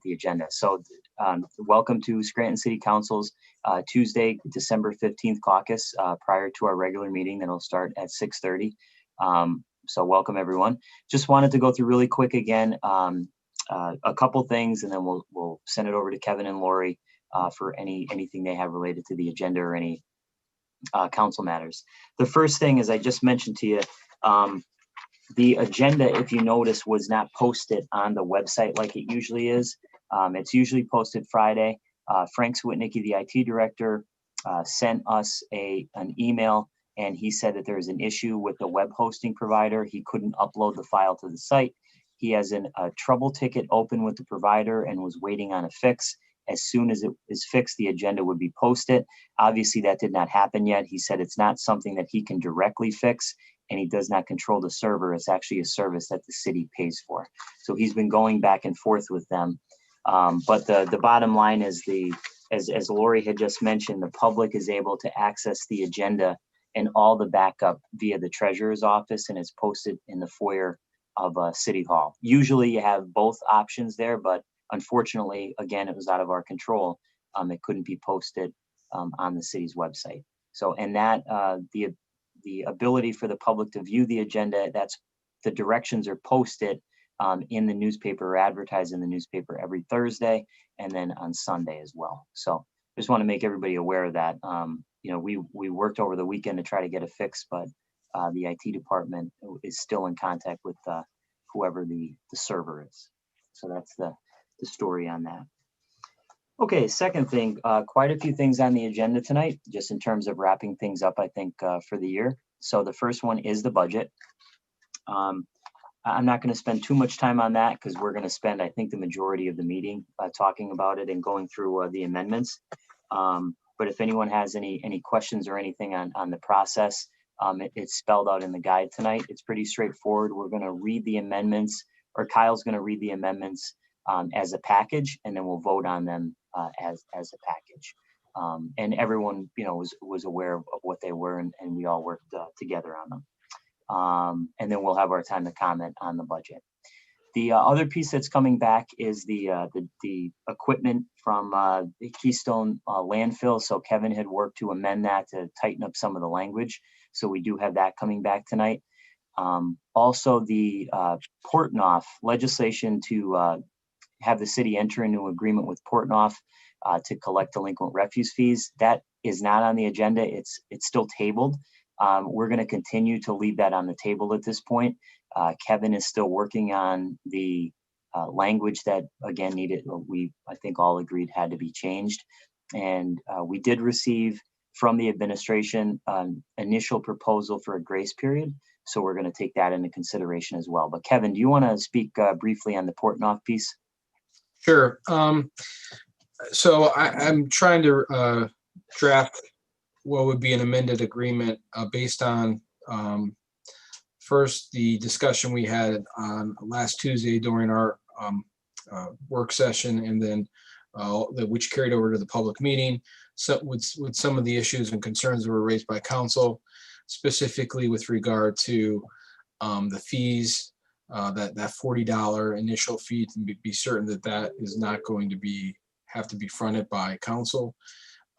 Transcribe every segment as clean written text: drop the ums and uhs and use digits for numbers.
the agenda. So welcome to Scranton City Council's Tuesday, December 15th caucus prior to our regular meeting that'll start at 6:30. So welcome everyone. Just wanted to go through really quick again a couple things, and then we'll send it over to Kevin and Lori for anything they have related to the agenda or any council matters. The first thing, as I just mentioned to you, the agenda, if you notice, was not posted on the website like it usually is. It's usually posted Friday. Frank Switnicki, the IT director, sent us an email, and he said that there's an issue with the web hosting provider. He couldn't upload the file to the site. He has a trouble ticket open with the provider and was waiting on a fix. As soon as it is fixed, the agenda would be posted. Obviously, that did not happen yet. He said it's not something that he can directly fix, and he does not control the server. It's actually a service that the city pays for. So he's been going back and forth with them. But the bottom line is, as Lori had just mentioned, the public is able to access the agenda and all the backup via the treasurer's office, and it's posted in the foyer of City Hall. Usually you have both options there, but unfortunately, again, it was out of our control. It couldn't be posted on the city's website. So, and that the ability for the public to view the agenda, the directions are posted in the newspaper or advertised in the newspaper every Thursday and then on Sunday as well. So just want to make everybody aware of that. You know, we worked over the weekend to try to get a fix, but the IT department is still in contact with whoever the server is. So that's the story on that. Okay, second thing, quite a few things on the agenda tonight, just in terms of wrapping things up, I think, for the year. So the first one is the budget. I'm not going to spend too much time on that because we're going to spend, I think, the majority of the meeting talking about it and going through the amendments. But if anyone has any questions or anything on the process, it's spelled out in the guide tonight. It's pretty straightforward. We're going to read the amendments, or Kyle's going to read the amendments as a package, and then we'll vote on them as a package. And everyone, you know, was aware of what they were, and we all worked together on them. And then we'll have our time to comment on the budget. The other piece that's coming back is the equipment from the Keystone landfill. So Kevin had worked to amend that to tighten up some of the language. So we do have that coming back tonight. Also, the Portnoy legislation to have the city enter into an agreement with Portnoy to collect delinquent refuse fees. That is not on the agenda. It's still tabled. We're going to continue to leave that on the table at this point. Kevin is still working on the language that, again, I think all agreed had to be changed. And we did receive from the administration an initial proposal for a grace period. So we're going to take that into consideration as well. But Kevin, do you want to speak briefly on the Portnoy piece? Sure. So I'm trying to draft what would be an amended agreement based on first the discussion we had on last Tuesday during our work session, and then which carried over to the public meeting. So with some of the issues and concerns that were raised by council, specifically with regard to the fees, that $40 initial fee, to be certain that is not going to have to be fronted by council.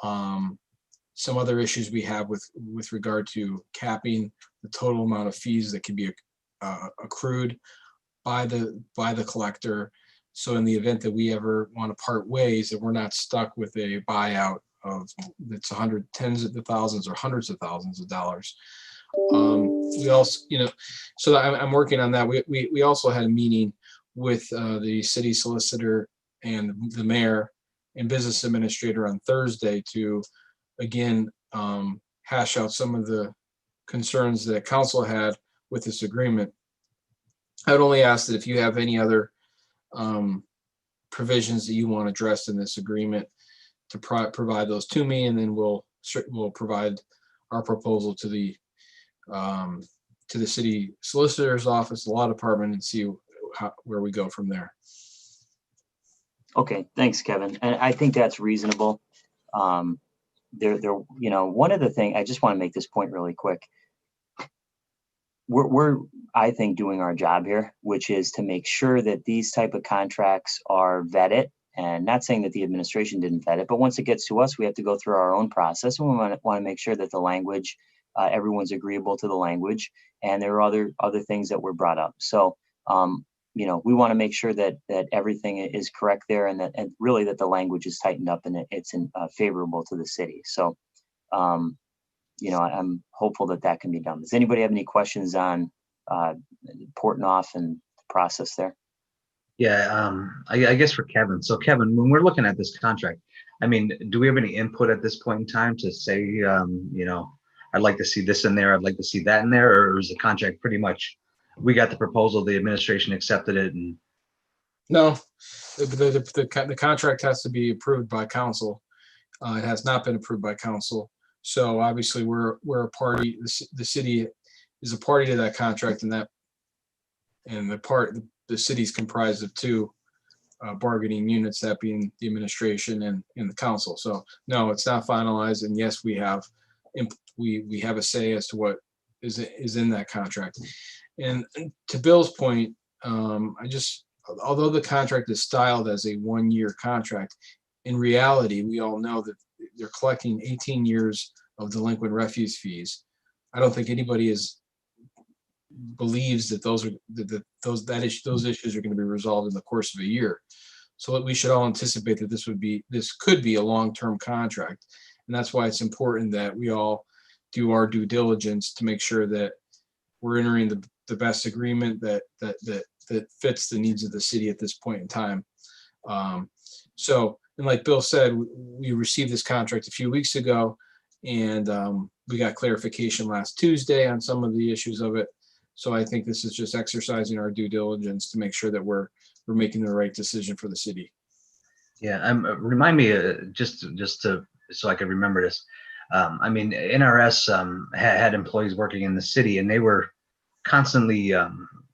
Some other issues we have with regard to capping the total amount of fees that can be accrued by the collector. So in the event that we ever want to part ways, that we're not stuck with a buyout of that's tens of thousands or hundreds of thousands of dollars. We also, so I'm working on that. We also had a meeting with the city solicitor and the mayor and business administrator on Thursday to, again, hash out some of the concerns that council had with this agreement. I would only ask that if you have any other provisions that you want addressed in this agreement, to provide those to me, and then we'll provide our proposal to the city solicitor's office, the law department, and see where we go from there. Okay, thanks, Kevin. And I think that's reasonable. One of the things, I just want to make this point really quick. We're, I think, doing our job here, which is to make sure that these type of contracts are vetted And not saying that the administration didn't vet it, but once it gets to us, we have to go through our own process, and we want to make sure that the language, everyone's agreeable to the language, and there are other things that were brought up. So, we want to make sure that everything is correct there, and really that the language is tightened up and it's favorable to the city. So, I'm hopeful that can be done. Does anybody have any questions on Portnoy and the process there? Yeah, I guess for Kevin. So Kevin, when we're looking at this contract, I mean, do we have any input at this point in time to say, I'd like to see this in there, I'd like to see that in there, or is the contract pretty much, we got the proposal, the administration accepted it, and No, the contract has to be approved by council. It has not been approved by council. So obviously we're a party, the city is a party to that contract, and the city's comprised of two bargaining units, that being the administration and the council. So no, it's not finalized. And yes, we have a say as to what is in that contract. And to Bill's point, although the contract is styled as a 1-year contract, in reality, we all know that they're collecting 18 years of delinquent refuse fees. I don't think anybody believes that those issues are going to be resolved in the course of a year. So we should all anticipate that this could be a long-term contract, and that's why it's important that we all do our due diligence to make sure that we're entering the best agreement that fits the needs of the city at this point in time. And like Bill said, we received this contract a few weeks ago, and we got clarification last Tuesday on some of the issues of it. So I think this is just exercising our due diligence to make sure that we're making the right decision for the city. Yeah, remind me just to so I can remember this. NRS had employees working in the city, and they were constantly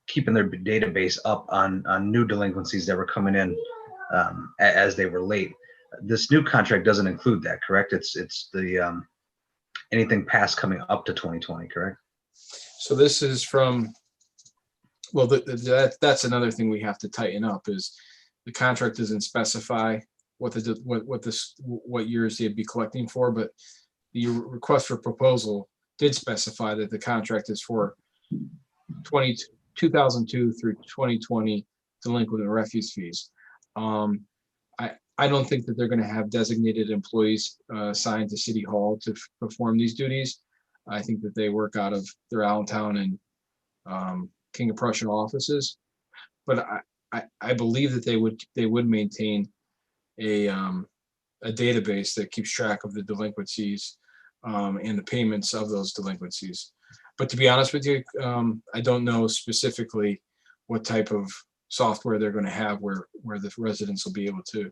keeping their database up on new delinquencies that were coming in as they were late. This new contract doesn't include that, correct? It's the anything past coming up to 2020, correct? So this is from, well, that's another thing we have to tighten up, is the contract doesn't specify what years they'd be collecting for, but the request for proposal did specify that the contract is for 2002 through 2020 delinquent and refuse fees. I don't think that they're going to have designated employees assigned to City Hall to perform these duties. I think that they work out of their Allentown and King of Prussia offices, but I believe that they would maintain a database that keeps track of the delinquencies and the payments of those delinquencies. But to be honest with you, I don't know specifically what type of software they're going to have where the residents will be able to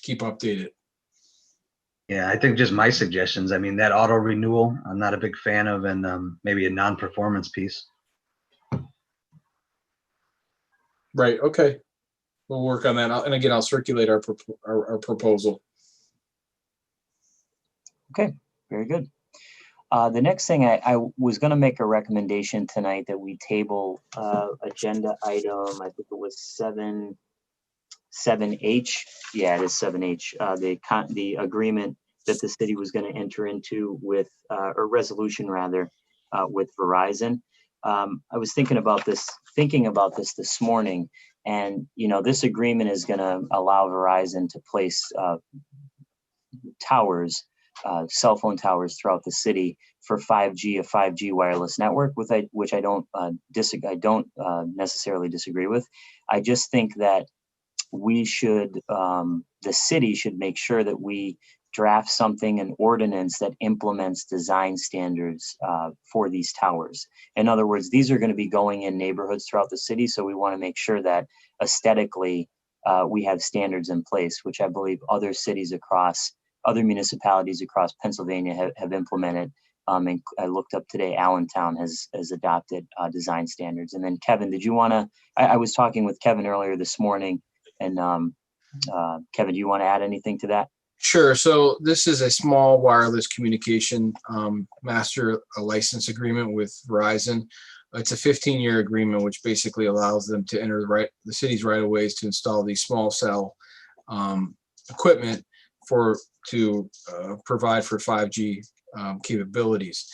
keep updated. Yeah, I think just my suggestions. I mean, that auto renewal, I'm not a big fan of, and maybe a non-performance piece. Right. Okay. We'll work on that. And again, I'll circulate our proposal. Okay. Very good. The next thing, I was going to make a recommendation tonight that we table agenda item, I think it was 7H. Yeah, it is 7H. The agreement that the city was going to enter into with, or resolution rather, with Verizon. I was thinking about this this morning, and this agreement is going to allow Verizon to place towers, cell phone towers throughout the city for 5G, a 5G wireless network, which I don't necessarily disagree with. I just think that we should, the city should make sure that we draft an ordinance that implements design standards for these towers. In other words, these are going to be going in neighborhoods throughout the city, so we want to make sure that aesthetically we have standards in place, which I believe other municipalities across Pennsylvania have implemented. And I looked up today, Allentown has adopted design standards. And then Kevin, did you want to, I was talking with Kevin earlier this morning, and Kevin, do you want to add anything to that? Sure. So this is a small wireless communication master license agreement with Verizon. It's a 15-year agreement, which basically allows them to enter the city's right of ways to install these small cell equipment to provide for 5G capabilities.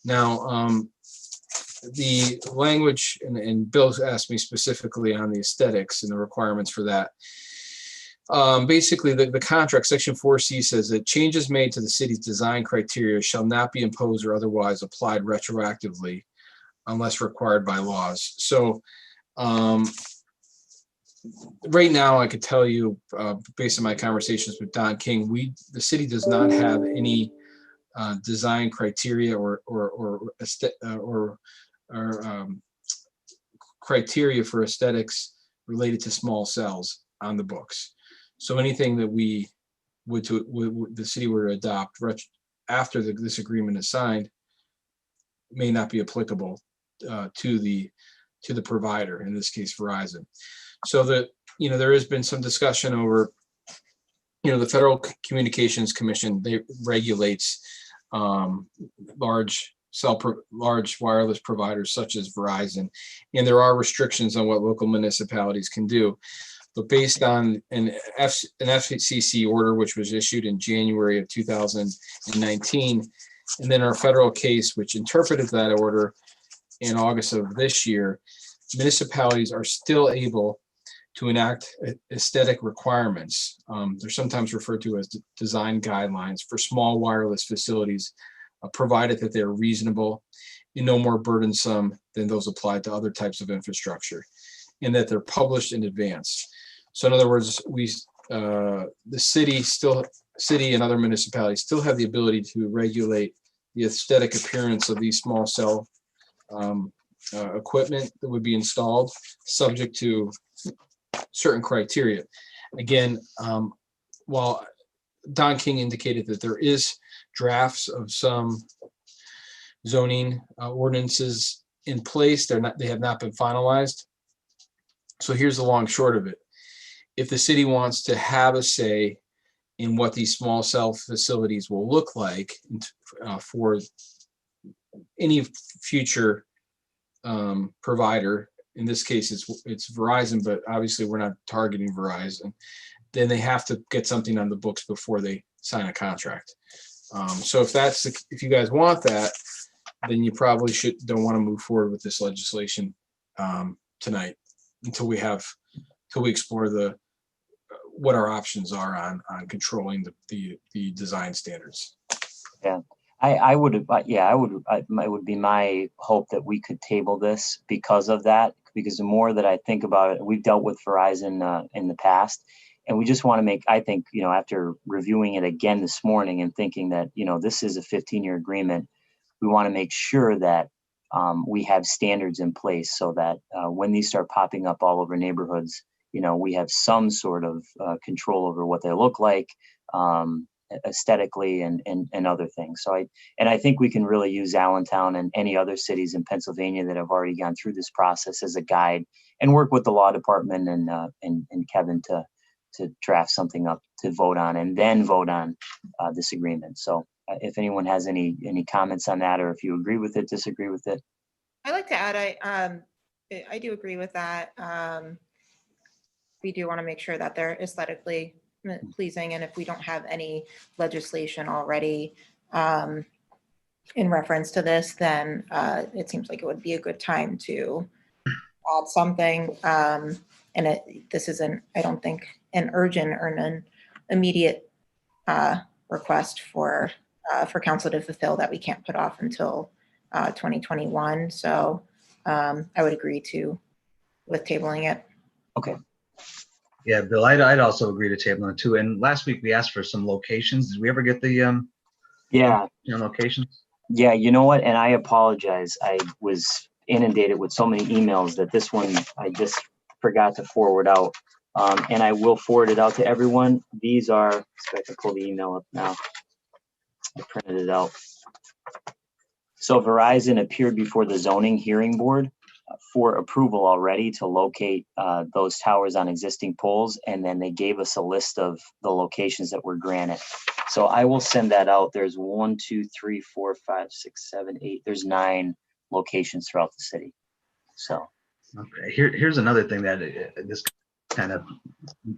Now, the language, and Bill asked me specifically on the aesthetics and the requirements for that. Basically, the contract, section 4C, says that changes made to the city's design criteria shall not be imposed or otherwise applied retroactively unless required by laws. So right now, I could tell you, based on my conversations with Don King, the city does not have any design criteria or criteria for aesthetics related to small cells on the books. So anything that the city were to adopt after this agreement is signed may not be applicable to the provider, in this case Verizon. So there has been some discussion over, the Federal Communications Commission, they regulates large wireless providers such as Verizon, and there are restrictions on what local municipalities can do. But based on an FCC order, which was issued in January of 2019, and then our federal case, which interpreted that order in August of this year, municipalities are still able to enact aesthetic requirements. They're sometimes referred to as design guidelines for small wireless facilities, provided that they're reasonable and no more burdensome than those applied to other types of infrastructure, and that they're published in advance. So in other words, the city and other municipalities still have the ability to regulate the aesthetic appearance of these small cell equipment that would be installed, subject to certain criteria. Again, while Don King indicated that there is drafts of some zoning ordinances in place, they have not been finalized. So here's the long short of it. If the city wants to have a say in what these small cell facilities will look like for any future provider, in this case it's Verizon, but obviously we're not targeting Verizon, then they have to get something on the books before they sign a contract. So if you guys want that, then you probably don't want to move forward with this legislation tonight until we explore what our options are on controlling the design standards. Yeah. It would be my hope that we could table this because of that, because the more that I think about it, we've dealt with Verizon in the past, and we just want to make, I think, after reviewing it again this morning and thinking that, this is a 15-year agreement, we want to make sure that we have standards in place so that when these start popping up all over neighborhoods, we have some sort of control over what they look like, aesthetically and other things. So I think we can really use Allentown and any other cities in Pennsylvania that have already gone through this process as a guide, and work with the law department and Kevin to draft something up to vote on, and then vote on this agreement. So if anyone has any comments on that, or if you agree with it, disagree with it. I'd like to add, I do agree with that. We do want to make sure that they're aesthetically pleasing, and if we don't have any legislation already in reference to this, then it seems like it would be a good time to add something. And this isn't, I don't think, an urgent or an immediate request for council to fulfill that we can't put off until 2021. So I would agree with tabling it. Okay. Yeah, Bill, I'd also agree to table it too. And last week we asked for some locations. Did we ever get the locations? Yeah, you know what? And I apologize. I was inundated with so many emails that this one I just forgot to forward out. And I will forward it out to everyone. These are, let's see if I can pull the email up now. I printed it out. So Verizon appeared before the zoning hearing board for approval already to locate those towers on existing poles, and then they gave us a list of the locations that were granted. So I will send that out. There's 1, 2, 3, 4, 5, 6, 7, 8. There's 9 locations throughout the city. So, Okay, here's another thing that this kind of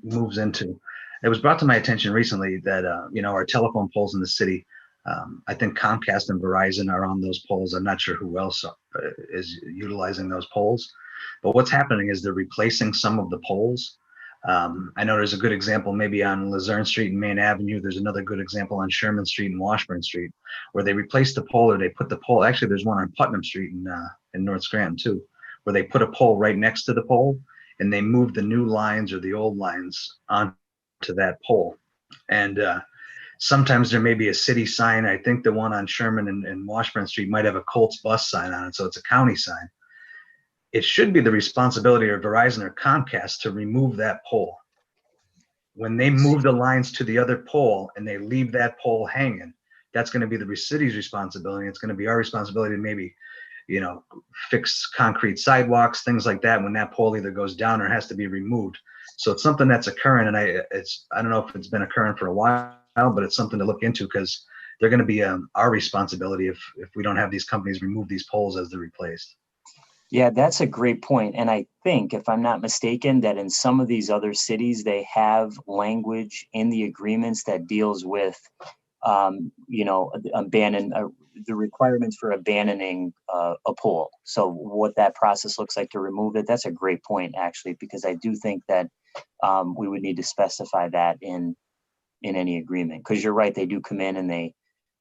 moves into. It was brought to my attention recently that our telephone poles in the city. I think Comcast and Verizon are on those poles. I'm not sure who else is utilizing those poles, but what's happening is they're replacing some of the poles. I know there's a good example maybe on Luzerne Street and Main Avenue. There's another good example on Sherman Street and Washburn Street, where they replaced the pole or they put the pole. Actually, there's one on Putnam Street in North Scranton too, where they put a pole right next to the pole and they moved the new lines or the old lines onto that pole. And sometimes there may be a city sign. I think the one on Sherman and Washburn Street might have a Colts bus sign on it, so it's a county sign. It should be the responsibility of Verizon or Comcast to remove that pole. When they move the lines to the other pole and they leave that pole hanging, that's going to be the city's responsibility. It's going to be our responsibility to maybe, fix concrete sidewalks, things like that, when that pole either goes down or has to be removed. So it's something that's occurring, and I don't know if it's been occurring for a while, but it's something to look into, because they're going to be our responsibility if we don't have these companies remove these poles as they're replaced. yeah, that's a great point. And I think, if I'm not mistaken, that in some of these other cities, they have language in the agreements that deals with, the requirements for abandoning a pole. So what that process looks like to remove it, that's a great point, actually, because I do think that we would need to specify that in any agreement. Because you're right, they do come in and they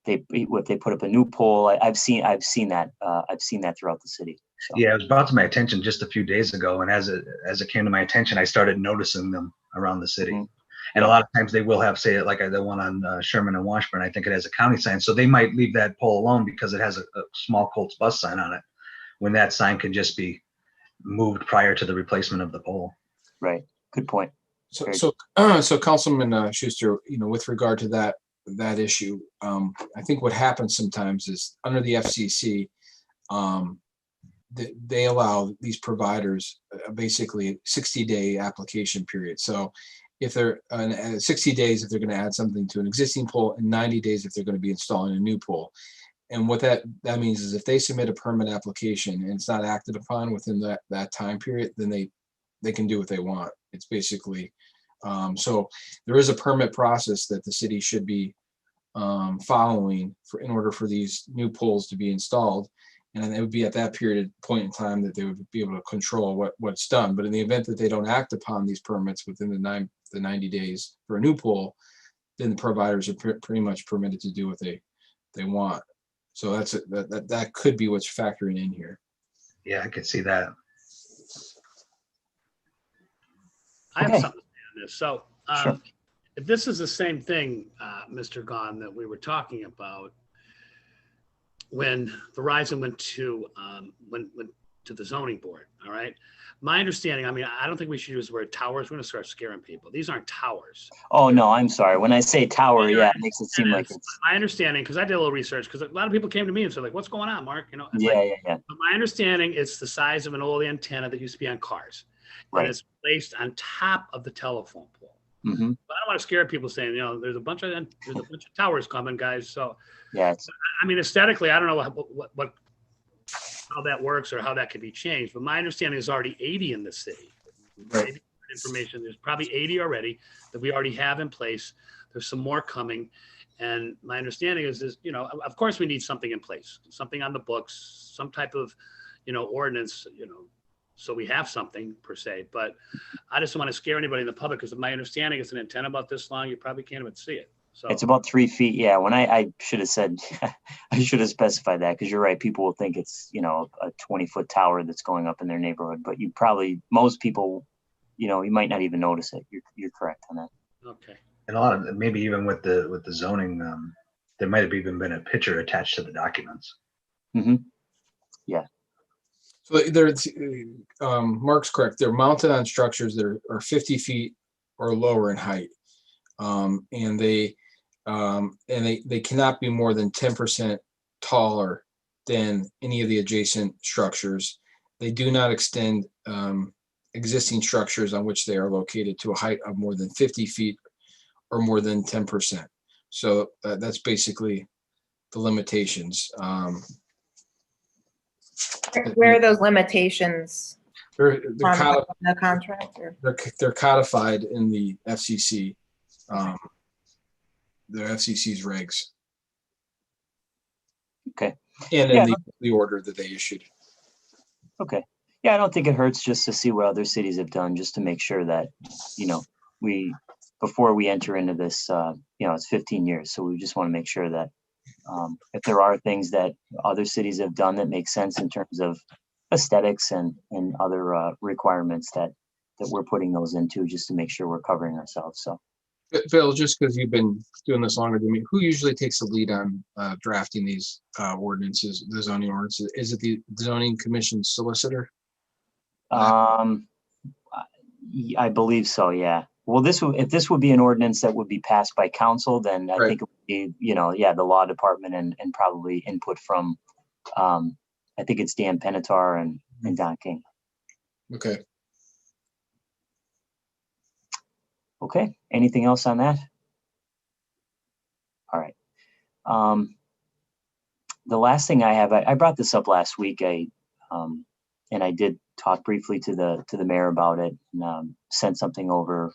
put up a new pole. I've seen that throughout the city. So. Yeah, it was brought to my attention just a few days ago, and as it came to my attention, I started noticing them around the city. Mm-hmm. And a lot of times they will have, say, like the one on Sherman and Washburn, I think it has a county sign, so they might leave that pole alone because it has a small Colts bus sign on it, when that sign could just be moved prior to the replacement of the pole. Right. Good point. So Councilman Schuster, with regard to that issue, I think what happens sometimes is under the FCC, they allow these providers basically a 60-day application period. So if they're 60 days if they're going to add something to an existing pole, and 90 days if they're going to be installing a new pole. And what that means is if they submit a permit application and it's not acted upon within that time period, then they can do what they want. It's basically so there is a permit process that the city should be following in order for these new poles to be installed. And it would be at that point in time that they would be able to control what's done. But in the event that they don't act upon these permits within the 90 days for a new pole, then the providers are pretty much permitted to do what they want. So that could be what's factoring in here. Yeah, I could see that. I have something to say on this. So Sure. If this is the same thing, Mr. Gahn, that we were talking about when Verizon went to the zoning board, all right? My understanding, I don't think we should use the word towers. We're going to start scaring people. These aren't towers. Oh, no, I'm sorry. When I say tower, yeah, it makes it seem like it's... My understanding, because I did a little research, because a lot of people came to me and said, like, what's going on, Mark? Yeah. But my understanding, it's the size of an old antenna that used to be on cars. Right. And it's placed on top of the telephone pole. Mm-hmm. But I don't want to scare people saying, there's a bunch of towers coming, guys. So yeah, aesthetically, I don't know how that works or how that could be changed. But my understanding is already 80 in the city. Right. Information, there's probably 80 already that we already have in place. There's some more coming. And my understanding is, of course we need something in place, something on the books, some type of, ordinance, so we have something per se. But I just don't want to scare anybody in the public, because my understanding is an antenna about this long, you probably can't even see it. So it's about 3 feet. Yeah. When I should have said, I should have specified that, because you're right. People will think it's, a 20-foot tower that's going up in their neighborhood, but most people, you might not even notice it. You're correct on that. Okay. And a lot of, maybe even with the zoning, there might have even been a picture attached to the documents. Mm-hmm. Yeah. So Mark's correct. They're mounted on structures that are 50 feet or lower in height, and they cannot be more than 10% taller than any of the adjacent structures. They do not extend existing structures on which they are located to a height of more than 50 feet or more than 10%. So that's basically the limitations. Where are those limitations They're on the contract? Or? they're codified in the FCC, the FCC's regs. Okay. And Yeah. in the order that they issued. Okay. Yeah, I don't think it hurts just to see what other cities have done, just to make sure that, before we enter into this, it's 15 years. So we just want to make sure that if there are things that other cities have done that make sense in terms of aesthetics and other requirements that we're putting those into, just to make sure we're covering ourselves. So, Bill, just because you've been doing this longer than me, who usually takes the lead on drafting these ordinances, the zoning ordinances? Is it the zoning commission solicitor? I believe so. Yeah. Well, if this would be an ordinance that would be passed by council, then I think it would be, the law department and probably input from, I think it's Dan Penatar and Don King. Okay. Okay. Anything else on that? All right. The last thing I have, I brought this up last week. And I did talk briefly to the mayor about it, and sent something over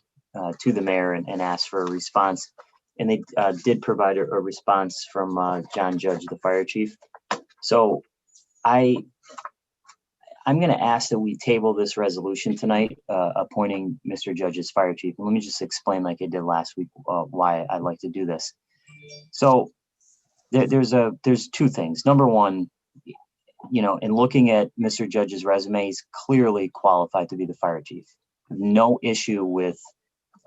to the mayor and asked for a response. And they did provide a response from John Judge, the fire chief. So I'm going to ask that we table this resolution tonight, appointing Mr. Judge as fire chief. And let me just explain, like I did last week, why I'd like to do this. So there's two things. Number one, in looking at Mr. Judge's resume, he's clearly qualified to be the fire chief. No issue with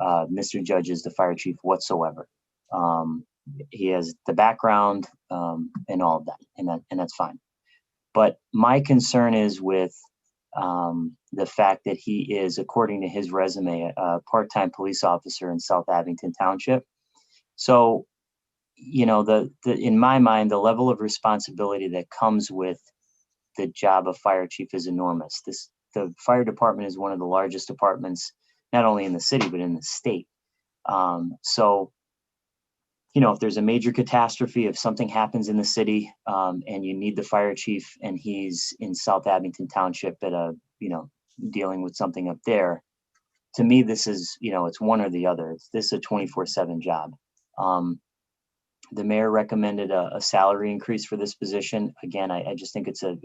Mr. Judge as the fire chief whatsoever. He has the background and all of that, and that's fine. But my concern is with the fact that he is, according to his resume, a part-time police officer in South Abington Township. So, in my mind, the level of responsibility that comes with the job of fire chief is enormous. The fire department is one of the largest departments, not only in the city, but in the state. So, if there's a major catastrophe, if something happens in the city, and you need the fire chief and he's in South Abington Township at dealing with something up there, to me, this is, it's one or the other. This is a 24/7 job. The mayor recommended a salary increase for this position. Again, I just think it's a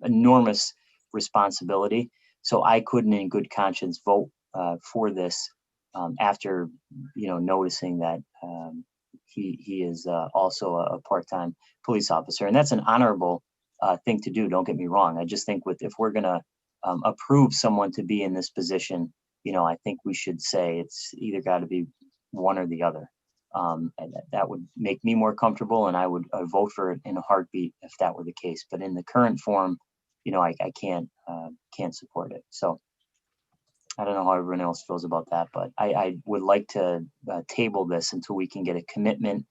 enormous responsibility. So I couldn't in good conscience vote for this after, noticing that he is also a part-time police officer. And that's an honorable thing to do. Don't get me wrong. I just think if we're going to approve someone to be in this position, I think we should say it's either got to be one or the other. And that would make me more comfortable, and I would vote for it in a heartbeat if that were the case. But in the current form, I can't support it. So I don't know how everyone else feels about that, but I would like to table this until we can get a commitment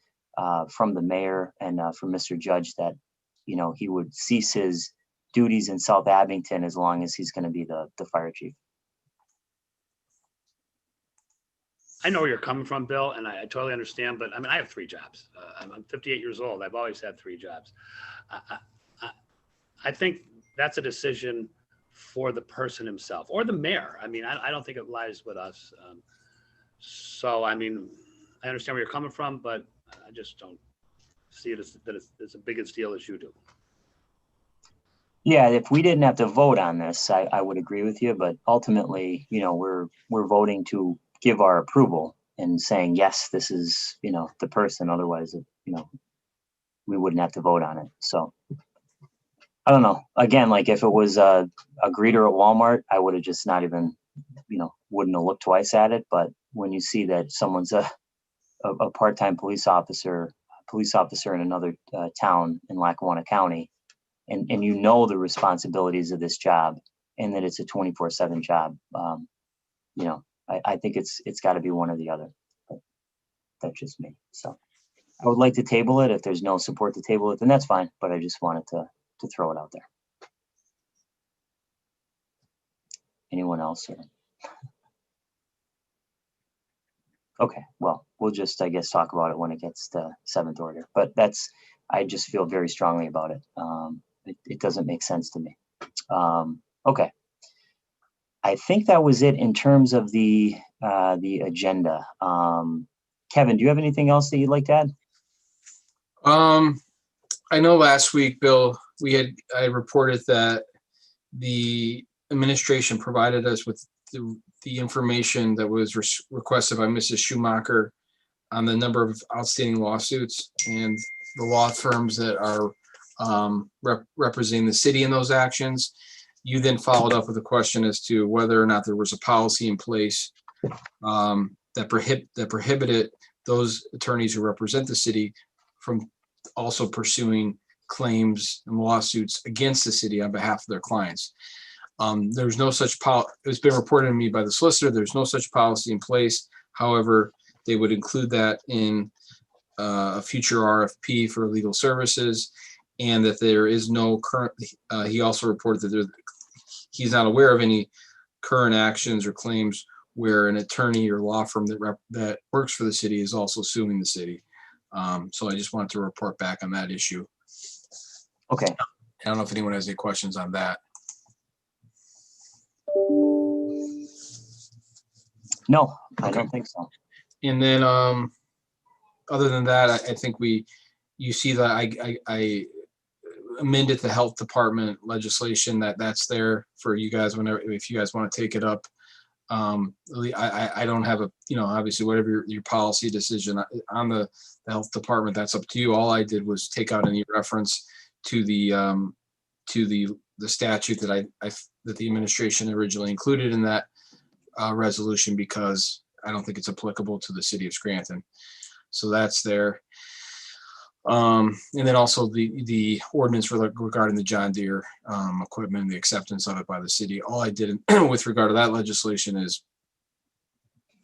from the mayor and from Mr. Judge that he would cease his duties in South Abington as long as he's going to be the fire chief. I know where you're coming from, Bill, and I totally understand, but I mean, I have 3 jobs. I'm 58 years old. I've always had 3 jobs. I think that's a decision for the person himself or the mayor. I mean, I don't think it lies with us. So, I mean, I understand where you're coming from, but I just don't see it as a big a deal as you do. Yeah, if we didn't have to vote on this, I would agree with you. But ultimately, we're voting to give our approval and saying, yes, this is, the person. Otherwise, we wouldn't have to vote on it. So I don't know. Again, like if it was a greeter at Walmart, I would have just not even, wouldn't have looked twice at it. But when you see that someone's a part-time police officer in another town in Lackawanna County, and the responsibilities of this job, and that it's a 24/7 job, I think it's got to be one or the other. But that's just me. So I would like to table it. If there's no support to table it, then that's fine. But I just wanted to throw it out there. Anyone else? Okay, well, we'll just, I guess, talk about it when it gets to 7th order. But I just feel very strongly about it. it doesn't make sense to me. Okay. I think that was it in terms of the agenda. Kevin, do you have anything else that you'd like to add? I know last week, Bill, I reported that the administration provided us with the information that was requested by Mrs. Schumacher on the number of outstanding lawsuits and the law firms that are representing the city in those actions. You then followed up with a question as to whether or not there was a policy in place that prohibited those attorneys who represent the city from also pursuing claims and lawsuits against the city on behalf of their clients. There's no such it's been reported to me by the solicitor. There's no such policy in place. However, they would include that in a future RFP for legal services, and that there is no current. He also reported that he's not aware of any current actions or claims where an attorney or law firm that works for the city is also suing the city. So I just wanted to report back on that issue. Okay. I don't know if anyone has any questions on that. No, I don't think so. And then, other than that, I think you see that I amended the health department legislation that's there for you guys whenever, if you guys want to take it up. I don't have obviously whatever your policy decision on the health department, that's up to you. All I did was take out any reference to the statute that that the administration originally included in that resolution, because I don't think it's applicable to the city of Scranton. So that's there. And then also the ordinance regarding the John Deere equipment and the acceptance of it by the city. All I did with regard to that legislation is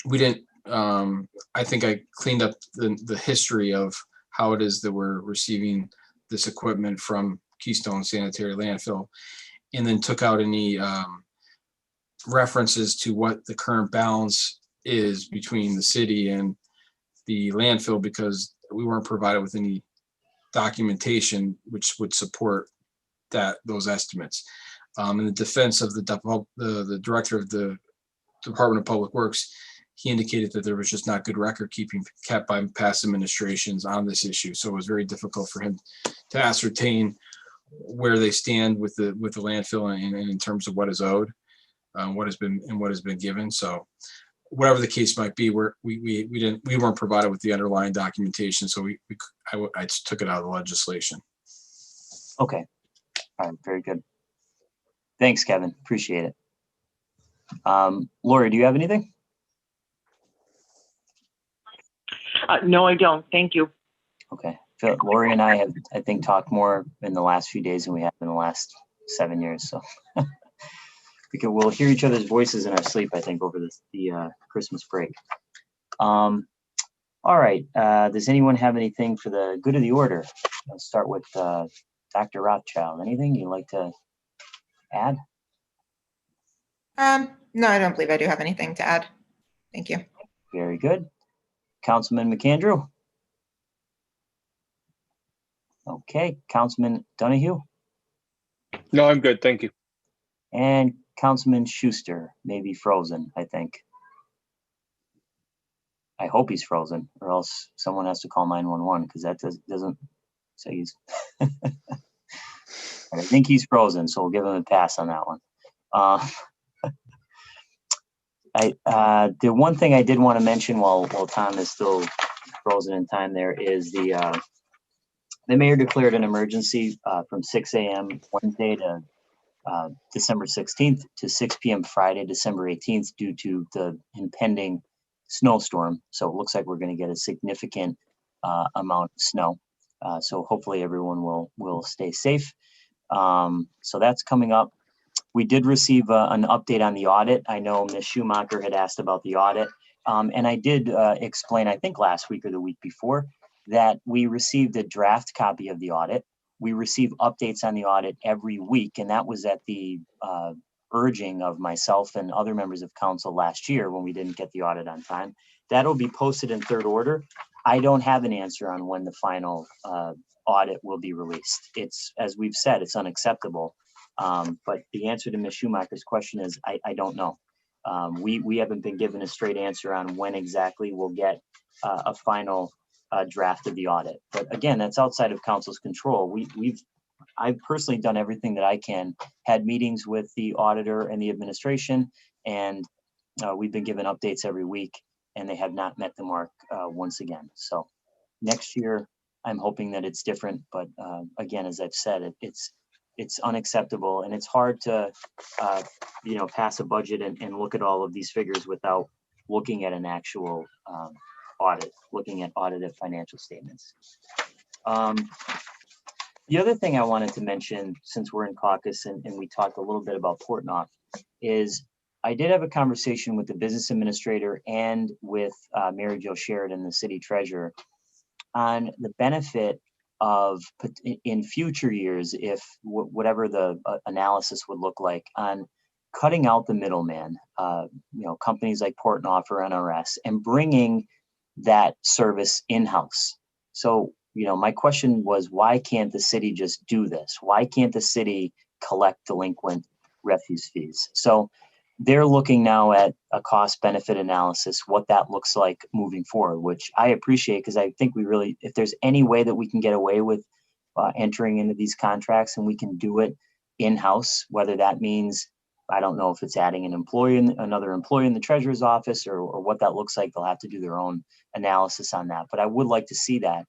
we didn't, I think I cleaned up the history of how it is that we're receiving this equipment from Keystone Sanitary Landfill, and then took out any references to what the current balance is between the city and the landfill, because we weren't provided with any documentation which would support those estimates. In the defense of the director of the Department of Public Works, he indicated that there was just not good record keeping kept by past administrations on this issue. So it was very difficult for him to ascertain where they stand with the landfill and in terms of what is owed, what has been given. So whatever the case might be, we weren't provided with the underlying documentation, so I just took it out of the legislation. Okay. All right. Very good. Thanks, Kevin. Appreciate it. Lori, do you have anything? No, I don't. Thank you. Okay. Lori and I have, I think, talked more in the last few days than we have in the last 7 years. So because we'll hear each other's voices in our sleep, I think, over the Christmas break. All right. Does anyone have anything for the good of the order? Let's start with Dr. Rothschild. Anything you'd like to add? No, I don't believe I do have anything to add. Thank you. Very good. Councilman McAndrew. Okay. Councilman Donahue. No, I'm good. Thank you. And Councilman Schuster may be frozen, I think. I hope he's frozen, or else someone has to call 911, because that doesn't say he's. I think he's frozen, so we'll give him a pass on that one. The one thing I did want to mention while Tom is still frozen in time there is the mayor declared an emergency from 6 a.m. Wednesday to December 16th to 6 p.m. Friday, December 18th, due to the impending snowstorm. So it looks like we're going to get a significant amount of snow. So hopefully everyone will stay safe. So that's coming up. We did receive an update on the audit. I know Ms. Schumacher had asked about the audit. And I did explain, I think last week or the week before, that we received a draft copy of the audit. We receive updates on the audit every week, and that was at the urging of myself and other members of council last year when we didn't get the audit on time. That'll be posted in third order. I don't have an answer on when the final audit will be released. It's, as we've said, it's unacceptable. But the answer to Ms. Schumacher's question is, I don't know. We haven't been given a straight answer on when exactly we'll get a final draft of the audit. But again, that's outside of council's control. I've personally done everything that I can, had meetings with the auditor and the administration, and we've been given updates every week, and they have not met the mark once again. So next year, I'm hoping that it's different. But again, as I've said, it's unacceptable, and it's hard to pass a budget and look at all of these figures without looking at an actual audit, looking at audited financial statements. The other thing I wanted to mention, since we're in caucus and we talked a little bit about Portnoy, is I did have a conversation with the business administrator and with Mary Jo Sheridan, the city treasurer, on the benefit of in future years, if whatever the analysis would look like, on cutting out the middleman, companies like Portnoy or NRS, and bringing that service in-house. So, my question was, why can't the city just do this? Why can't the city collect delinquent refuse fees? So they're looking now at a cost benefit analysis, what that looks like moving forward, which I appreciate, because I think if there's any way that we can get away with entering into these contracts and we can do it in-house, whether that means, I don't know if it's adding another employee in the treasurer's office or what that looks like. They'll have to do their own analysis on that. But I would like to see that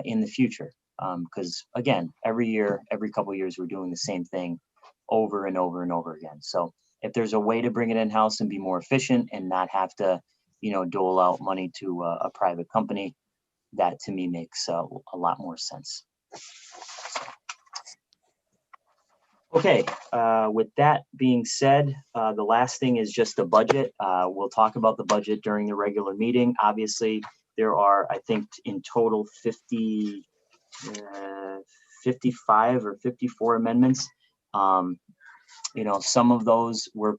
in the future, because again, every couple of years, we're doing the same thing over and over and over again. So if there's a way to bring it in-house and be more efficient and not have to, dole out money to a private company, that to me makes a lot more sense. Okay, with that being said, the last thing is just the budget. We'll talk about the budget during the regular meeting. Obviously, there are, I think, in total 55 or 54 amendments. Some of those were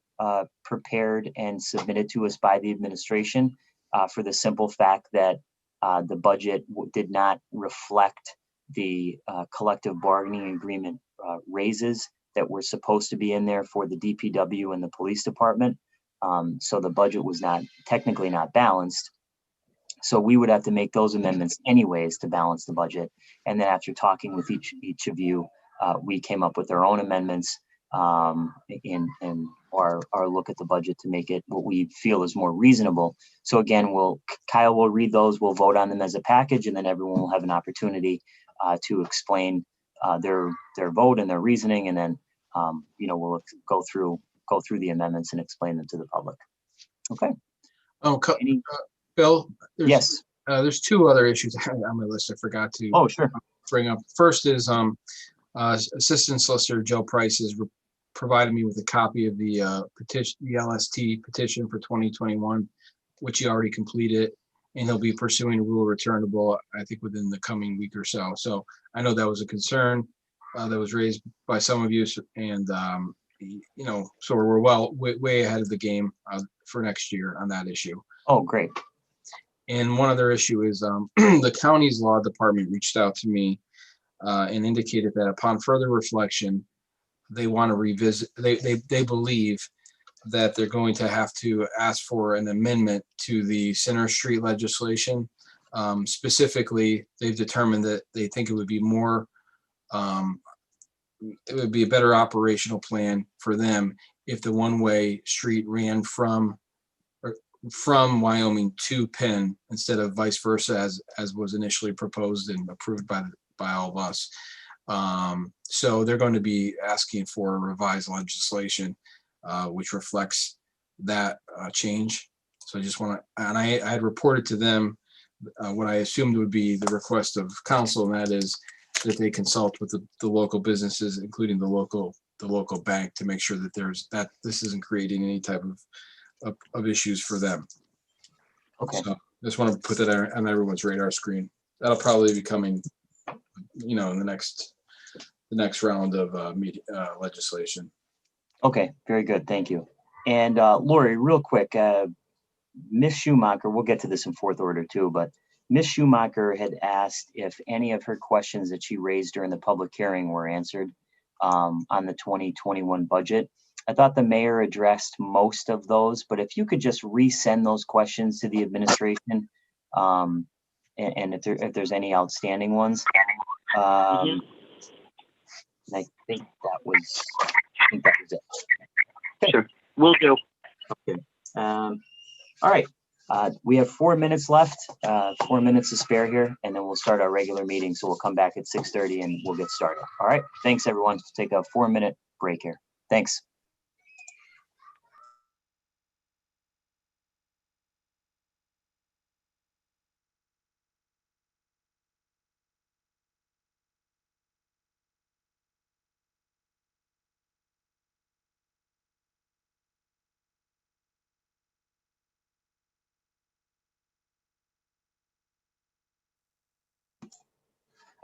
prepared and submitted to us by the administration for the simple fact that the budget did not reflect the collective bargaining agreement raises that were supposed to be in there for the DPW and the police department. So the budget was technically not balanced. So we would have to make those amendments anyways to balance the budget. And then after talking with each of you, we came up with our own amendments in our look at the budget to make it what we feel is more reasonable. So again, Kyle will read those, we'll vote on them as a package, and then everyone will have an opportunity to explain their vote and their reasoning, and then we'll go through the amendments and explain them to the public. Okay. Oh, Bill, yes. There's two other issues on my list I forgot to bring up. First is Assistant Solicitor Joe Price has provided me with a copy of the petition, the LST petition for 2021, which he already completed, and he'll be pursuing a rule returnable, I think, within the coming week or so. So I know that was a concern that was raised by some of you, and so we're way ahead of the game for next year on that issue. Oh, great. And one other issue is the county's law department reached out to me and indicated that upon further reflection, they want to revisit, they believe that they're going to have to ask for an amendment to the Center Street legislation. Specifically, they've determined that they think it would be a better operational plan for them if the one-way street ran from Wyoming to Penn instead of vice versa, as was initially proposed and approved by all of us. So they're going to be asking for revised legislation, which reflects that change. So I just want to, and I had reported to them what I assumed would be the request of council, and that is that they consult with the local businesses, including the local bank, to make sure that this isn't creating any type of issues for them. Okay. So just want to put that on everyone's radar screen. That'll probably be coming, in the next round of legislation. Okay, very good. Thank you. And Lori, real quick, Ms. Schumacher, we'll get to this in fourth order too, but Ms. Schumacher had asked if any of her questions that she raised during the public hearing were answered on the 2021 budget. I thought the mayor addressed most of those, but if you could just resend those questions to the administration, and if there's any outstanding ones. And I think that was it. Okay. Sure, will do. Okay. All right. We have 4 minutes left, 4 minutes to spare here, and then we'll start our regular meeting. So we'll come back at 6:30 and we'll get started. All right. Thanks, everyone. Let's take a 4-minute break here. Thanks.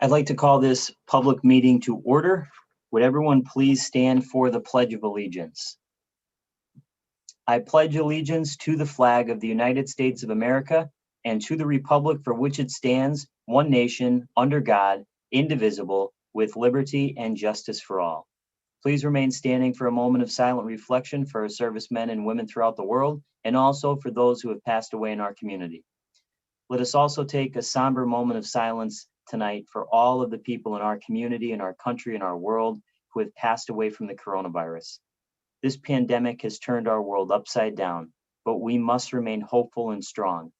I'd like to call this public meeting to order. Would everyone please stand for the Pledge of Allegiance? I pledge allegiance to the flag of the United States of America and to the republic for which it stands, one nation, under God, indivisible, with liberty and justice for all. Please remain standing for a moment of silent reflection for our servicemen and women throughout the world, and also for those who have passed away in our community. Let us also take a somber moment of silence tonight for all of the people in our community, in our country, in our world who have passed away from the coronavirus. This pandemic has turned our world upside down, but we must remain hopeful and strong.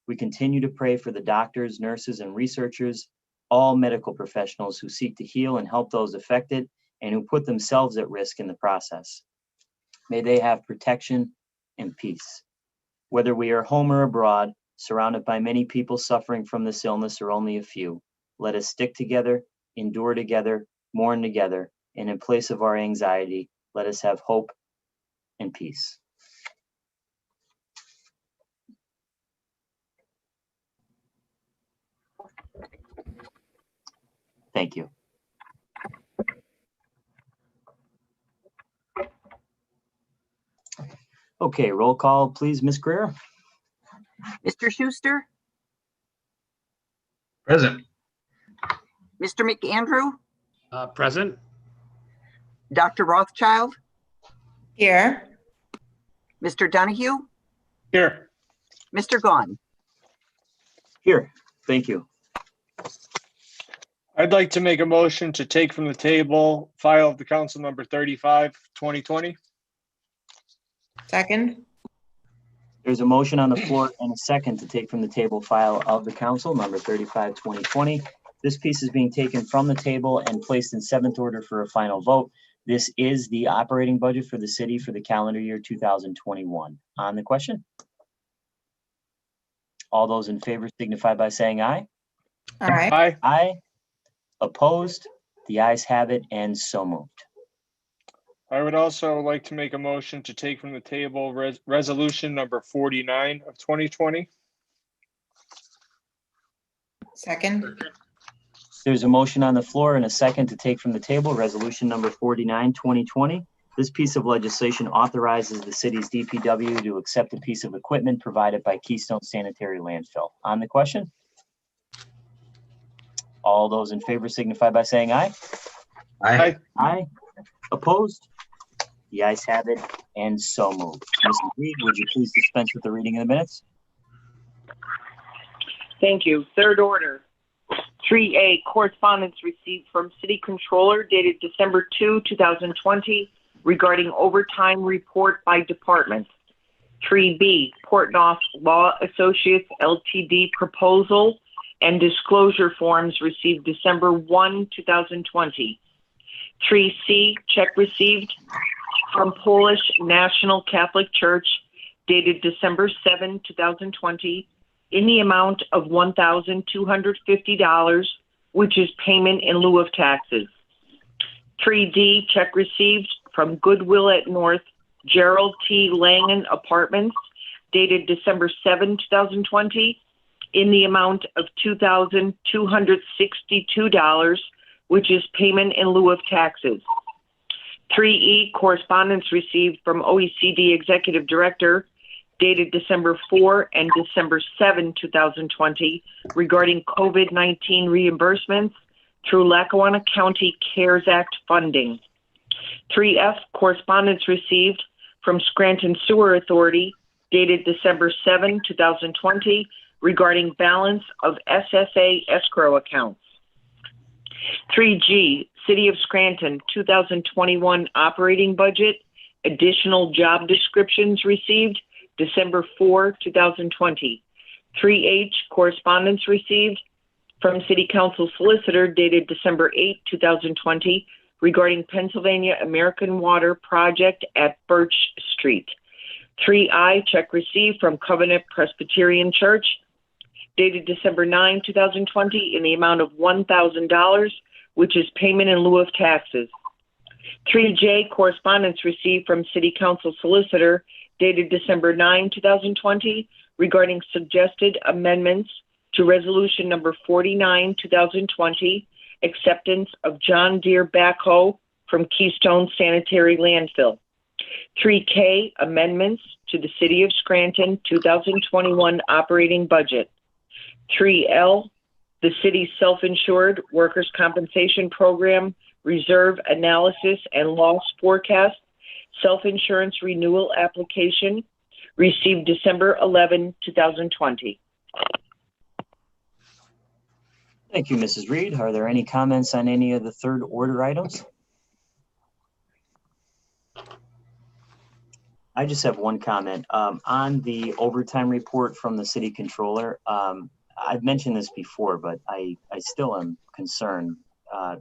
We continue to pray for the doctors, nurses, and researchers, all medical professionals who seek to heal and help those affected and who put themselves at risk in the process. May they have protection and peace. Whether we are home or abroad, surrounded by many people suffering from this illness or only a few, let us stick together, endure together, mourn together, and in place of our anxiety, let us have hope and peace. Thank you. Okay, roll call, please, Ms. Greer. Mr. Schuster, Present. Mr. McAndrew, Present. Dr. Rothschild, Here. Mr. Donahue, Here. Mr. Gahn. Here, thank you. I'd like to make a motion to take from the table file of the council number 35, 2020. Second. There's a motion on the floor and a second to take from the table file of the council number 35, 2020. This piece is being taken from the table and placed in 7th order for a final vote. This is the operating budget for the city for the calendar year 2021. On the question? All those in favor signify by saying aye. All right. Aye. Aye. Opposed? The ayes have it and so moved. I would also like to make a motion to take from the table resolution number 49 of 2020. Second. There's a motion on the floor and a second to take from the table resolution number 49, 2020. This piece of legislation authorizes the city's DPW to accept a piece of equipment provided by Keystone Sanitary Landfill. On the question? All those in favor signify by saying aye. Aye. Aye. Opposed? The ayes have it and so moved. Mrs. Reed, would you please dispense with the reading of the minutes? Thank you. Third order. 3A, correspondence received from City Controller dated December 2, 2020 regarding overtime report by department. 3B, Portnoy Law Associates LTD proposal and disclosure forms received December 1, 2020. 3C, check received from Polish National Catholic Church dated December 7, 2020 in the amount of $1,250, which is payment in lieu of taxes. 3D, check received from Goodwill at North Gerald T. Langen Apartments dated December 7, 2020 in the amount of $2,262, which is payment in lieu of taxes. 3E, correspondence received from OECD Executive Director dated December 4 and December 7, 2020, regarding COVID-19 reimbursements through Lackawanna County CARES Act funding. 3F, correspondence received from Scranton Sewer Authority dated December 7, 2020, regarding balance of SSA escrow accounts. 3G, City of Scranton 2021 operating budget, additional job descriptions received December 4, 2020. 3H, correspondence received from City Council Solicitor dated December 8, 2020, regarding Pennsylvania American Water project at Birch Street. 3I, check received from Covenant Presbyterian Church dated December 9, 2020, in the amount of $1,000, which is payment in lieu of taxes. 3J, correspondence received from City Council Solicitor dated December 9, 2020, regarding suggested amendments to Resolution number 49, 2020, acceptance of John Deere backhoe from Keystone Sanitary Landfill. 3K, amendments to the City of Scranton 2021 operating budget. 3L, the city's self-insured workers' compensation program reserve analysis and loss forecast self-insurance renewal application received December 11, 2020. Thank you, Mrs. Reed. Are there any comments on any of the third order items? I just have one comment on the overtime report from the city controller. I've mentioned this before, but I still am concerned.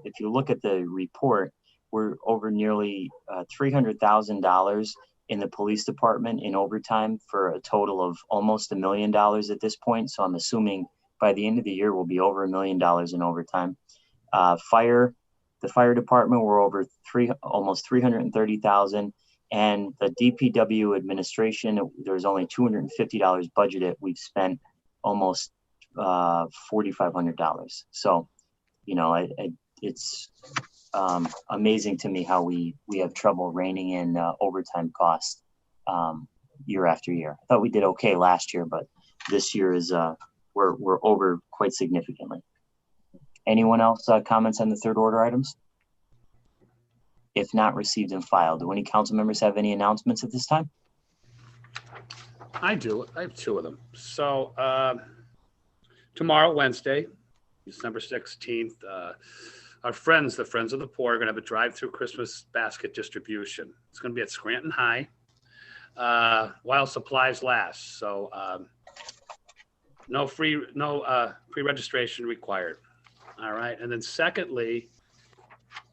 If you look at the report, we're over nearly $300,000 in the police department in overtime for a total of almost $1 million at this point. So I'm assuming by the end of the year, we'll be over $1 million in overtime. The fire department, we're over almost 330,000. And the DPW administration, there's only $250 budgeted. We've spent almost $4,500. So, you know, it's amazing to me how we have trouble reining in overtime costs year after year. I thought we did okay last year, but this year is we're over quite significantly. Anyone else comments on the third order items? If not, received and filed. Do any council members have any announcements at this time? I do. I have two of them. So tomorrow, Wednesday, December 16th, our friends, the Friends of the Poor, are going to have a drive-through Christmas basket distribution. It's going to be at Scranton High while supplies last. So no pre-registration required. All right. And then secondly,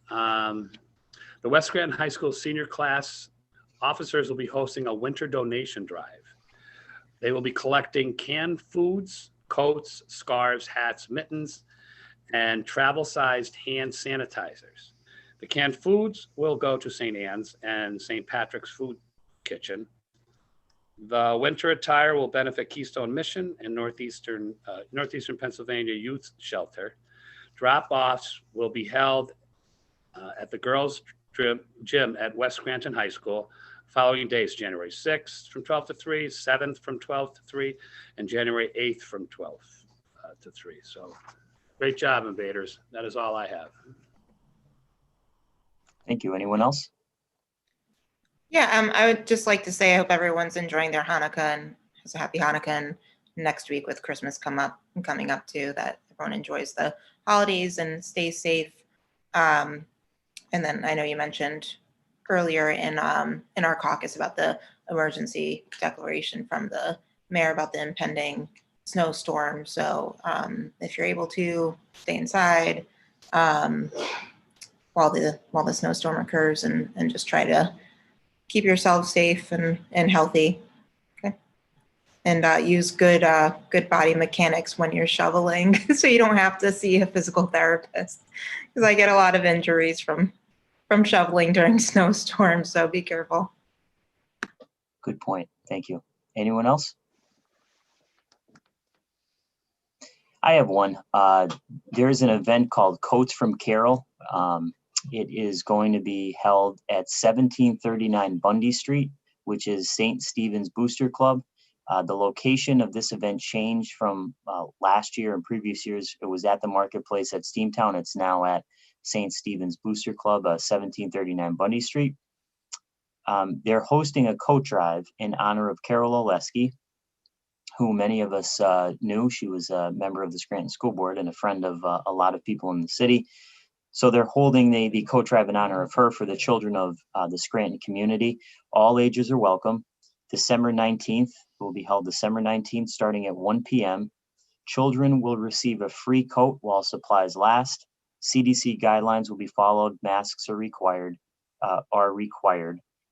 the West Scranton High School senior class officers will be hosting a winter donation drive. They will be collecting canned foods, coats, scarves, hats, mittens, and travel-sized hand sanitizers. The canned foods will go to St. Anne's and St. Patrick's Food Kitchen. The winter attire will benefit Keystone Mission and Northeastern Pennsylvania Youth Shelter. Drop-offs will be held at the girls' gym at West Scranton High School. Following days, January 6th from 12 to 3, 7th from 12 to 3, and January 8th from 12 to 3. So great job, invaders. That is all I have. Thank you. Anyone else? Yeah, I would just like to say I hope everyone's enjoying their Hanukkah and has a happy Hanukkah. And next week with Christmas coming up too, that everyone enjoys the holidays and stays safe. And then I know you mentioned earlier in our caucus about the emergency declaration from the mayor about the impending snowstorm. So if you're able to stay inside while the snowstorm occurs and just try to keep yourself safe and healthy. Okay. And use good body mechanics when you're shoveling so you don't have to see a physical therapist, because I get a lot of injuries from shoveling during snowstorms, so be careful. Good point. Thank you. Anyone else? I have one. There's an event called Coats from Carroll. It is going to be held at 1739 Bundy Street, which is St. Stephen's Booster Club. The location of this event changed from last year and previous years. It was at the marketplace at Steamtown. It's now at St. Stephen's Booster Club, 1739 Bundy Street. They're hosting a coat drive in honor of Carol Oleski, who many of us knew. She was a member of the Scranton School Board and a friend of a lot of people in the city. So they're holding the coat drive in honor of her for the children of the Scranton community. All ages are welcome. December 19th will be held December 19th, starting at 1 p.m. Children will receive a free coat while supplies last. CDC guidelines will be followed. Masks are required.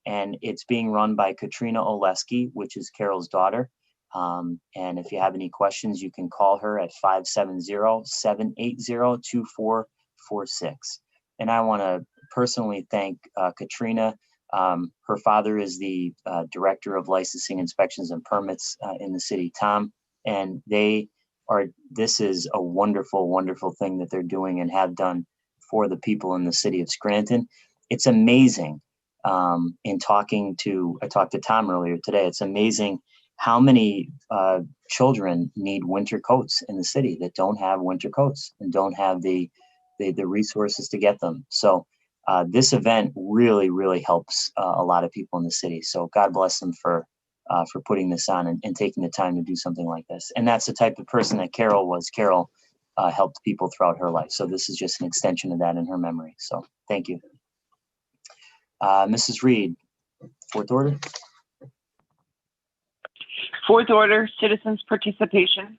And it's being run by Katrina Oleski, which is Carol's daughter. And if you have any questions, you can call her at 570-780-2446. And I want to personally thank Katrina. Her father is the director of licensing, inspections, and permits in the city, Tom. And this is a wonderful, wonderful thing that they're doing and have done for the people in the city of Scranton. It's amazing. I talked to Tom earlier today. It's amazing how many children need winter coats in the city that don't have winter coats and don't have the resources to get them. So this event really, really helps a lot of people in the city. So God bless them for putting this on and taking the time to do something like this. And that's the type of person that Carol was. Carol helped people throughout her life. So this is just an extension of that in her memory. So thank you. Mrs. Reed, fourth order. Fourth order, citizens' participation.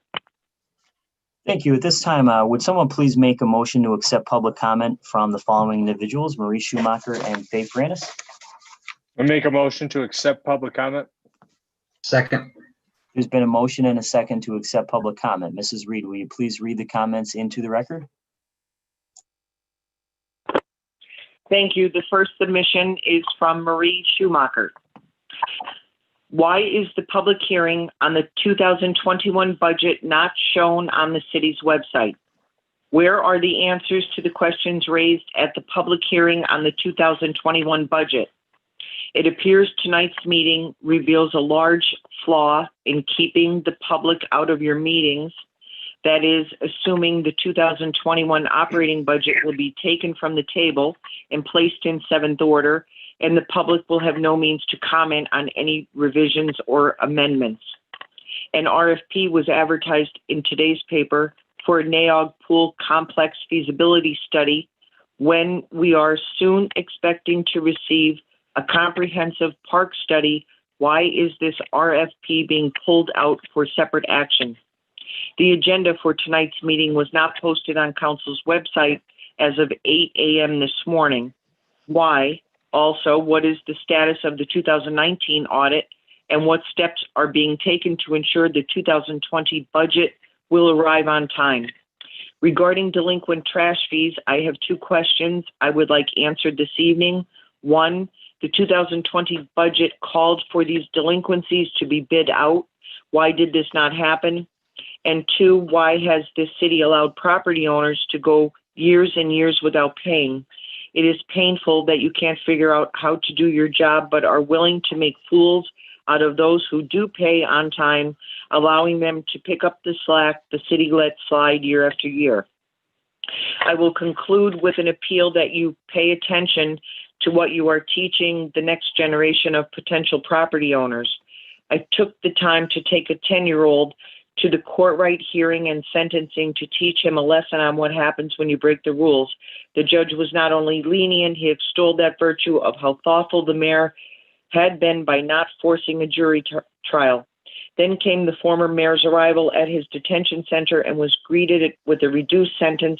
Thank you. At this time, would someone please make a motion to accept public comment from the following individuals: Marie Schumacher and Faye Frannis? I make a motion to accept public comment. Second. There's been a motion and a second to accept public comment. Mrs. Reed, will you please read the comments into the record? Thank you. The first submission is from Marie Schumacher. Why is the public hearing on the 2021 budget not shown on the city's website? Where are the answers to the questions raised at the public hearing on the 2021 budget? It appears tonight's meeting reveals a large flaw in keeping the public out of your meetings. That is, assuming the 2021 operating budget will be taken from the table and placed in seventh order, and the public will have no means to comment on any revisions or amendments. An RFP was advertised in today's paper for a NAOG pool complex feasibility study when we are soon expecting to receive a comprehensive park study. Why is this RFP being pulled out for separate action? The agenda for tonight's meeting was not posted on council's website as of 8 a.m. this morning. Why? Also, what is the status of the 2019 audit and what steps are being taken to ensure the 2020 budget will arrive on time? Regarding delinquent trash fees, I have two questions I would like answered this evening. One, the 2020 budget called for these delinquencies to be bid out. Why did this not happen? And two, why has the city allowed property owners to go years and years without paying? It is painful that you can't figure out how to do your job, but are willing to make fools out of those who do pay on time, allowing them to pick up the slack the city let slide year after year. I will conclude with an appeal that you pay attention to what you are teaching the next generation of potential property owners. I took the time to take a 10-year-old to the court hearing and sentencing to teach him a lesson on what happens when you break the rules. The judge was not only lenient, he extolled that virtue of how thoughtful the mayor had been by not forcing a jury trial. Then came the former mayor's arrival at his detention center and was greeted with a reduced sentence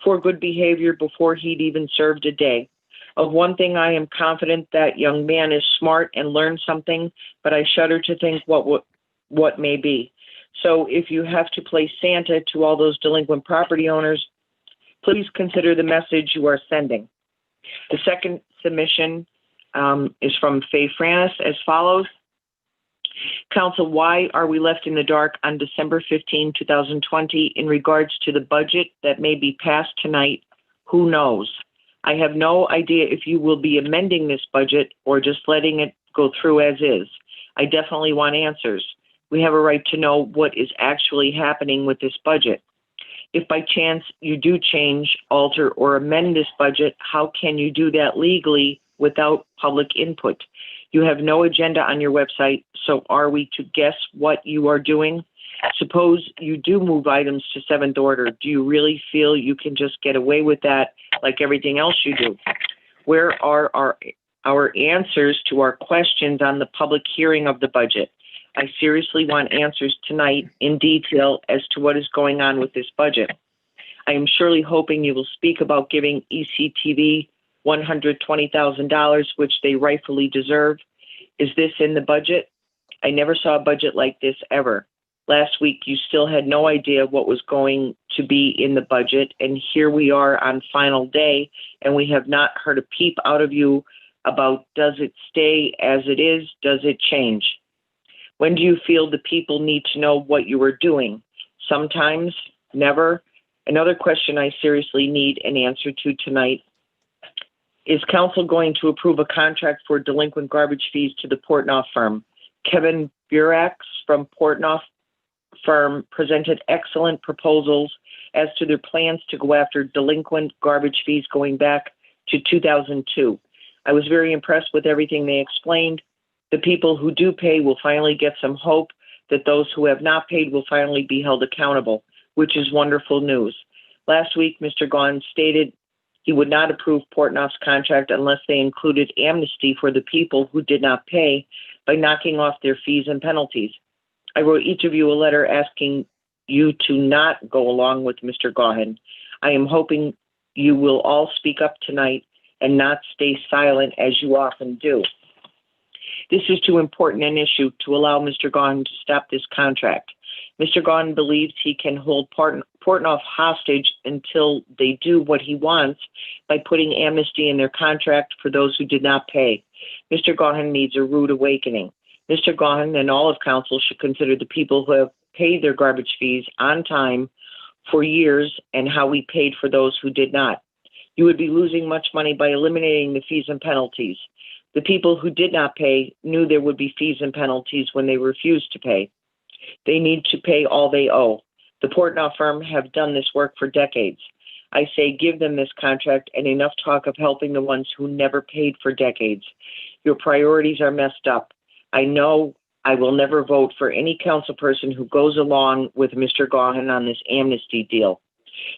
for good behavior before he'd even served a day. Of one thing I am confident, that young man is smart and learned something, but I shudder to think what may be. So if you have to play Santa to all those delinquent property owners, please consider the message you are sending. The second submission is from Faye Frannis as follows. Council, why are we left in the dark on December 15, 2020 in regards to the budget that may be passed tonight? Who knows? I have no idea if you will be amending this budget or just letting it go through as is. I definitely want answers. We have a right to know what is actually happening with this budget. If by chance you do change, alter, or amend this budget, how can you do that legally without public input? You have no agenda on your website, so are we to guess what you are doing? Suppose you do move items to seventh order. Do you really feel you can just get away with that like everything else you do? Where are our answers to our questions on the public hearing of the budget? I seriously want answers tonight in detail as to what is going on with this budget. I am surely hoping you will speak about giving ECTV $120,000, which they rightfully deserve. Is this in the budget? I never saw a budget like this ever. Last week, you still had no idea what was going to be in the budget, and here we are on final day, and we have not heard a peep out of you about, does it stay as it is? Does it change? When do you feel the people need to know what you are doing? Sometimes, never. Another question I seriously need an answer to tonight. Is council going to approve a contract for delinquent garbage fees to the Portnoy firm? Kevin Burax from Portnoy firm presented excellent proposals as to their plans to go after delinquent garbage fees going back to 2002. I was very impressed with everything they explained. The people who do pay will finally get some hope that those who have not paid will finally be held accountable, which is wonderful news. Last week, Mr. Gaughan stated he would not approve Portnoy's contract unless they included amnesty for the people who did not pay by knocking off their fees and penalties. I wrote each of you a letter asking you to not go along with Mr. Gaughan. I am hoping you will all speak up tonight and not stay silent as you often do. This is too important an issue to allow Mr. Gaughan to stop this contract. Mr. Gaughan believes he can hold Portnoy hostage until they do what he wants by putting amnesty in their contract for those who did not pay. Mr. Gaughan needs a rude awakening. Mr. Gaughan and all of council should consider the people who have paid their garbage fees on time for years and how we paid for those who did not. You would be losing much money by eliminating the fees and penalties. The people who did not pay knew there would be fees and penalties when they refused to pay. They need to pay all they owe. The Portnoy firm have done this work for decades. I say give them this contract and enough talk of helping the ones who never paid for decades. Your priorities are messed up. I know I will never vote for any council person who goes along with Mr. Gaughan on this amnesty deal.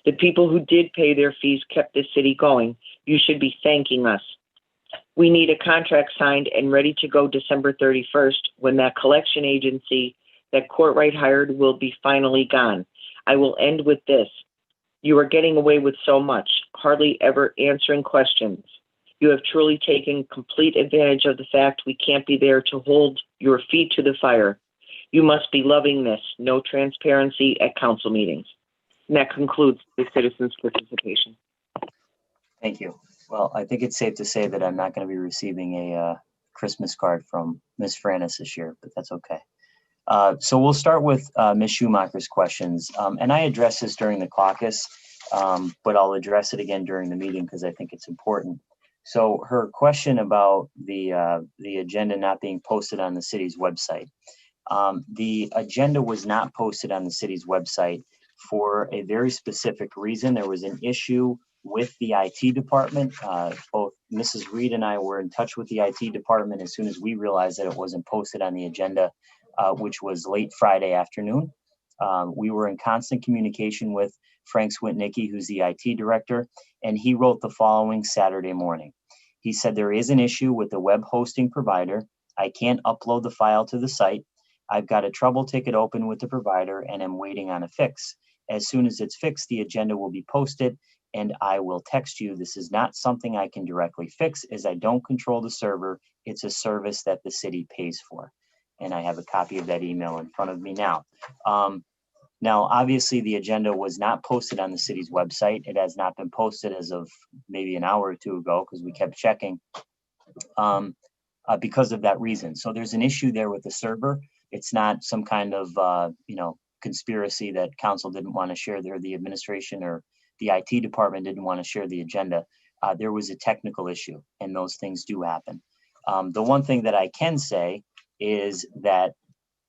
The people who did pay their fees kept this city going. You should be thanking us. We need a contract signed and ready to go December 31st when that collection agency that Courtright hired will be finally gone. I will end with this. You are getting away with so much, hardly ever answering questions. You have truly taken complete advantage of the fact we can't be there to hold your feet to the fire. You must be loving this, no transparency at council meetings. And that concludes the citizens' participation. Thank you. Well, I think it's safe to say that I'm not going to be receiving a Christmas card from Ms. Franis this year, but that's okay. So we'll start with Ms. Schumacher's questions. And I addressed this during the caucus, but I'll address it again during the meeting because I think it's important. So her question about the agenda not being posted on the city's website. The agenda was not posted on the city's website for a very specific reason. There was an issue with the IT department. Both Mrs. Reed and I were in touch with the IT department as soon as we realized that it wasn't posted on the agenda, which was late Friday afternoon. We were in constant communication with Frank Switnicki, who's the IT director, and he wrote the following Saturday morning. He said, there is an issue with the web hosting provider. I can't upload the file to the site. I've got a trouble ticket open with the provider and I'm waiting on a fix. As soon as it's fixed, the agenda will be posted and I will text you. This is not something I can directly fix as I don't control the server. It's a service that the city pays for. And I have a copy of that email in front of me now. Now, obviously, the agenda was not posted on the city's website. It has not been posted as of maybe an hour or two ago because we kept checking because of that reason. So there's an issue there with the server. It's not some kind of, conspiracy that council didn't want to share there. The administration or the IT department didn't want to share the agenda. There was a technical issue and those things do happen. The one thing that I can say is that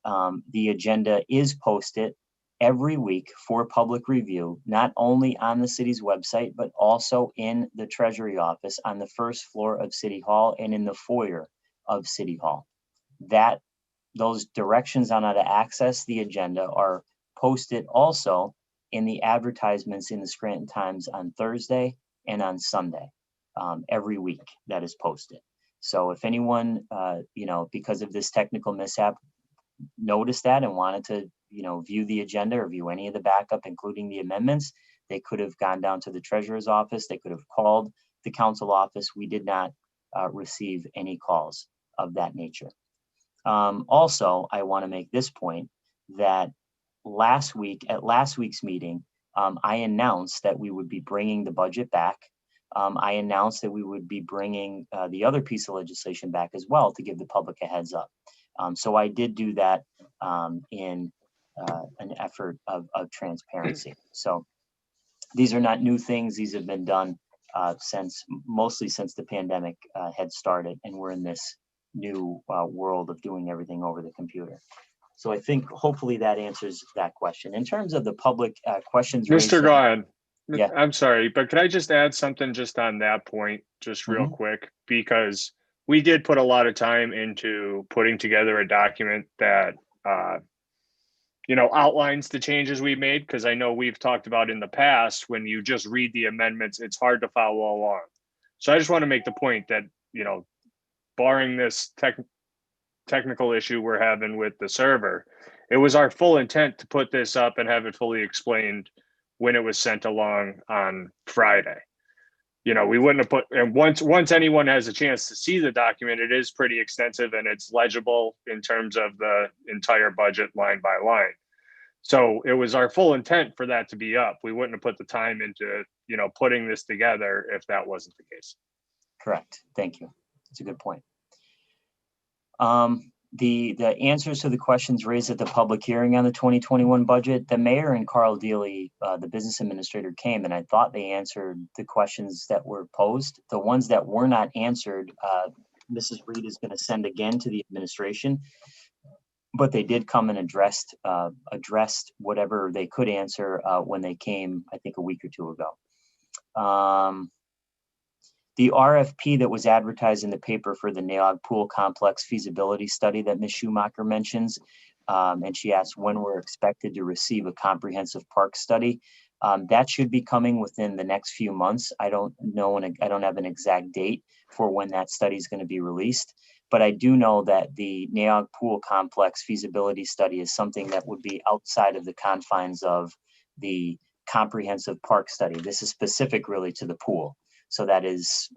the agenda is posted every week for public review, not only on the city's website, but also in the Treasury office on the first floor of City Hall and in the foyer of City Hall. Those directions on how to access the agenda are posted also in the advertisements in the Scranton Times on Thursday and on Sunday, every week that is posted. So if anyone, because of this technical mishap, noticed that and wanted to, view the agenda or view any of the backup, including the amendments, they could have gone down to the treasurer's office. They could have called the council office. We did not receive any calls of that nature. Also, I want to make this point that at last week's meeting, I announced that we would be bringing the budget back. I announced that we would be bringing the other piece of legislation back as well to give the public a heads up. So I did do that in an effort of transparency. So these are not new things. These have been done mostly since the pandemic had started, and we're in this new world of doing everything over the computer. So I think hopefully that answers that question. In terms of the public questions raised. Mr. Gahn, Yeah. I'm sorry, but could I just add something just on that point, just real quick? Because we did put a lot of time into putting together a document that, outlines the changes we made, because I know we've talked about in the past, when you just read the amendments, it's hard to follow along. So I just want to make the point that, barring this technical issue we're having with the server, it was our full intent to put this up and have it fully explained when it was sent along on Friday. We wouldn't have put, and once anyone has a chance to see the document, it is pretty extensive and it's legible in terms of the entire budget line by line. So it was our full intent for that to be up. We wouldn't have put the time into, putting this together if that wasn't the case. Correct. Thank you. That's a good point. The answers to the questions raised at the public hearing on the 2021 budget, the mayor and Carl Deely, the business administrator, came, and I thought they answered the questions that were posed. The ones that were not answered, Mrs. Reed is going to send again to the administration, but they did come and addressed whatever they could answer when they came, I think, a week or two ago. The RFP that was advertised in the paper for the Naog Pool Complex feasibility study that Ms. Schumacher mentions, and she asked when we're expected to receive a comprehensive park study. That should be coming within the next few months. I don't know, and I don't have an exact date for when that study is going to be released, but I do know that the Naog Pool Complex feasibility study is something that would be outside of the confines of the comprehensive park study. This is specific really to the pool. So that is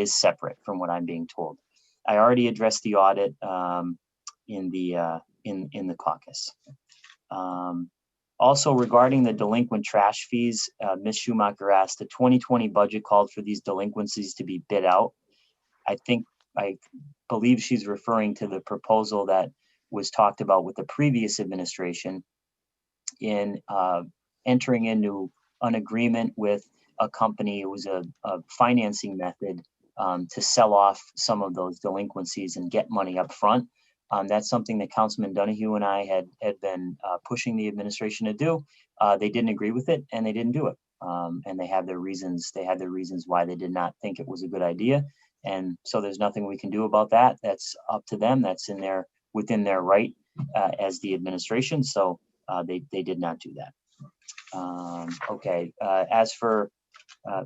separate from what I'm being told. I already addressed the audit in the caucus. Also, regarding the delinquent trash fees, Ms. Schumacher asked, the 2020 budget called for these delinquencies to be bid out. I believe she's referring to the proposal that was talked about with the previous administration in entering into an agreement with a company. It was a financing method to sell off some of those delinquencies and get money up front. That's something that Councilman Donahue and I had been pushing the administration to do. They didn't agree with it and they didn't do it. And they had their reasons. They had their reasons why they did not think it was a good idea. And so there's nothing we can do about that. That's up to them. That's within their right as the administration. So they did not do that. Okay. As for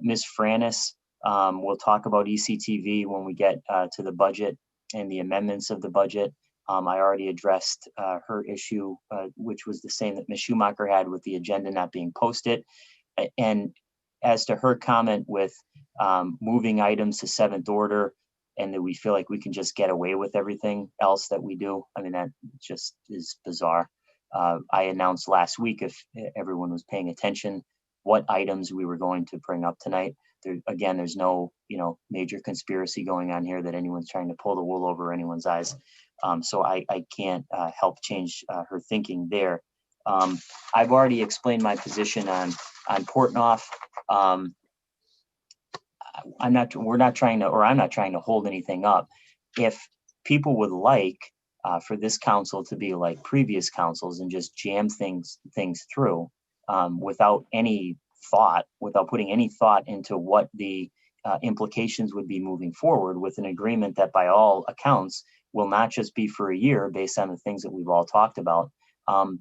Ms. Franis, we'll talk about ECTV when we get to the budget and the amendments of the budget. I already addressed her issue, which was the same that Ms. Schumacher had with the agenda not being posted. And as to her comment with moving items to seventh order and that we feel like we can just get away with everything else that we do, I mean, that just is bizarre. I announced last week, if everyone was paying attention, what items we were going to bring up tonight. Again, there's no, major conspiracy going on here that anyone's trying to pull the wool over anyone's eyes. So I can't help change her thinking there. I've already explained my position on Portnoy. I'm not trying to hold anything up. If people would like, for this council to be like previous councils and just jam things through without any thought, without putting any thought into what the implications would be moving forward with an agreement that by all accounts will not just be for a year based on the things that we've all talked about,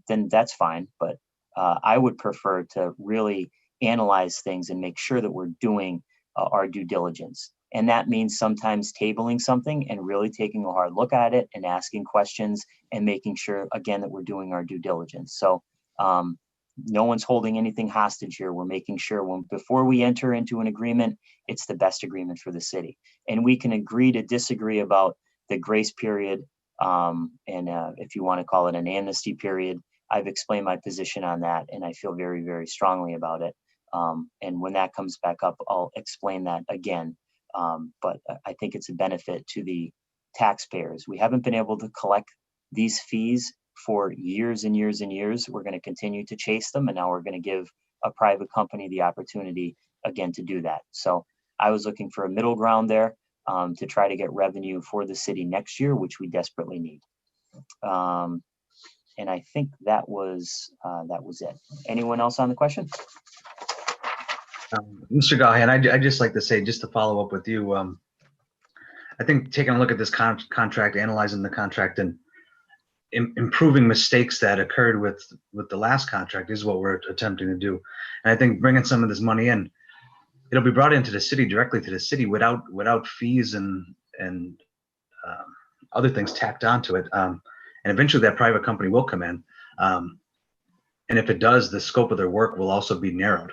then that's fine. But I would prefer to really analyze things and make sure that we're doing our due diligence. And that means sometimes tabling something and really taking a hard look at it and asking questions and making sure, again, that we're doing our due diligence. So no one's holding anything hostage here. We're making sure before we enter into an agreement, it's the best agreement for the city. And we can agree to disagree about the grace period, and if you want to call it an amnesty period. I've explained my position on that, and I feel very, very strongly about it. And when that comes back up, I'll explain that again. But I think it's a benefit to the taxpayers. We haven't been able to collect these fees for years and years and years. We're going to continue to chase them, and now we're going to give a private company the opportunity again to do that. So I was looking for a middle ground there to try to get revenue for the city next year, which we desperately need. And I think that was it. Anyone else on the question? Mr. Gahan, I'd just like to say, just to follow up with you, I think taking a look at this contract, analyzing the contract, and improving mistakes that occurred with the last contract is what we're attempting to do. And I think bringing some of this money in, it'll be brought into the city, directly to the city, without fees and other things tacked onto it. And eventually that private company will come in. And if it does, the scope of their work will also be narrowed.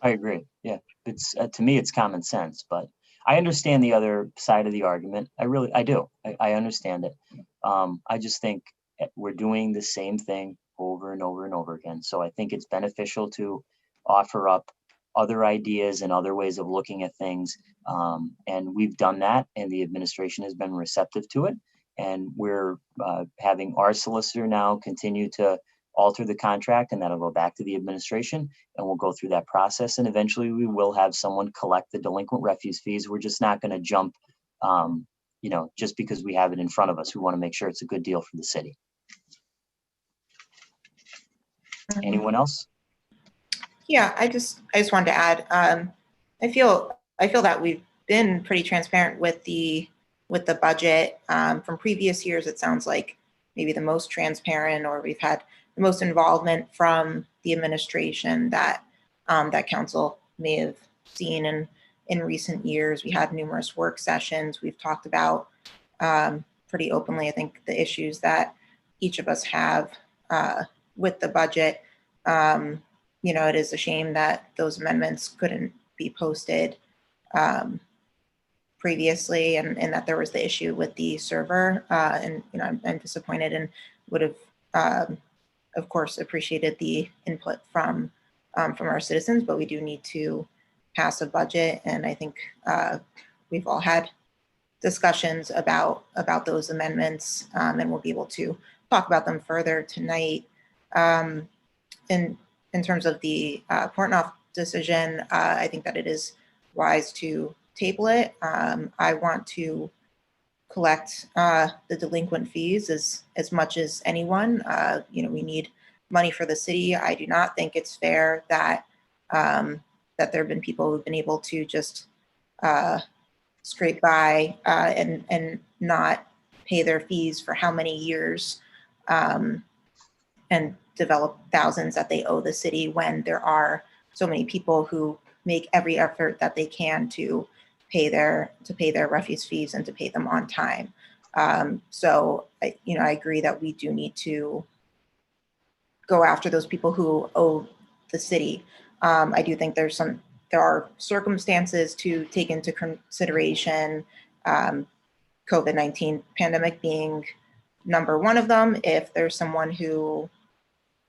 I agree. Yeah, it's to me, it's common sense, but I understand the other side of the argument. I do. I understand it. I just think we're doing the same thing over and over and over again. So I think it's beneficial to offer up other ideas and other ways of looking at things. And we've done that, and the administration has been receptive to it. And we're having our solicitor now continue to alter the contract, and that'll go back to the administration, and we'll go through that process. And eventually we will have someone collect the delinquent refuse fees. We're just not going to jump, just because we have it in front of us. We want to make sure it's a good deal for the city. Anyone else? Yeah, I just wanted to add, I feel that we've been pretty transparent with the budget. From previous years, it sounds like maybe the most transparent, or we've had the most involvement from the administration that that council may have seen in recent years. We had numerous work sessions. We've talked about pretty openly, I think, the issues that each of us have with the budget. It is a shame that those amendments couldn't be posted previously, and that there was the issue with the server. And I'm disappointed, and would have, of course, appreciated the input from our citizens. But we do need to pass a budget, and I think we've all had discussions about those amendments, and we'll be able to talk about them further tonight. In terms of the Portnoy decision, I think that it is wise to table it. I want to collect the delinquent fees as much as anyone. We need money for the city. I do not think it's fair that that there have been people who've been able to just scrape by and not pay their fees for how many years, and develop thousands that they owe the city, when there are so many people who make every effort that they can to pay their refuse fees and to pay them on time. So I agree that we do need to go after those people who owe the city. I do think there are circumstances to take into consideration, COVID-19 pandemic being number one of them. If there's someone who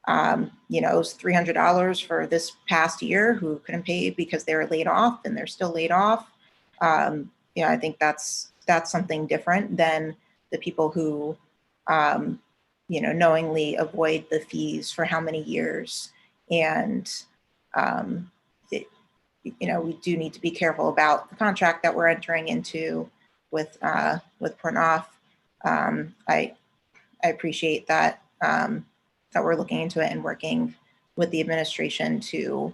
owes $300 for this past year who couldn't pay because they were laid off and they're still laid off, I think that's something different than the people who knowingly avoid the fees for how many years. And we do need to be careful about the contract that we're entering into with Portnoy, I appreciate that, that we're looking into it and working with the administration to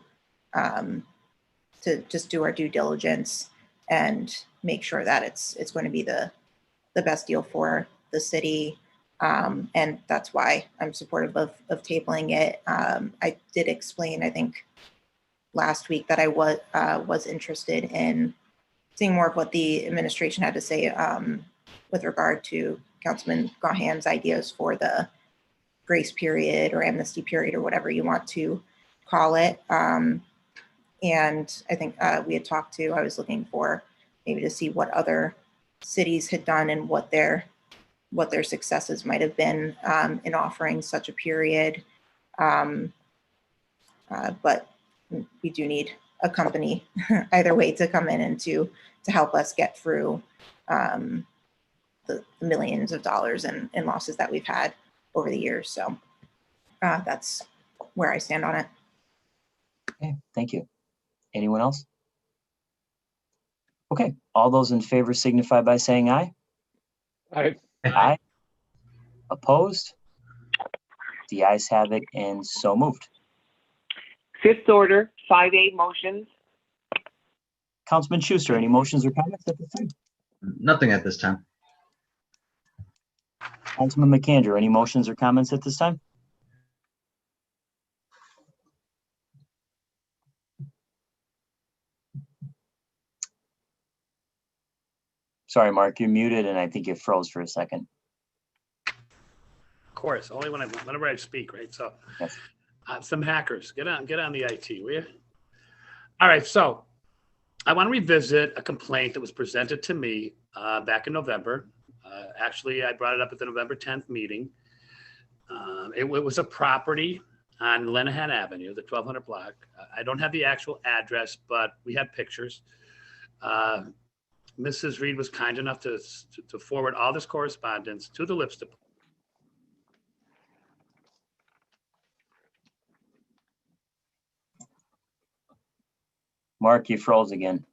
just do our due diligence and make sure that it's going to be the best deal for the city. And that's why I'm supportive of tabling it. I did explain, I think, last week that I was interested in seeing more of what the administration had to say with regard to Councilman Gahan's ideas for the grace period or amnesty period or whatever you want to call it. And I think we had talked to, I was looking for maybe to see what other cities had done and what their successes might have been in offering such a period. But we do need a company either way to come in and to help us get through the millions of dollars in losses that we've had over the years. So that's where I stand on it. Okay, thank you. Anyone else? Okay, all those in favor signify by saying aye. I, Aye. Opposed? The ayes have it and so moved. Fifth order, 5A motions. Councilman Schuster, any motions or comments at this time? Nothing at this time. Councilman McAndrew, any motions or comments at this time? Sorry, Mark, you're muted and I think you froze for a second. Of course, only whenever I speak, right? So Yes. Some hackers, get on the IT, will you? All right, so I want to revisit a complaint that was presented to me back in November. Actually, I brought it up at the November 10th meeting. It was a property on Lenahan Avenue, the 1200 block. I don't have the actual address, but we had pictures. Mrs. Reed was kind enough to forward all this correspondence to the LIPS department. Mark, you froze again.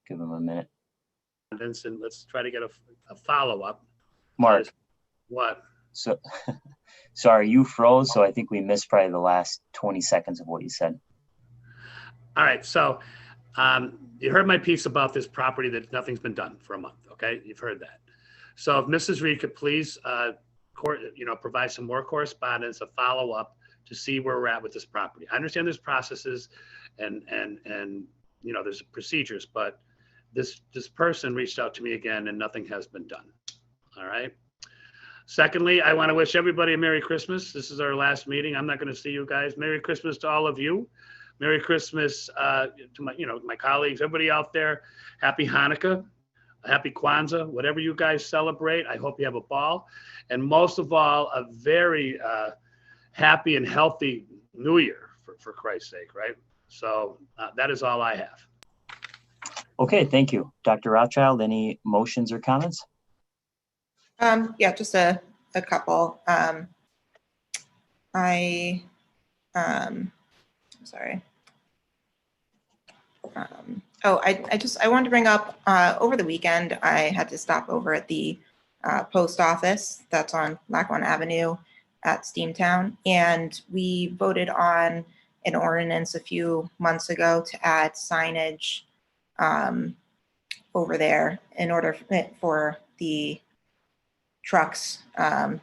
Give him a minute. And let's try to get a follow-up. Mark, What? so sorry, you froze, so I think we missed probably the last 20 seconds of what you said. All right, so you heard my piece about this property that nothing's been done for a month, okay? You've heard that. So if Mrs. Reed could please provide some more correspondence, a follow-up to see where we're at with this property. I understand there's processes and there's procedures, but this person reached out to me again and nothing has been done. All right. Secondly, I want to wish everybody a Merry Christmas. This is our last meeting. I'm not going to see you guys. Merry Christmas to all of you. Merry Christmas to my colleagues, everybody out there. Happy Hanukkah, happy Kwanzaa, whatever you guys celebrate. I hope you have a ball. And most of all, a very happy and healthy New Year, for Christ's sake, right? So that is all I have. Okay, thank you. Dr. Rothschild, any motions or comments? Yeah, just a couple. Sorry. I wanted to bring up, over the weekend, I had to stop over at the post office that's on Lackawanna Avenue at Steamtown, and we voted on an ordinance a few months ago to add signage over there in order for the trucks to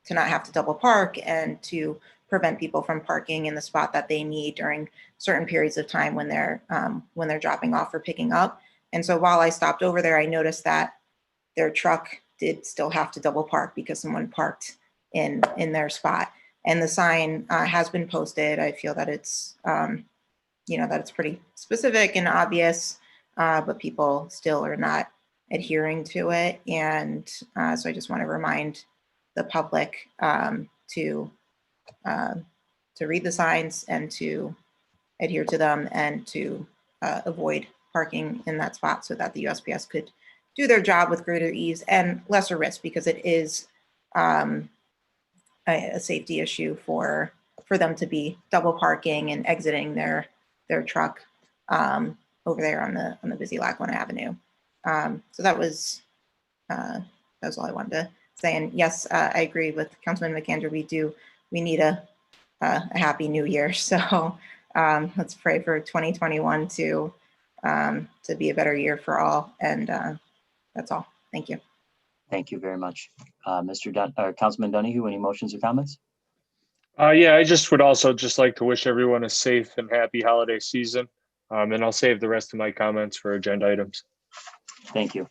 not have to double park and to prevent people from parking in the spot that they need during certain periods of time when they're dropping off or picking up. And so while I stopped over there, I noticed that their truck did still have to double park because someone parked in their spot. And the sign has been posted. I feel that it's that it's pretty specific and obvious, but people still are not adhering to it. And so I just want to remind the public to read the signs and to adhere to them and to avoid parking in that spot so that the USPS could do their job with greater ease and lesser risk, because it is a safety issue for them to be double parking and exiting their their truck over there on the busy Lackawanna Avenue. So that was all I wanted to say. And yes, I agree with Councilman McAndrew. We need a happy new year. So let's pray for 2021 to be a better year for all. And that's all. Thank you. Thank you very much. Councilman Donahue, any motions or comments? Yeah, I just would also just like to wish everyone a safe and happy holiday season. And I'll save the rest of my comments for agenda items. Thank you.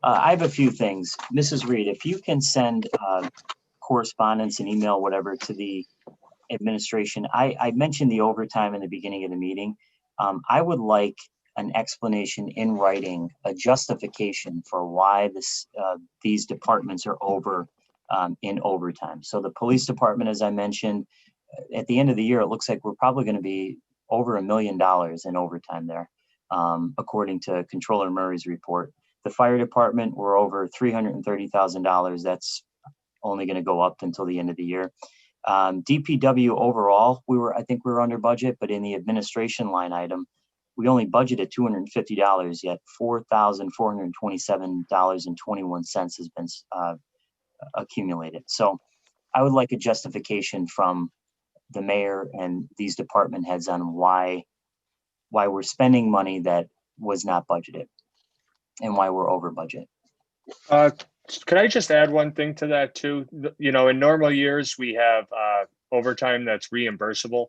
I have a few things. Mrs. Reed, if you can send correspondence and email, whatever, to the administration. I mentioned the overtime in the beginning of the meeting. I would like an explanation in writing, a justification for why these departments are over in overtime. So the police department, as I mentioned, at the end of the year, it looks like we're probably going to be over $1 million in overtime there, according to Controller Murray's report. The fire department, we're over $330,000. That's only going to go up until the end of the year. DPW overall, I think we were under budget, but in the administration line item, we only budgeted $250, yet $4,427.21 has been accumulated. So I would like a justification from the mayor and these department heads on why we're spending money that was not budgeted and why we're over budget. Could I just add one thing to that too? In normal years, we have overtime that's reimbursable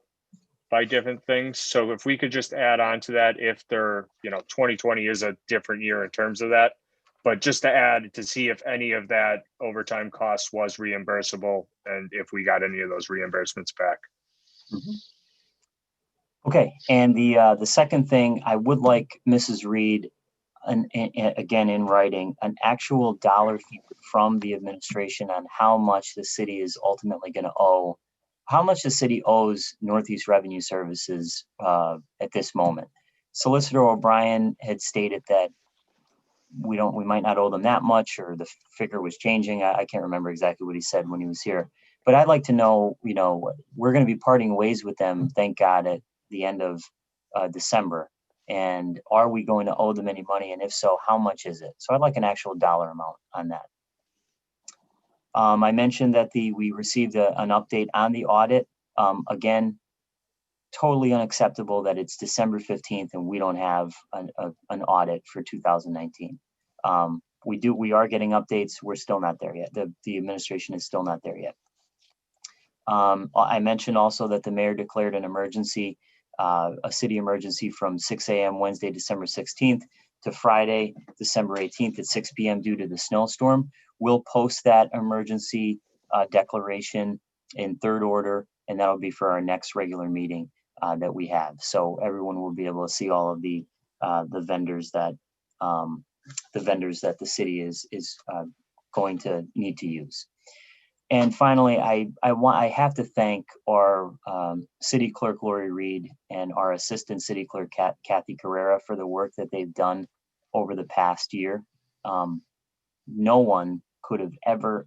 by different things. So if we could just add on to that, if 2020 is a different year in terms of that, but just to add to see if any of that overtime cost was reimbursable and if we got any of those reimbursements back. Mm-hmm. Okay, and the second thing, I would like Mrs. Reed, again in writing, an actual dollar figure from the administration on how much the city is ultimately going to owe, how much the city owes Northeast Revenue Services at this moment. Solicitor O'Brien had stated that we might not owe them that much, or the figure was changing. I can't remember exactly what he said when he was here, but I'd like to know, we're going to be parting ways with them, thank God, at the end of December. And are we going to owe them any money? And if so, how much is it? So I'd like an actual dollar amount on that. I mentioned that we received an update on the audit. Again, totally unacceptable that it's December 15th and we don't have an audit for 2019. We are getting updates. We're still not there yet. The administration is still not there yet. I mentioned also that the mayor declared an emergency, a city emergency from 6 a.m. Wednesday, December 16th to Friday, December 18th at 6 p.m. due to the snowstorm. We'll post that emergency declaration in third order, and that'll be for our next regular meeting that we have. So everyone will be able to see all of the vendors that the city is going to need to use. And finally, I have to thank our city clerk, Lori Reed, and our assistant city clerk, Kathy Carrera, for the work that they've done over the past year. No one could have ever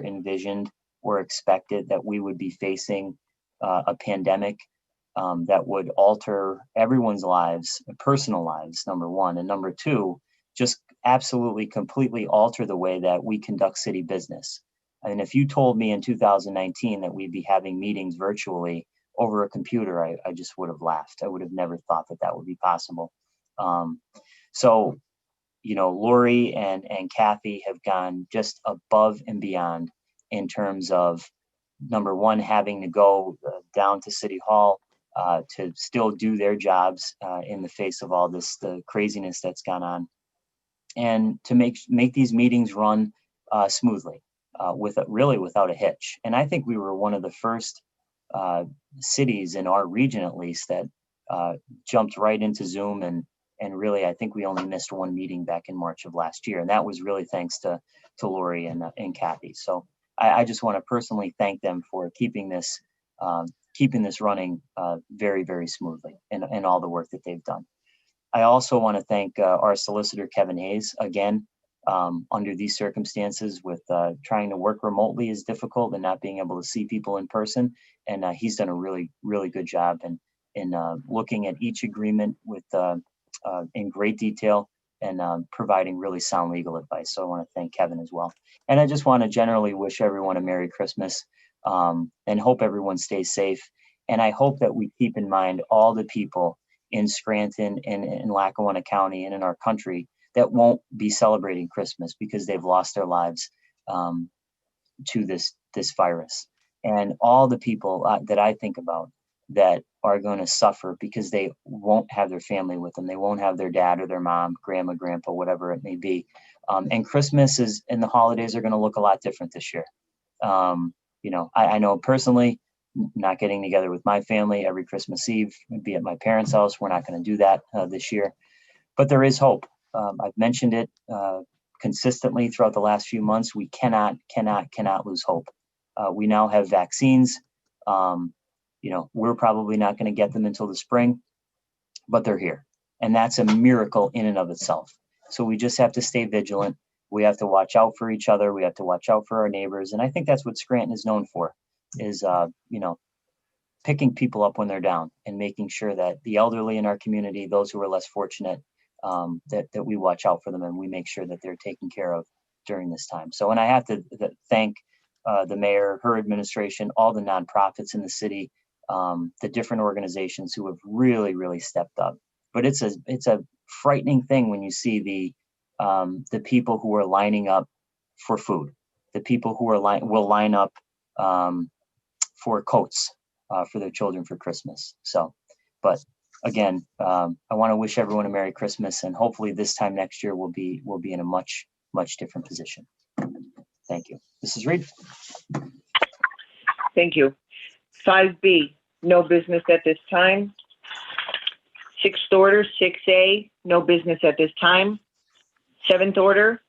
envisioned or expected that we would be facing a pandemic that would alter everyone's lives, personal lives, number one. And number two, just absolutely, completely alter the way that we conduct city business. And if you told me in 2019 that we'd be having meetings virtually over a computer, I just would have laughed. I would have never thought that would be possible. So, Lori and Kathy have gone just above and beyond in terms of, number one, having to go down to City Hall to still do their jobs in the face of all the craziness that's gone on, and to make these meetings run smoothly. Without a hitch. And I think we were one of the first cities in our region, at least, that jumped right into Zoom. And really, I think we only missed one meeting back in March of last year. And that was really thanks to Lori and Kathy. So I just want to personally thank them for keeping this running very, very smoothly and all the work that they've done. I also want to thank our solicitor, Kevin Hayes, again. Under these circumstances, with trying to work remotely is difficult and not being able to see people in person. And he's done a really, really good job looking at each agreement with in great detail and providing really sound legal advice. So I want to thank Kevin as well. And I just want to generally wish everyone a Merry Christmas and hope everyone stays safe. And I hope that we keep in mind all the people in Scranton and in Lackawanna County and in our country that won't be celebrating Christmas because they've lost their lives to this virus. And all the people that I think about that are going to suffer because they won't have their family with them. They won't have their dad or their mom, grandma, grandpa, whatever it may be. And Christmas and the holidays are going to look a lot different this year. You know, I know personally, not getting together with my family every Christmas Eve, be at my parents' house. We're not going to do that this year, but there is hope. I've mentioned it consistently throughout the last few months. We cannot lose hope. We now have vaccines. You know, we're probably not going to get them until the spring, but they're here. And that's a miracle in and of itself. So we just have to stay vigilant. We have to watch out for each other. We have to watch out for our neighbors. And I think that's what Scranton is known for, is, you know, picking people up when they're down and making sure that the elderly in our community, those who are less fortunate, that we watch out for them and we make sure that they're taken care of during this time. So, and I have to thank the mayor, her administration, all the nonprofits in the city, the different organizations who have really stepped up. But it's a frightening thing when you see the people who are lining up for food, the people who will line up for coats for their children for Christmas. So, but again, I want to wish everyone a Merry Christmas, and hopefully this time next year we'll be in a much different position. Thank you. Mrs. Reed. Thank you. 5B, no business at this time. 6th order, 6A, no business at this time. 7th order,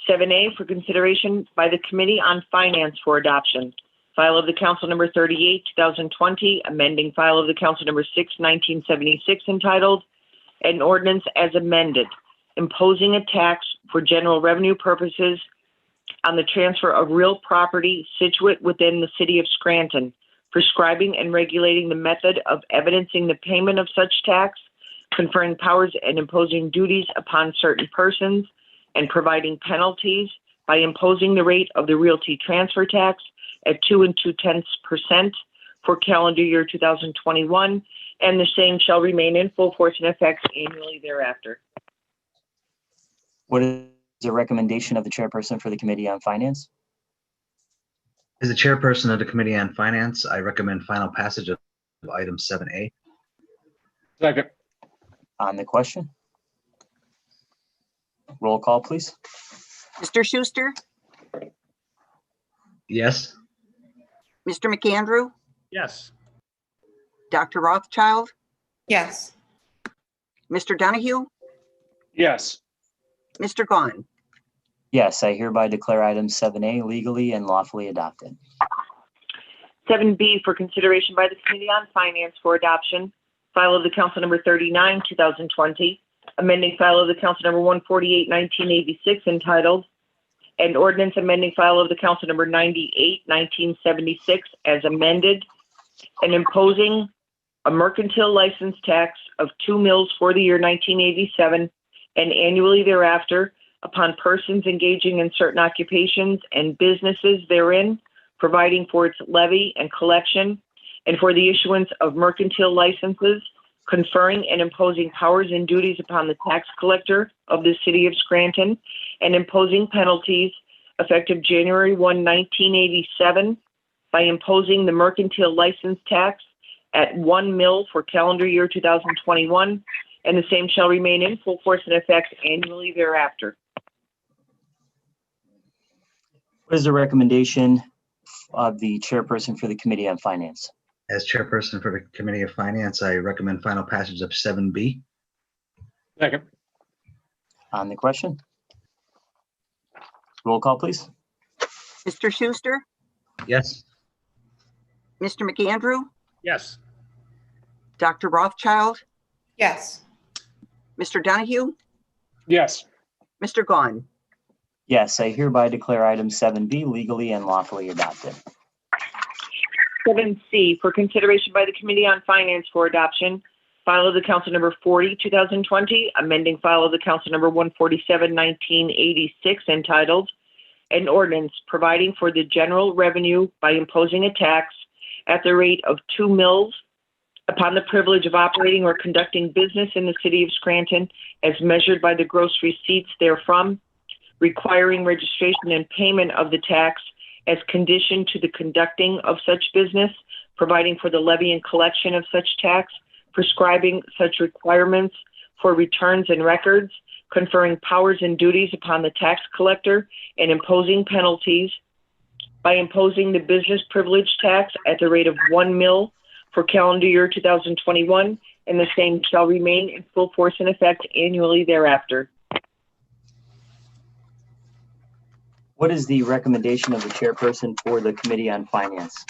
7A, for consideration by the Committee on Finance for adoption. File of the Council number 38, 2020, amending file of the Council number 6, 1976, entitled, an ordinance as amended, imposing a tax for general revenue purposes on the transfer of real property situate within the city of Scranton, prescribing and regulating the method of evidencing the payment of such tax, conferring powers and imposing duties upon certain persons, and providing penalties by imposing the rate of the realty transfer tax at 2 2/10% for calendar year 2021, and the same shall remain in full force and effect annually thereafter. What is the recommendation of the chairperson for the Committee on Finance? As the chairperson of the Committee on Finance, I recommend final passage of item 7A. Second. On the question? Roll call, please. Mr. Schuster, Yes. Mr. McAndrew, Yes. Dr. Rothschild, Yes. Mr. Donahue, Yes. Mr. Gahn. Yes, I hereby declare item 7A legally and lawfully adopted. 7B, for consideration by the Committee on Finance for adoption. File of the Council number 39, 2020, amending file of the Council number 148, 1986, entitled, an ordinance amending file of the Council number 98, 1976, as amended, and imposing a mercantile license tax of 2 mills for the year 1987 and annually thereafter upon persons engaging in certain occupations and businesses therein, providing for its levy and collection, and for the issuance of mercantile licenses, conferring and imposing powers and duties upon the tax collector of the city of Scranton, and imposing penalties effective January 1, 1987, by imposing the mercantile license tax at 1 mill for calendar year 2021, and the same shall remain in full force and effect annually thereafter. What is the recommendation of the chairperson for the Committee on Finance? As chairperson for the Committee of Finance, I recommend final passage of 7B. Second. On the question? Roll call, please. Mr. Schuster, Yes. Mr. McAndrew, Yes. Dr. Rothschild, Yes. Mr. Donahue, Yes. Mr. Gahn. Yes, I hereby declare item 7B legally and lawfully adopted. 7C for consideration by the Committee on Finance for adoption, file of the Council number 40, 2020, amending file of the Council number 147, 1986, entitled, an ordinance providing for the general revenue by imposing a tax at the rate of 2 mills upon the privilege of operating or conducting business in the city of Scranton as measured by the gross receipts therefrom, requiring registration and payment of the tax as condition to the conducting of such business, providing for the levy and collection of such tax, prescribing such requirements for returns and records, conferring powers and duties upon the tax collector, and imposing penalties by imposing the business privilege tax at the rate of 1 mil for calendar year 2021, and the same shall remain in full force and effect annually thereafter. What is the recommendation of the chairperson for the Committee on Finance?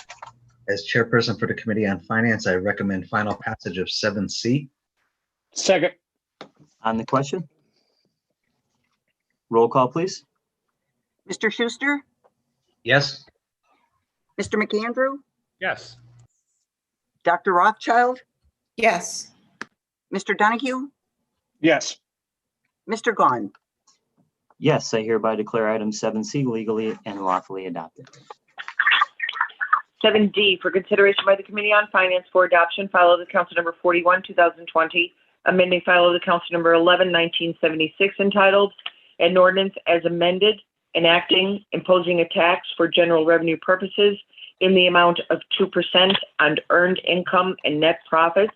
As chairperson for the Committee on Finance, I recommend final passage of 7C. Second. On the question? Roll call, please. Mr. Schuster, Yes. Mr. McAndrew, Yes. Dr. Rothschild, Yes. Mr. Donahue, Yes. Mr. Gahn. Yes, I hereby declare item 7C legally and lawfully adopted. 7D for consideration by the Committee on Finance for adoption, file of the Council number 41, 2020, amending file of the Council number 11, 1976, entitled, an ordinance as amended, enacting, imposing a tax for general revenue purposes in the amount of 2% on earned income and net profits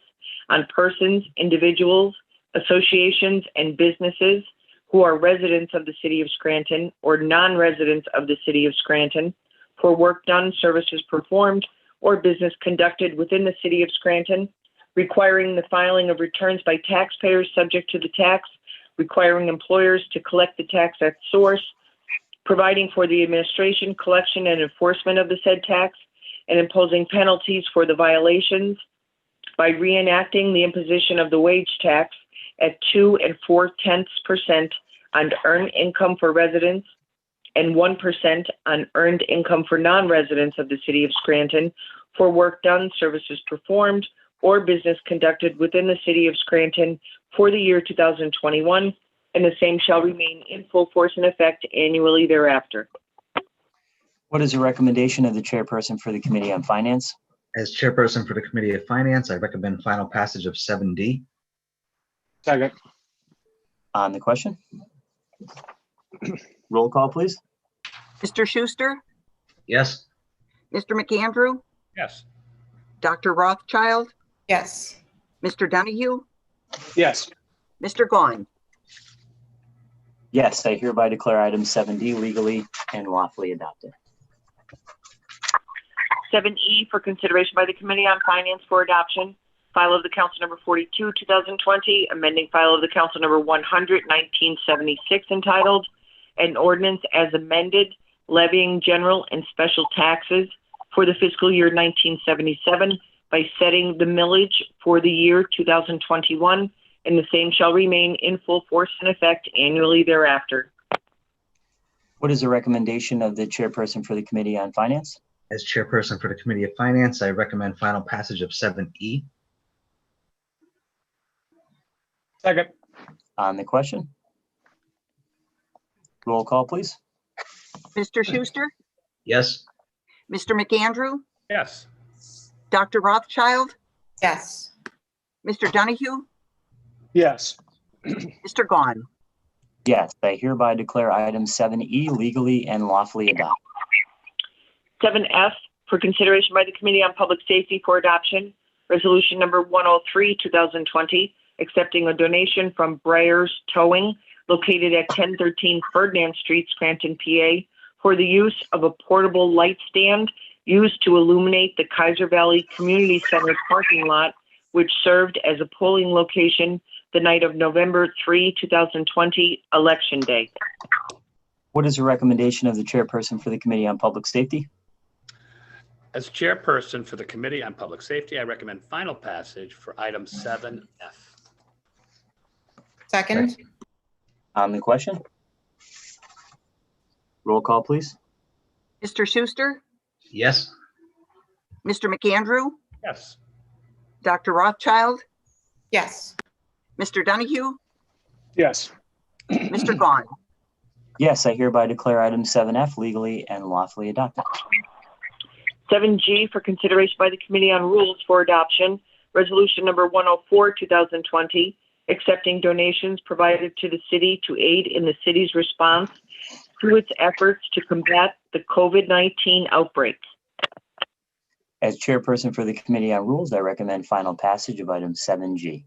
on persons, individuals, associations, and businesses who are residents of the city of Scranton or non-residents of the city of Scranton for work done, services performed, or business conducted within the city of Scranton, requiring the filing of returns by taxpayers subject to the tax, requiring employers to collect the tax at source, providing for the administration, collection, and enforcement of the said tax, and imposing penalties for the violations by reenacting the imposition of the wage tax at 2 4/10% on earned income for residents and 1% on earned income for non-residents of the city of Scranton for work done, services performed, or business conducted within the city of Scranton for the year 2021, and the same shall remain in full force and effect annually thereafter. What is the recommendation of the chairperson for the Committee on Finance? As chairperson for the Committee of Finance, I recommend final passage of 7D. Second. On the question? Roll call, please. Mr. Schuster, Yes. Mr. McAndrew, Yes. Dr. Rothschild, Yes. Mr. Donahue, Yes. Mr. Gahn. Yes, I hereby declare item 7D legally and lawfully adopted. 7E for consideration by the Committee on Finance for adoption, file of the Council number 42, 2020, amending file of the Council number 100, 1976, entitled, an ordinance as amended, levying general and special taxes for the fiscal year 1977 by setting the millage for the year 2021, and the same shall remain in full force and effect annually thereafter. What is the recommendation of the chairperson for the Committee on Finance? As chairperson for the Committee of Finance, I recommend final passage of 7E. Second. On the question? Roll call, please. Mr. Schuster, Yes. Mr. McAndrew, Yes. Dr. Rothschild, Yes. Mr. Donahue, Yes. Mr. Gahn. Yes, I hereby declare item 7E legally and lawfully adopted. 7F for consideration by the Committee on Public Safety for adoption, resolution number 103, 2020, accepting a donation from Breyer's Towing located at 1013 Ferdinand Street, Scranton, PA, for the use of a portable light stand used to illuminate the Kaiser Valley Community Center parking lot, which served as a polling location the night of November 3, 2020, Election Day. What is the recommendation of the chairperson for the Committee on Public Safety? As chairperson for the Committee on Public Safety, I recommend final passage for item 7F. Second. On the question? Roll call, please. Mr. Schuster, Yes. Mr. McAndrew, Yes. Dr. Rothschild, Yes. Mr. Donahue, Yes. Mr. Gahn. Yes, I hereby declare item 7F legally and lawfully adopted. 7G for consideration by the Committee on Rules for Adoption, Resolution number 104, 2020, accepting donations provided to the city to aid in the city's response through its efforts to combat the COVID-19 outbreak. As chairperson for the Committee on Rules, I recommend final passage of item 7G.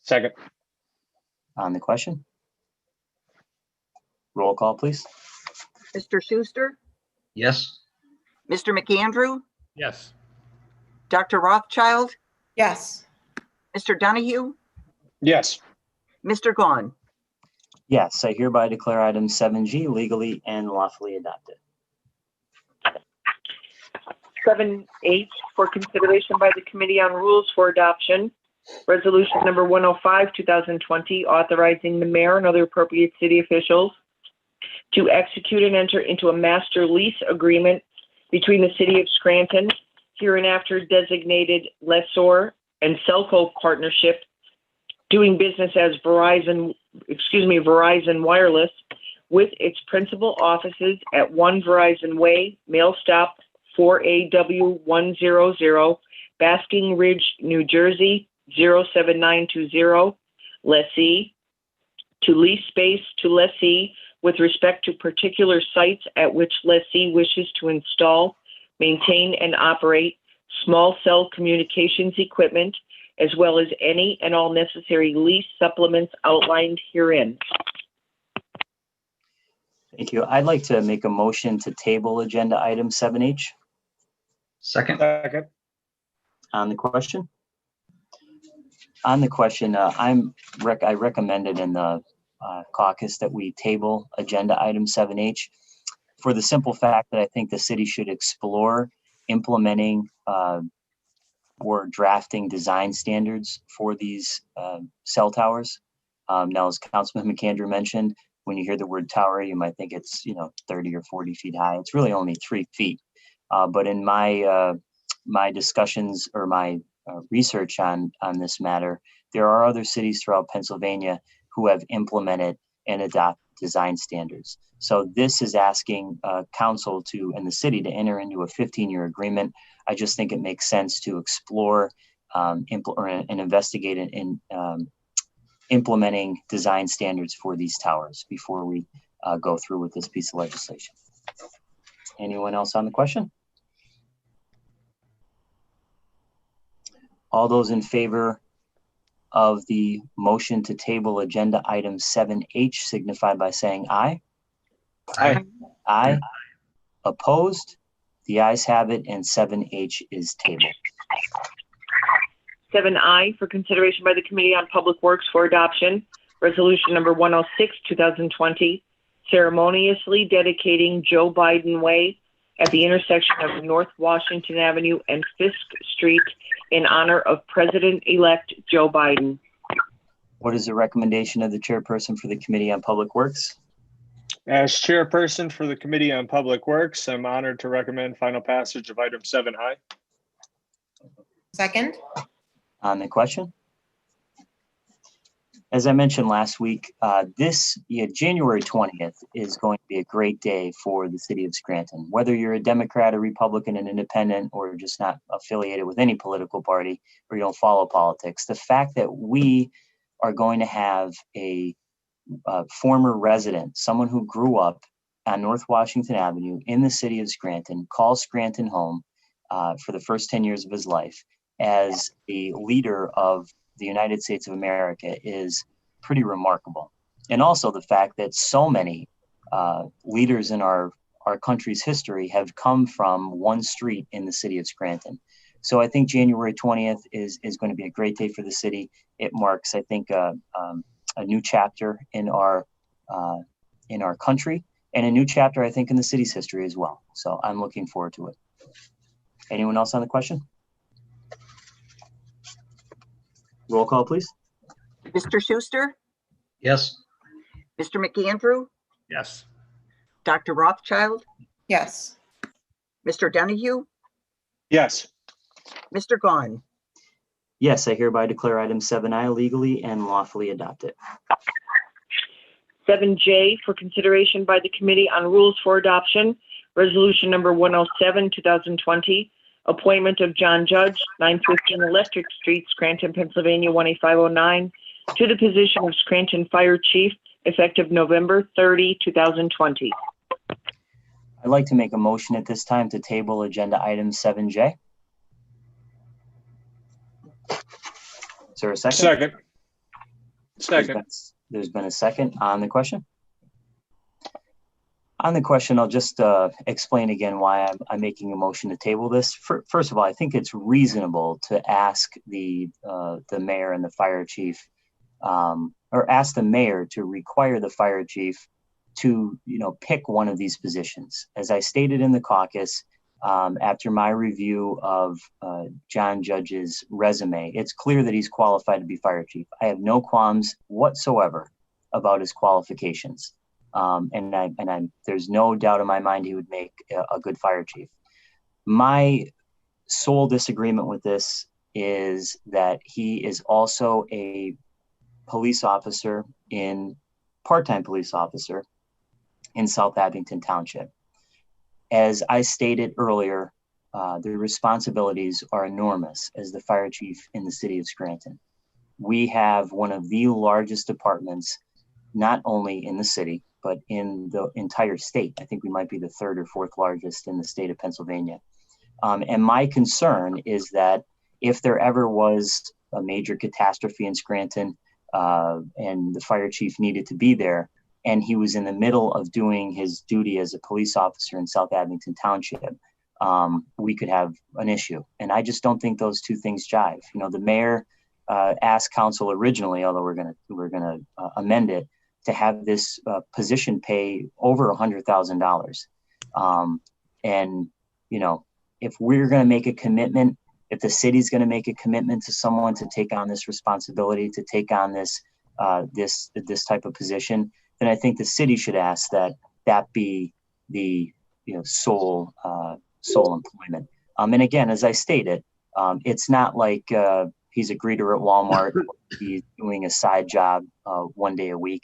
Second. On the question? Roll call, please. Mr. Schuster, Yes. Mr. McAndrew, Yes. Dr. Rothschild, Yes. Mr. Donahue, Yes. Mr. Gahn. Yes, I hereby declare item 7G legally and lawfully adopted. 7H for consideration by the Committee on Rules for Adoption, Resolution number 105, 2020, authorizing the mayor and other appropriate city officials to execute and enter into a master lease agreement between the city of Scranton, hereinafter designated lessor and Cellco Partnership, doing business as Verizon Wireless, with its principal offices at 1 Verizon Way, Mail Stop 4AW100, Basking Ridge, New Jersey 07920, lessee, to lease space to lessee with respect to particular sites at which lessee wishes to install, maintain, and operate small cell communications equipment, as well as any and all necessary lease supplements outlined herein. Thank you. I'd like to make a motion to table agenda item 7H. Second. Second. On the question? On the question, I recommended in the caucus that we table agenda item 7H for the simple fact that I think the city should explore implementing or drafting design standards for these cell towers. Now, as Councilman McAndrew mentioned, when you hear the word tower, you might think it's 30 or 40 feet high. It's really only 3 feet. But in my my discussions or my research on this matter, there are other cities throughout Pennsylvania who have implemented and adopted design standards. So this is asking council and the city to enter into a 15-year agreement. I just think it makes sense to explore and investigate in implementing design standards for these towers before we go through with this piece of legislation. Anyone else on the question? All those in favor of the motion to table agenda item 7H signify by saying aye. Aye. Aye. Opposed? The ayes have it, and 7H is tabled. 7I for consideration by the Committee on Public Works for Adoption, Resolution number 106, 2020, ceremoniously dedicating Joe Biden Way at the intersection of North Washington Avenue and Fisk Street in honor of President-elect Joe Biden. What is the recommendation of the chairperson for the Committee on Public Works? As chairperson for the Committee on Public Works, I'm honored to recommend final passage of item 7I. Second. On the question? As I mentioned last week, January 20th is going to be a great day for the city of Scranton. Whether you're a Democrat, a Republican, an independent, or just not affiliated with any political party, or you don't follow politics, the fact that we are going to have a former resident, someone who grew up on North Washington Avenue in the city of Scranton, call Scranton home for the first 10 years of his life as a leader of the United States of America is pretty remarkable. And also the fact that so many leaders in our country's history have come from one street in the city of Scranton. So I think January 20th is going to be a great day for the city. It marks, I think, a new chapter in our country, and a new chapter, I think, in the city's history as well. So I'm looking forward to it. Anyone else on the question? Roll call, please. Mr. Schuster, Yes. Mr. McAndrew, Yes. Dr. Rothschild, Yes. Mr. Donahue, Yes. Mr. Gahn, Yes, I hereby declare item 7I legally and lawfully adopted. 7J for consideration by the Committee on Rules for Adoption, Resolution Number 107, 2020, appointment of John Judge, 915 Electric Street, Scranton, Pennsylvania, 18509, to the position of Scranton Fire Chief, effective November 30, 2020. I'd like to make a motion at this time to table agenda item 7J. Is there a second? Second. Second. There's been a second on the question. On the question, I'll just explain again why I'm making a motion to table this. First of all, I think it's reasonable to ask the mayor and the fire chief, or ask the mayor to require the fire chief to, pick one of these positions. As I stated in the caucus, after my review of John Judge's resume, it's clear that he's qualified to be fire chief. I have no qualms whatsoever about his qualifications. There's no doubt in my mind he would make a good fire chief. My sole disagreement with this is that he is also a police officer part-time police officer in South Abington Township. As I stated earlier, the responsibilities are enormous as the fire chief in the city of Scranton. We have one of the largest departments, not only in the city, but in the entire state. I think we might be the third or fourth largest in the state of Pennsylvania. And my concern is that if there ever was a major catastrophe in Scranton and the fire chief needed to be there, and he was in the middle of doing his duty as a police officer in South Abington Township, we could have an issue. And I just don't think those two things jive. The mayor asked council originally, although we're gonna amend it, to have this position pay over $100,000. And, if we're going to make a commitment, if the city's going to make a commitment to someone to take on this responsibility, to take on this type of position, then I think the city should ask that be the sole employment. And again, as I stated, it's not like he's a greeter at Walmart. He's doing a side job 1 day a week.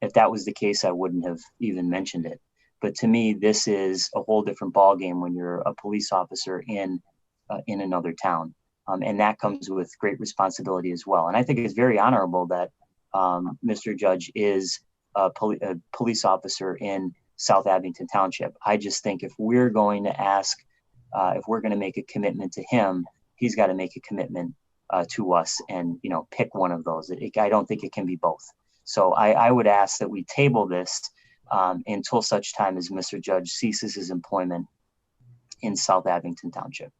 If that was the case, I wouldn't have even mentioned it. But to me, this is a whole different ballgame when you're a police officer in another town. And that comes with great responsibility as well. And I think it's very honorable that Mr. Judge is a police officer in South Abington Township. I just think if we're going to make a commitment to him, he's got to make a commitment to us and, pick one of those. I don't think it can be both. So I would ask that we table this until such time as Mr. Judge ceases his employment in South Abington Township.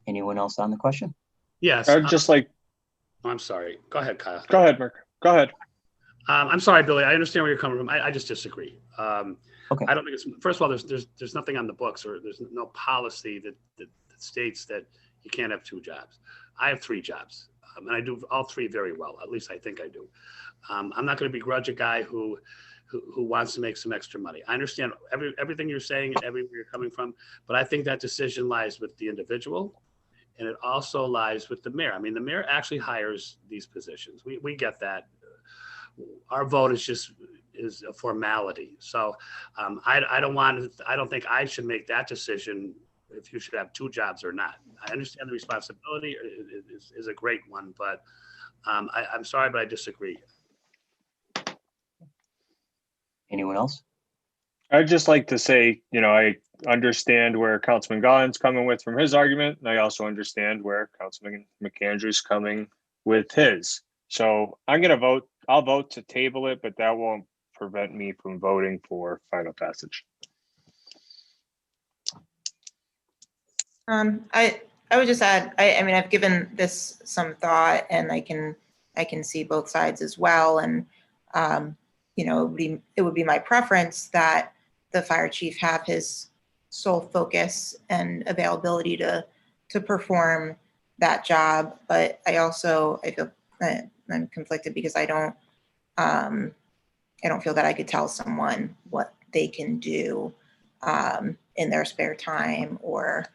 Anyone else on the question? Yes. I'd just like. I'm sorry. Go ahead, Kyle. Go ahead, Mark. Go ahead. I'm sorry, Billy. I understand where you're coming from. I just disagree. Okay. I don't think it's. First of all, there's nothing on the books, or there's no policy that states that you can't have two jobs. I have three jobs, and I do all three very well. At least I think I do. I'm not going to begrudge a guy who wants to make some extra money. I understand everything you're saying and everywhere you're coming from, but I think that decision lies with the individual, and it also lies with the mayor. I mean, the mayor actually hires these positions. We get that. Our vote is a formality. So I don't think I should make that decision if you should have two jobs or not. I understand the responsibility is a great one, but I'm sorry, but I disagree. Anyone else? I'd just like to say, I understand where Councilman Gaughan's coming with from his argument, and I also understand where Councilman McAndrew's coming with his. So I'm going to vote. I'll vote to table it, but that won't prevent me from voting for final passage. I would just add, I mean, I've given this some thought, and I can see both sides as well. And, it would be my preference that the fire chief have his sole focus and availability to perform that job. But I feel I'm conflicted because I don't feel that I could tell someone what they can do. in their spare time or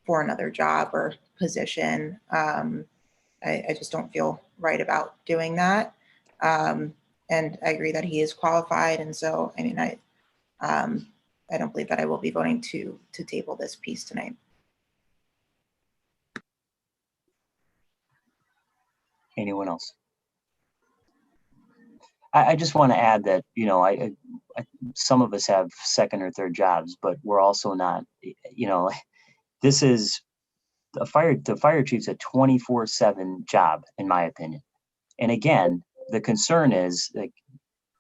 for another job or position. I just don't feel right about doing that. And I agree that he is qualified. And so, I mean, I don't believe that I will be voting to table this piece tonight. Anyone else? I just want to add that, you know, some of us have second or third jobs, but we're also not, you know, this is the fire chief's a 24/7 job, in my opinion. And again, the concern is like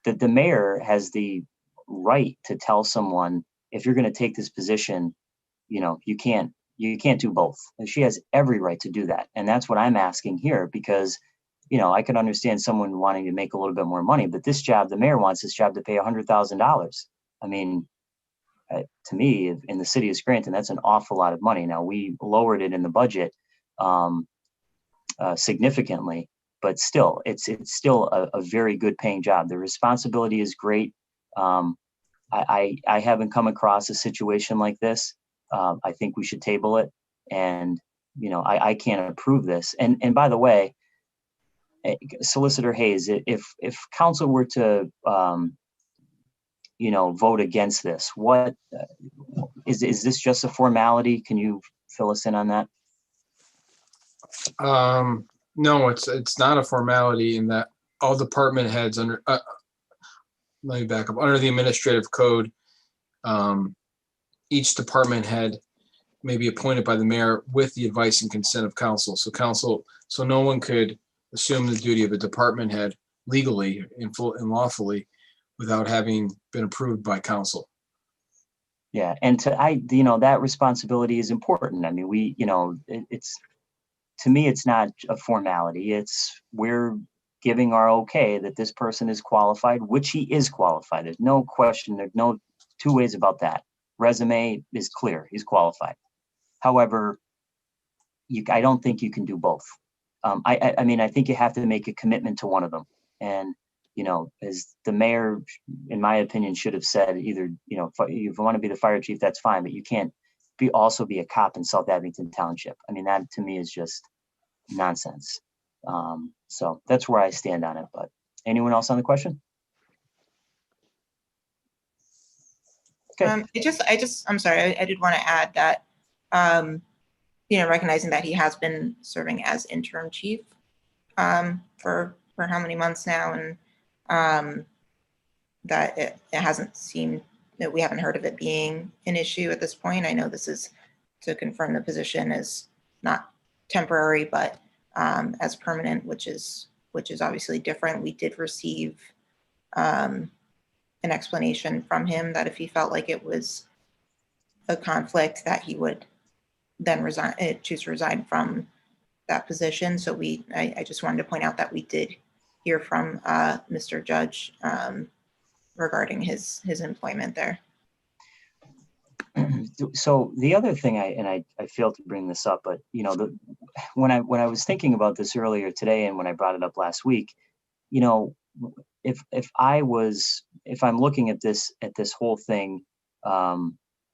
that the mayor has the right to tell someone, if you're going to take this position, you know, you can't do both. And she has every right to do that. And that's what I'm asking here, because, you know, I can understand someone wanting to make a little bit more money, but this job, the mayor wants this job to pay $100,000. I mean, to me, in the city of Scranton, that's an awful lot of money. Now, we lowered it in the budget significantly, but still, it's still a very good paying job. The responsibility is great. I haven't come across a situation like this. I think we should table it, and you know, I can't approve this. And by the way, Solicitor Hayes, if council were to you know, vote against this, what is this just a formality? Can you fill us in on that? No, it's not a formality in that all department heads under, let me back up, under the administrative code, each department head may be appointed by the mayor with the advice and consent of council. So no one could assume the duty of a department head legally and lawfully without having been approved by council. Yeah, and you know, that responsibility is important. I mean, we, you know, it's, to me, it's not a formality. It's, we're giving our okay that this person is qualified, which he is qualified. There's no question. There's no two ways about that. Resume is clear. He's qualified. However, I don't think you can do both. I mean, I think you have to make a commitment to one of them. And, you know, as the mayor, in my opinion, should have said, either, you know, if you want to be the fire chief, that's fine, but you can't also be a cop in South Abington Township. I mean, that to me is just nonsense. So that's where I stand on it. But anyone else on the question? Okay. I'm sorry, I did want to add that, you know, recognizing that he has been serving as interim chief for how many months now, and that it hasn't seemed that we haven't heard of it being an issue at this point. I know this is to confirm the position is not temporary, but as permanent, which is obviously different. We did receive an explanation from him that if he felt like it was a conflict, that he would then choose to resign from that position. So I just wanted to point out that we did hear from Mr. Judge regarding his employment there. So the other thing, I failed to bring this up, but you know, when I was thinking about this earlier today, and when I brought it up last week, you know, if I'm looking at this whole thing,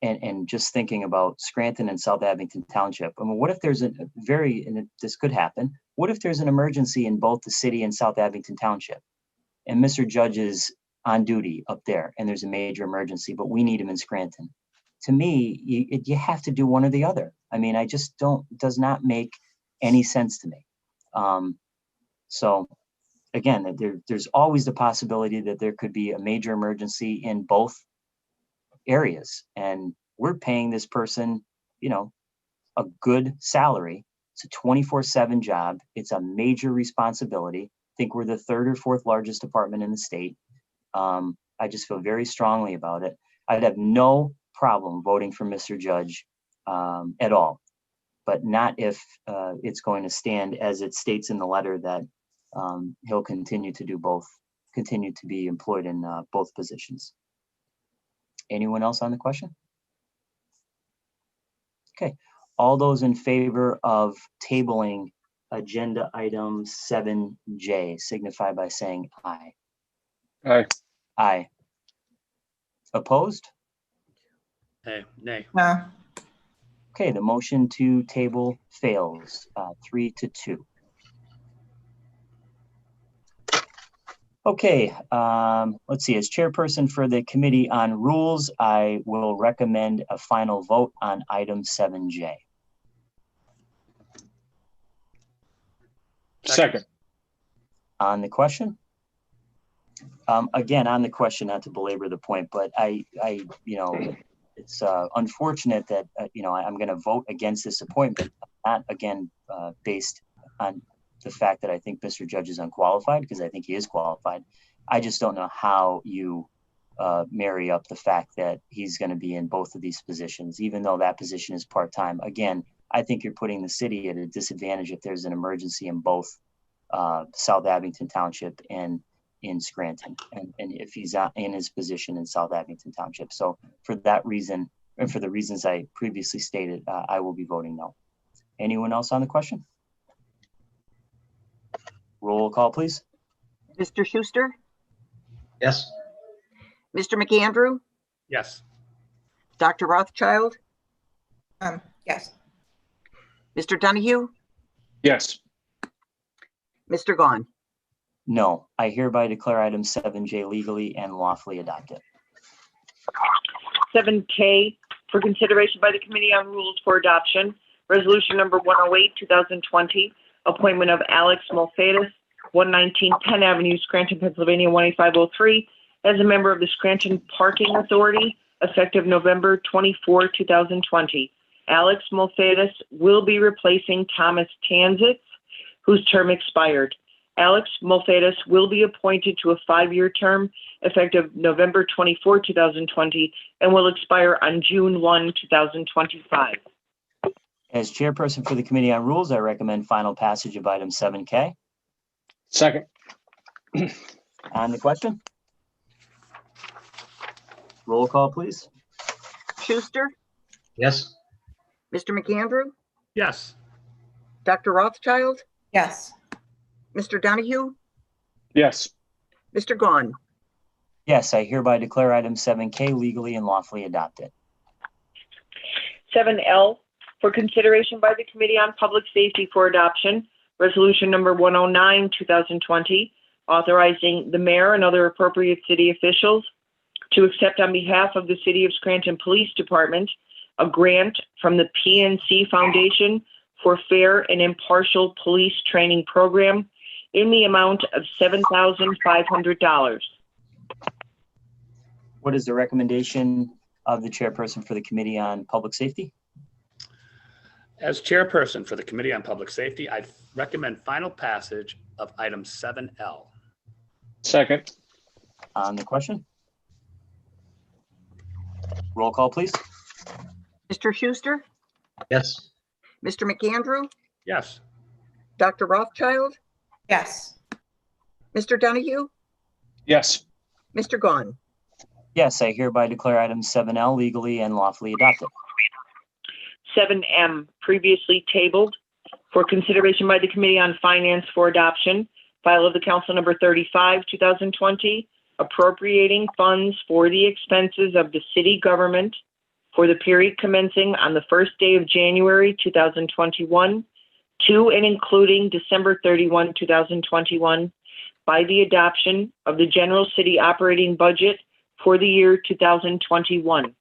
and just thinking about Scranton and South Abington Township, I mean, what if there's this could happen. What if there's an emergency in both the city and South Abington Township, and Mr. Judge is on duty up there, and there's a major emergency, but we need him in Scranton? To me, you have to do one or the other. I mean, it does not make any sense to me. So again, there's always the possibility that there could be a major emergency in both areas, and we're paying this person, you know, a good salary. It's a 24/7 job. It's a major responsibility. I think we're the third or fourth largest department in the state. I just feel very strongly about it. I'd have no problem voting for Mr. Judge at all, but not if it's going to stand as it states in the letter that he'll continue to do both, continue to be employed in both positions. Anyone else on the question? Okay, all those in favor of tabling agenda item 7J signify by saying aye. Aye. Aye. Opposed? Nay. No. Okay, the motion to table fails, 3-2. Okay, let's see. As chairperson for the Committee on Rules, I will recommend a final vote on item 7J. Second. On the question? Again, on the question, not to belabor the point, but it's unfortunate that, I'm going to vote against this appointment, not again, based on the fact that I think Mr. Judge is unqualified, because I think he is qualified. I just don't know how you marry up the fact that he's going to be in both of these positions, even though that position is part-time. Again, I think you're putting the city at a disadvantage if there's an emergency in both South Abington Township and in Scranton, and if he's in his position in South Abington Township. So for that reason, and for the reasons I previously stated, I will be voting no. Anyone else on the question? Roll call, please. Mr. Schuster, Yes. Mr. McAndrew, Yes. Dr. Rothschild, Yes. Mr. Donahue, Yes. Mr. Gahn. No, I hereby declare item 7J legally and lawfully adopted. 7K for consideration by the Committee on Rules for Adoption, Resolution Number 108, 2020, appointment of Alex Mulfatus, 119 Penn Avenue, Scranton, Pennsylvania, 18503, as a member of the Scranton Parking Authority, effective November 24, 2020. Alex Mulfatus will be replacing Thomas Tanzitz, whose term expired. Alex Mulfatus will be appointed to a 5-year term effective November 24, 2020, and will expire on June 1, 2025. As chairperson for the Committee on Rules, I recommend final passage of item 7K. Second. On the question? Roll call, please. Schuster, Yes. Mr. McAndrew, Yes. Dr. Rothschild, Yes. Mr. Donahue, Yes. Mr. Gahn. Yes, I hereby declare item 7K legally and lawfully adopted. 7L for consideration by the Committee on Public Safety for Adoption, Resolution Number 109, 2020, authorizing the mayor and other appropriate city officials to accept on behalf of the City of Scranton Police Department a grant from the PNC Foundation for Fair and Impartial Police Training Program in the amount of $7,500. What is the recommendation of the chairperson for the Committee on Public Safety? As chairperson for the Committee on Public Safety, I recommend final passage of item 7L. Second. On the question? Roll call, please. Mr. Schuster, Yes. Mr. McAndrew, Yes. Dr. Rothschild, Yes. Mr. Donahue, Yes. Mr. Gahn. Yes, I hereby declare item 7L legally and lawfully adopted. 7M, previously tabled, for consideration by the Committee on Finance for Adoption, file of the Council Number 35, 2020, appropriating funds for the expenses of the city government for the period commencing on the first day of January 2021 to and including December 31, 2021, by the adoption of the general city operating budget for the year 2021.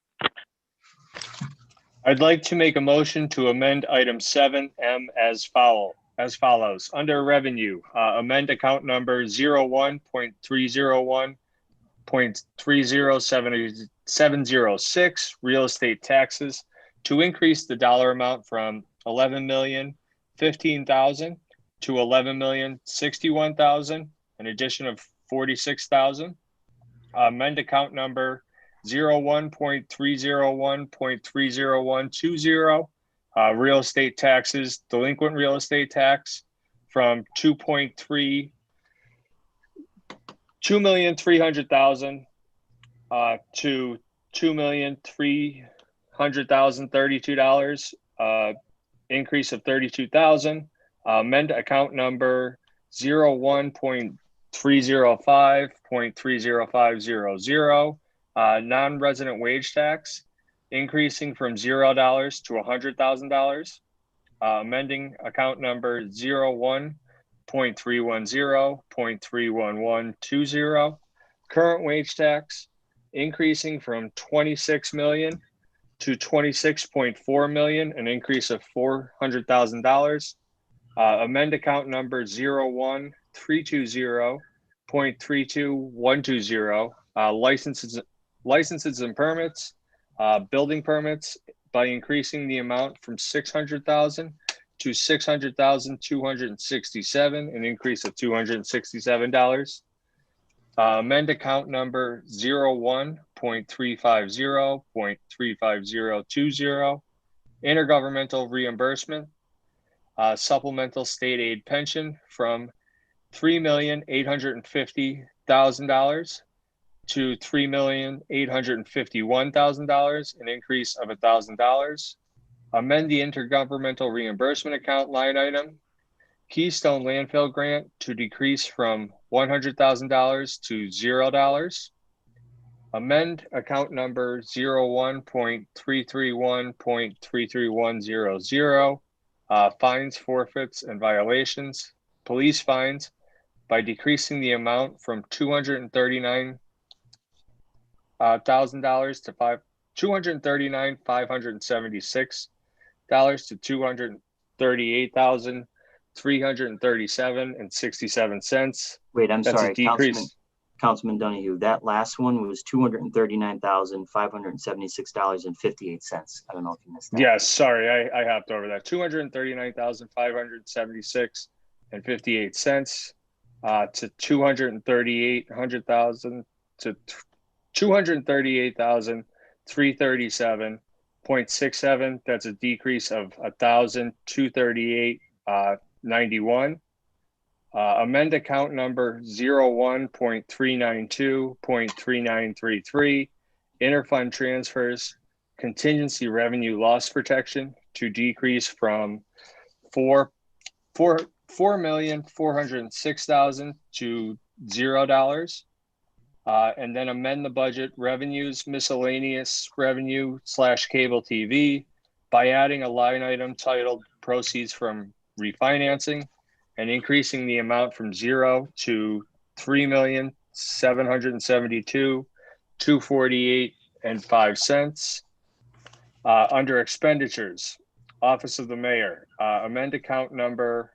I'd like to make a motion to amend item 7M as follows. Under revenue, amend account number 01.301.30706 real estate taxes to increase the dollar amount from $11,015,000 to $11,061,000, an addition of $46,000. Amend account number 01.301.30120, real estate taxes, delinquent real estate tax from $2,300,000 to $2,300,032, increase of $32,000. Amend account number 01.305.30500, non-resident wage tax increasing from $0 to $100,000. Amending account number 01.310.31120, current wage tax, increasing from 26 million to 26.4 million, an increase of $400,000. Amend account number 01.320.32120, licenses and permits, building permits, by increasing the amount from 600,000 to 600,267, an increase of $267. Amend account number 01.350.35020, intergovernmental reimbursement, supplemental state aid pension from $3,850,000 to $3,851,000, an increase of $1,000. Amend the intergovernmental reimbursement account line item, Keystone landfill grant, to decrease from $100,000 to $0. Amend account number 01.331.33100, fines, forfeits, and violations, police fines, by decreasing the amount from $239,000 to $239,576 to $238,337.67. Wait, I'm That's sorry, a decrease. Councilman Donahue, that last one was $239,576.58. I don't know if you missed that. Yes, sorry, I hopped over that. $239,576.58 to $238,337.67. That's a decrease of $1,238.91. Amend account number 01.392.3933, interfund transfers, contingency revenue loss protection, to decrease from $4,406,000 to $0. And then amend the budget revenues, miscellaneous revenue / cable TV, by adding a line item titled proceeds from refinancing and increasing the amount from 0 to $3,772,248.05. Under expenditures, Office of the Mayor, amend account number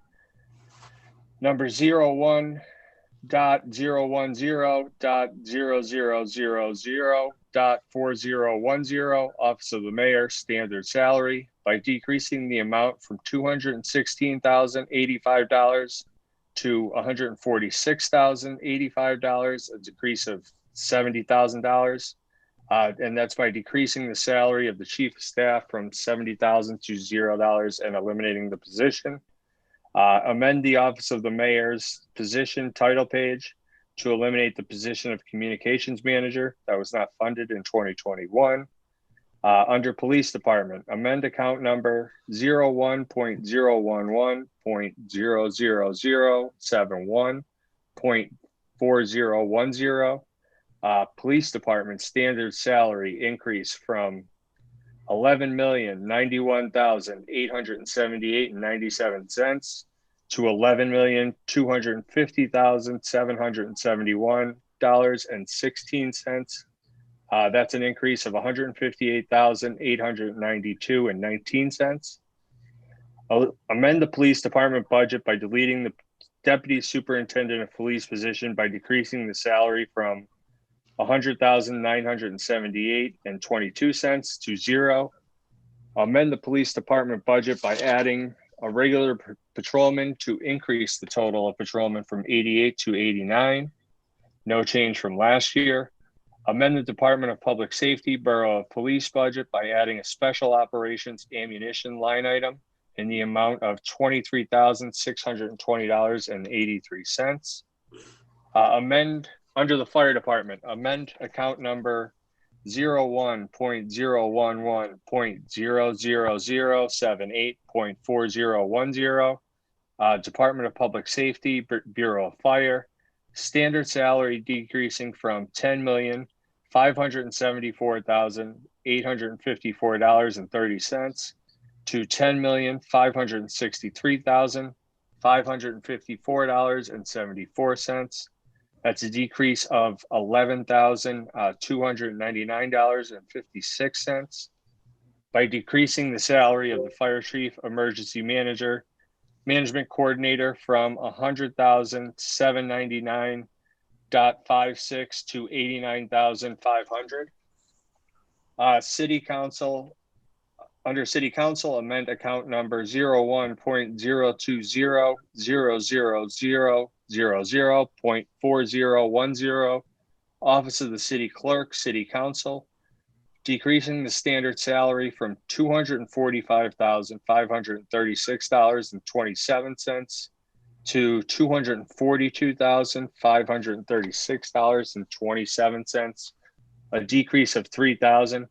01.010.0000.4010, Office of the Mayor, standard salary, by decreasing the amount from $216,085 to $146,085, a decrease of $70,000. And that's by decreasing the salary of the Chief of Staff from $70,000 to $0 and eliminating the position. Amend the Office of the Mayor's position title page to eliminate the position of Communications Manager that was not funded in 2021. Under Police Department, amend account number 01.011.00071.4010. Police Department standard salary increase from $11,091,878.97 to $11,250,771.16. That's an increase of $158,892.19. Amend the Police Department budget by deleting the Deputy Superintendent of Police position by decreasing the salary from $100,978.22 to $0. Amend the Police Department budget by adding a regular patrolman to increase the total of patrolmen from 88 to 89. No change from last year. Amend the Department of Public Safety Borough of Police budget by adding a special operations ammunition line item in the amount of $23,620.83. Amend under the Fire Department, amend account number 01.011.00078.4010, Department of Public Safety, Bureau of Fire, standard salary decreasing from $574,854.30 to $10,563,554.74. That's a decrease of $11,299.56. By decreasing the salary of the fire chief, emergency manager, management coordinator from $100,799.56 to $89,500. City Council, under City Council, amend account number 01.0200000.4010, Office of the City Clerk, City Council, decreasing the standard salary from $245,536.27 to $242,536.27, a decrease of $3,000.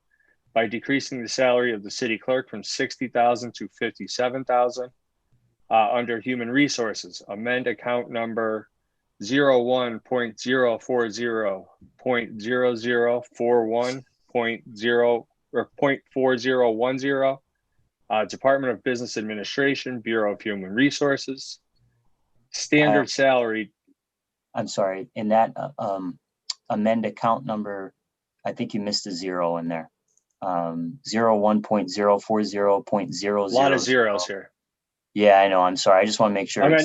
By decreasing the salary of the city clerk from $60,000 to $57,000. Under Human Resources, amend account number 01.040.0041.0 Department of Business Administration, Bureau of Human Resources. Standard salary. I'm sorry, in that amend account number, I think you missed a zero in there. 01.040.00. A lot of zeros here. Yeah, I know. I'm sorry. I just want to make sure.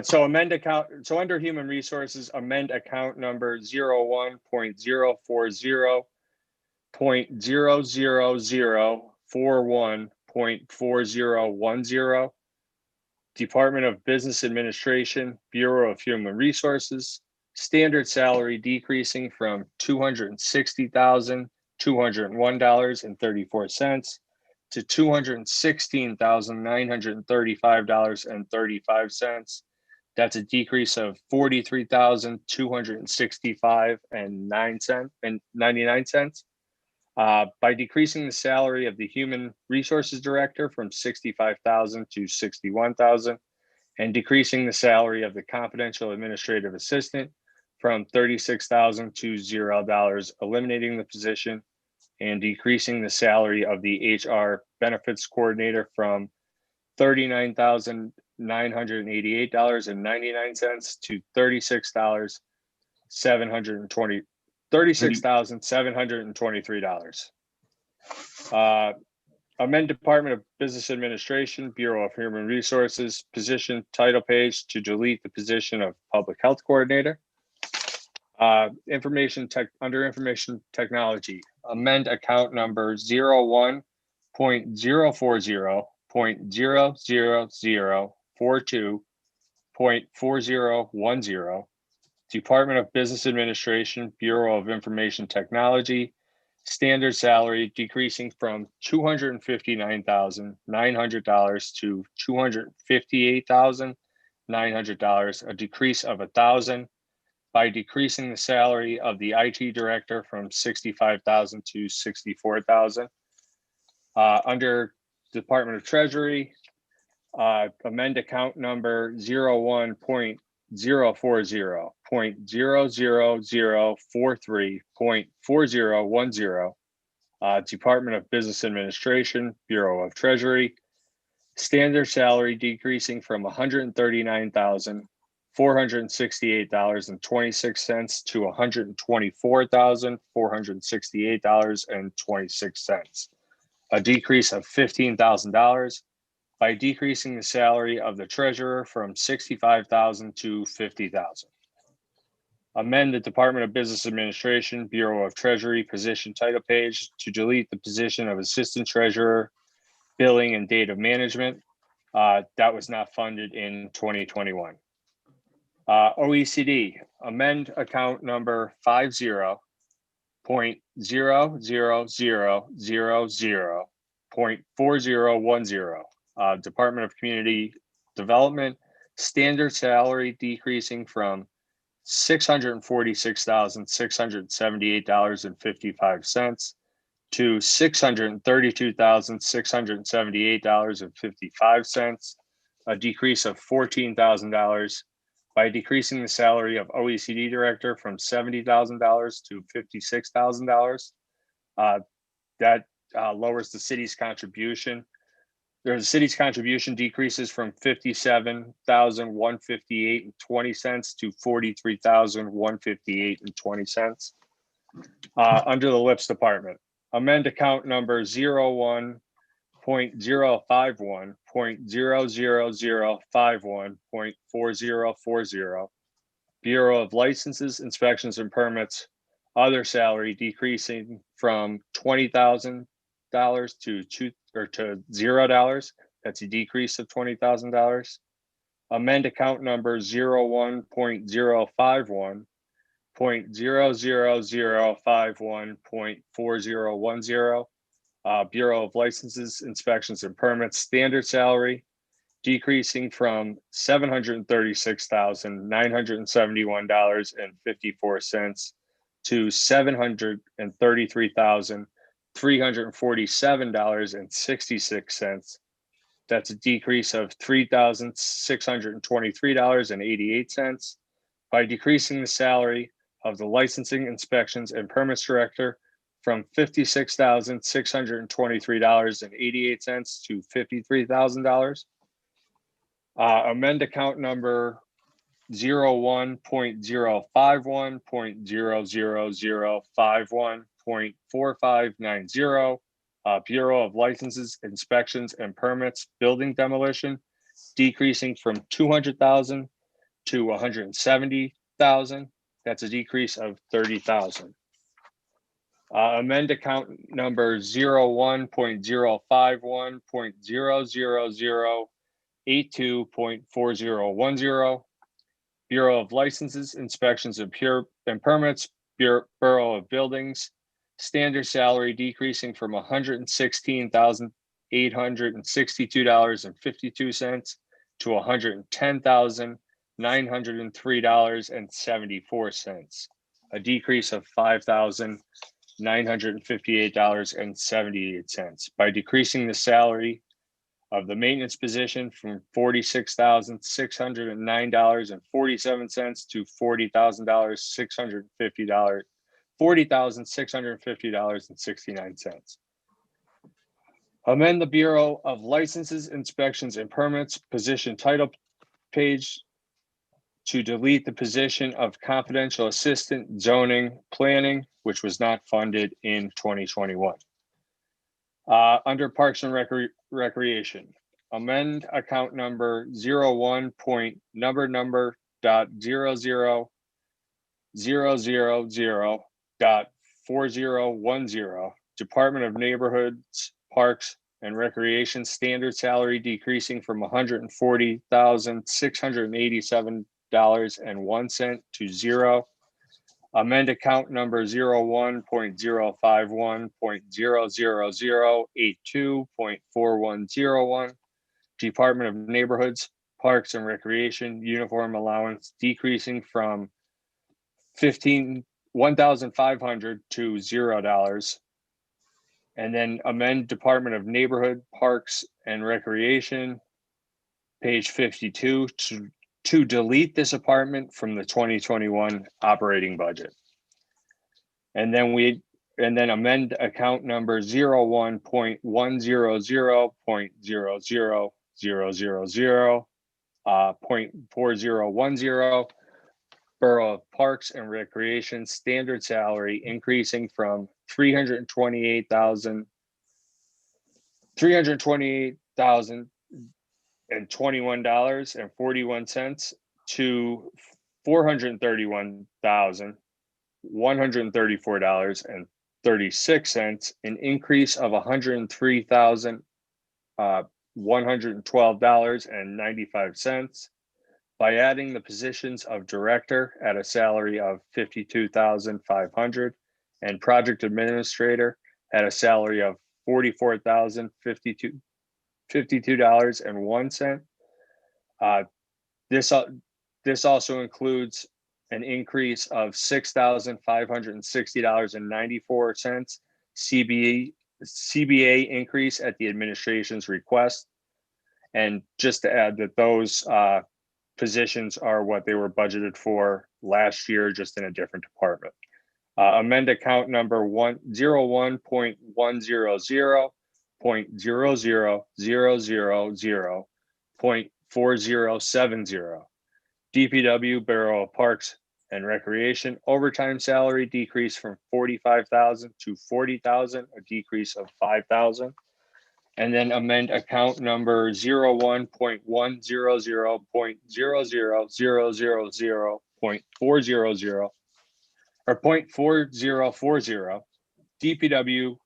So amend account. So under Human Resources, amend account number 01.040.00041.4010. Department of Business Administration, Bureau of Human Resources. Standard salary decreasing from $260,201.34 to $216,935.35. That's a decrease of $43,265.99. By decreasing the salary of the Human Resources Director from $65,000 to $61,000, and decreasing the salary of the Confidential Administrative Assistant from $36,000 to $0, eliminating the position, and decreasing the salary of the HR Benefits Coordinator from $39,988.99 to $36,723. Amend Department of Business Administration, Bureau of Human Resources, position title page to delete the position of Public Health Coordinator. Under Information Technology, amend account number 01.040.00042.4010, Department of Business Administration, Bureau of Information Technology. Standard salary decreasing from $259,900 to $258,900, a decrease of $1,000. By decreasing the salary of the IT director from $65,000 to $64,000. Under Department of Treasury, amend account number 01.040.00043.4010, Department of Business Administration, Bureau of Treasury. Standard salary decreasing from $139,468.26 to $124,468.26, a decrease of $15,000. By decreasing the salary of the treasurer from $65,000 to $50,000. Amend the Department of Business Administration, Bureau of Treasury position title page to delete the position of Assistant Treasurer, Billing and Data Management. That was not funded in 2021. OECD, amend account number 50.00000.4010, Department of Community Development. Standard salary decreasing from $646,678.55 to $632,678.55, a decrease of $14,000. by decreasing the salary of OECD director from $70,000 to $56,000. That lowers the city's contribution. The city's contribution decreases from $57,158.20 to $43,158.20. Under the LIPS department, amend account number 01.051.00051.4040, Bureau of Licenses, Inspections and Permits, other salary decreasing from $20,000 to $0. That's a decrease of $20,000. Amend account number 01.051.00051.4010, Bureau of Licenses, Inspections and Permits, standard salary decreasing from $736,971.54 to $733,347.66. That's a decrease of $3,623.88. By decreasing the salary of the Licensing, Inspections, and Permits Director from $56,623.88 to $53,000. Amend account number 01.051.00051.4590, Bureau of Licenses, Inspections, and Permits, building demolition, decreasing from $200,000 to $170,000. That's a decrease of $30,000. Amend account number 01.051.00082.4010, Bureau of Licenses, Inspections and Permits, Bureau of Buildings, standard salary decreasing from $116,862.52 to $110,903.74, a decrease of $5,958.78. By decreasing the salary of the maintenance position from $46,609.47 to $40,650.69. Amend the Bureau of Licenses, Inspections, and Permits position title page to delete the position of confidential assistant zoning planning, which was not funded in 2021. Under Parks and Recreation, amend account number 01.0000.4010, Department of Neighborhoods, Parks and Recreation, standard salary decreasing from $140,687.01 to $0. Amend account number 01.051.00082.4101, Department of Neighborhoods, Parks and Recreation, uniform allowance decreasing from $1,500 to $0. And then amend Department of Neighborhood, Parks and Recreation, page 52, to delete this department from the 2021 operating budget. And then amend account number 01.1000000.4010, Borough of Parks and Recreation, standard salary increasing from $328,021.41 to $431,134.36, an increase of $103,112.95 by adding the positions of director at a salary of $52,500 and project administrator at a salary of $44,052.01. This also includes an increase of $6,560.94 CBA increase at the administration's request. And just to add that positions are what they were budgeted for last year, just in a different department. Amend account number 101.100.000.4070. DPW Bureau of Parks and Recreation overtime salary decrease from 45,000 to 40,000, a decrease of 5,000. And then amend account number 01.100.00000.400 or 0.4040. DPW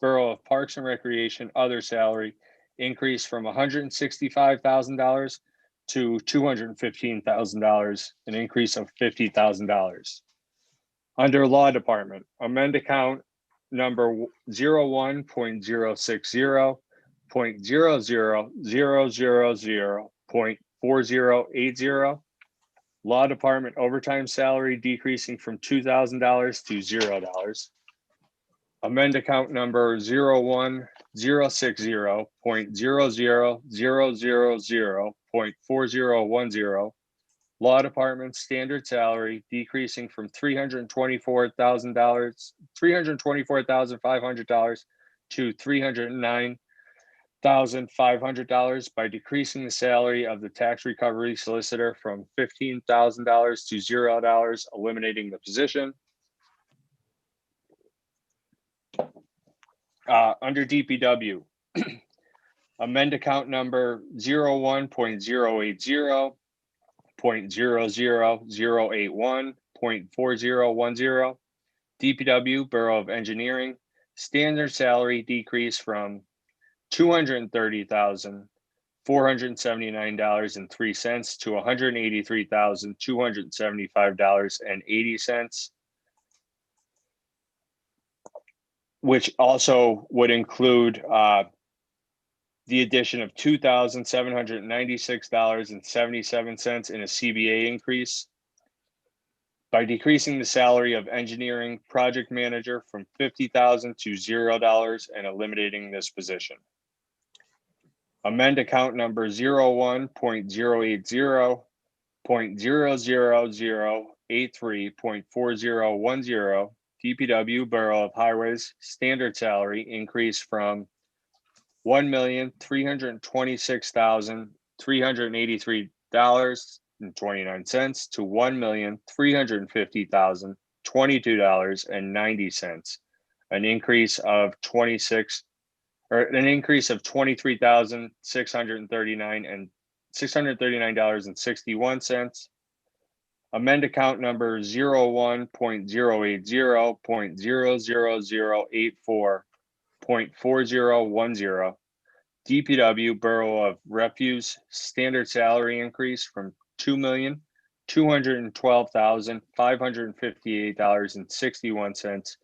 Borough of Parks and Recreation other salary increase from $165,000 to $215,000, an increase of $50,000. Under Law Department, amend account number 01.060.00000.4080. Law Department overtime salary decreasing from $2,000 to $0. Amend account number 01.060.00000.4010. Law Department standard salary decreasing from $324,500 to $309,500 by decreasing the salary of the tax recovery solicitor from $15,000 to $0, eliminating the position. Under DPW, amend account number 01.080.00081.4010. DPW Bureau of Engineering standard salary decrease from $230,479.03 to $183,275.80, which also would include the addition of $2,796.77 in a CBA increase by decreasing the salary of engineering project manager from $50,000 to $0 and eliminating this position. Amend account number 01.080.00083.4010. DPW Borough of Highways standard salary increase from $1,326,383.29 to $1,350,022.90, an increase of $23,639.61. Amend account number 01.080.00084.4010. DPW Borough of Refuse standard salary increase from $2,212,558.61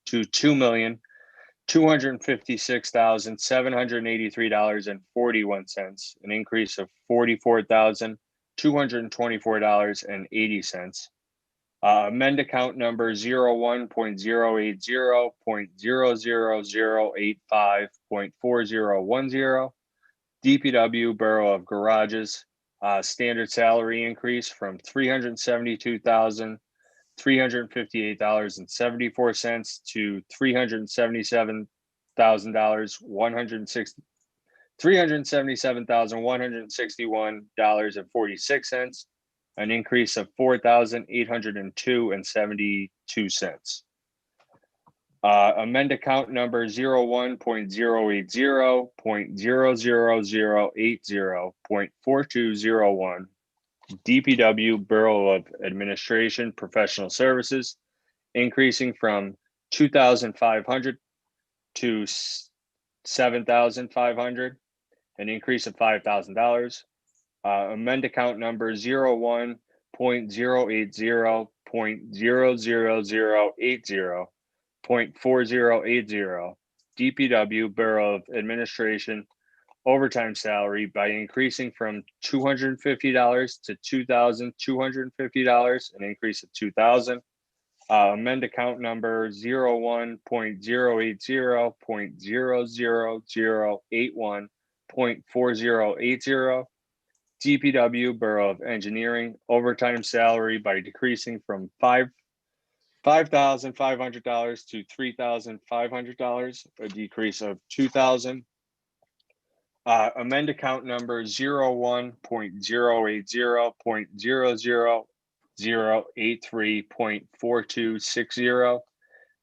to $2,256,783.41, an increase of $44,224.80. Amend account number 01.080.00085.4010. DPW Borough of Garages standard salary increase from $372,358.74 to $377,161.46, an increase of $4,802.72. Amend account number 01.080.00080.4201. DPW Bureau of Administration Professional Services increasing from $2,500 to $7,500, an increase of $5,000. Amend account number 01.080.00080.4080. DPW Bureau of Administration overtime salary by increasing from $250 to $2,250, an increase of $2,000. Amend account number 01.080.00081.4080. DPW Borough of Engineering overtime salary by decreasing from $5,500 to $3,500, a decrease of $2,000. Amend account number 01.080.00083.4260,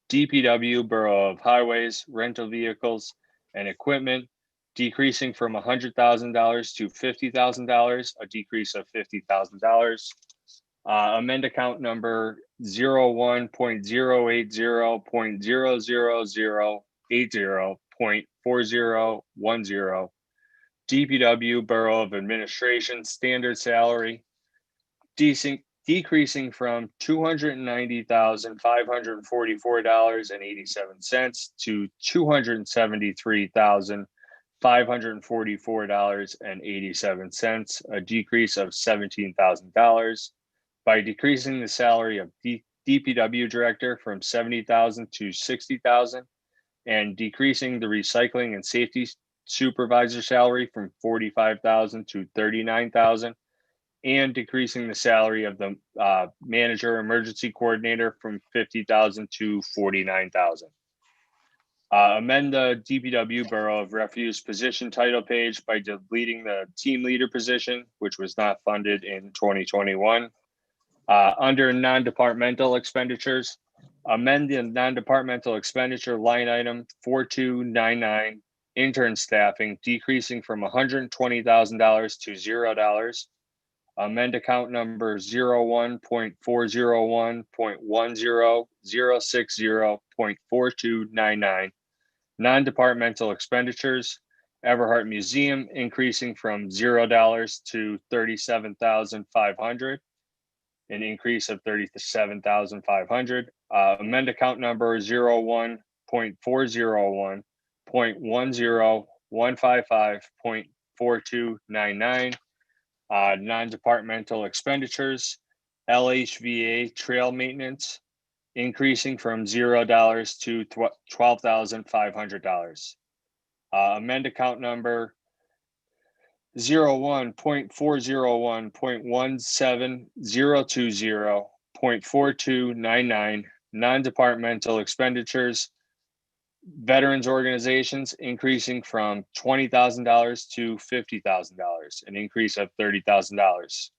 DPW Borough of Highways, rental vehicles and equipment, decreasing from $100,000 to $50,000, a decrease of $50,000. Amend account number 01.080.00080.4010, DPW Borough of Administration standard salary, decreasing from $290,544.87 to $273,544.87, a decrease of $17,000, by decreasing the salary of DPW director from $70,000 to $60,000, and decreasing the recycling and safety supervisor salary from $45,000 to $39,000, and decreasing the salary of the manager emergency coordinator from $50,000 to $49,000. Amend the DPW Borough of Refuse position title page by deleting the team leader position, which was not funded in 2021. Under non-departmental expenditures, amend the non-departmental expenditure line item 4299 intern staffing, decreasing from $120,000 to $0. Amend account number 01.401.10060.4299 non-departmental expenditures, Everhart Museum, increasing from $0 to $37,500, an increase of $37,500. Amend account number 01.401.10155.4299 non-departmental expenditures, LHVA trail maintenance, increasing from $0 to $12,500. Amend account number 01.401.17020.4299 non-departmental expenditures, veterans organizations, increasing from $20,000 to $50,000, an increase of $30,000.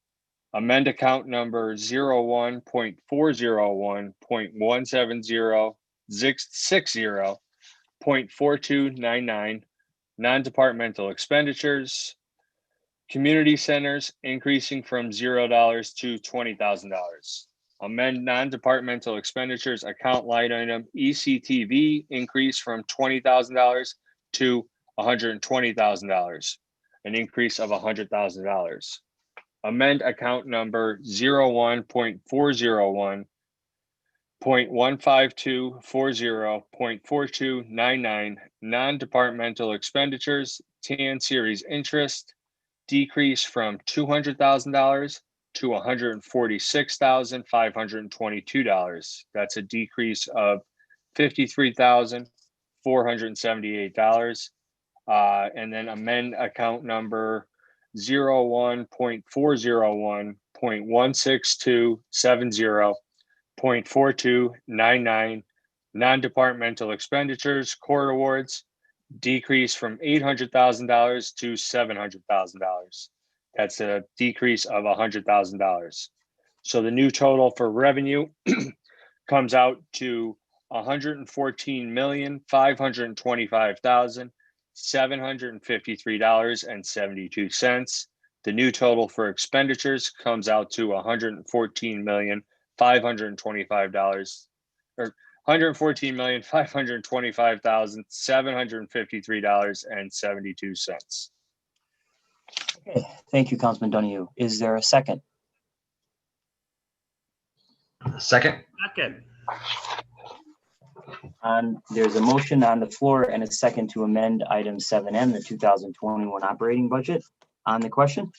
Amend account number 01.401.17060.4299 non-departmental expenditures, community centers, increasing from $0 to $20,000. Amend non-departmental expenditures account line item ECTV, increase from $20,000 to $120,000, an increase of $100,000. Amend account number 01.401.15240.4299 non-departmental expenditures, TAN series interest, decrease from $200,000 to $146,522. That's a decrease of $53,478. And then amend account number 01.401.16270.4299 non-departmental expenditures, court awards, decrease from $800,000 to $700,000. That's a decrease of $100,000. So the new total for revenue comes out to $114,525,753.72. The new total for expenditures comes out to $114,525 or $114,525,753.72. Okay, thank you, Councilman Donahue. Is there a second? Second. Second. There's a motion on the floor and a second to amend item 7M, the 2021 operating budget. On the question?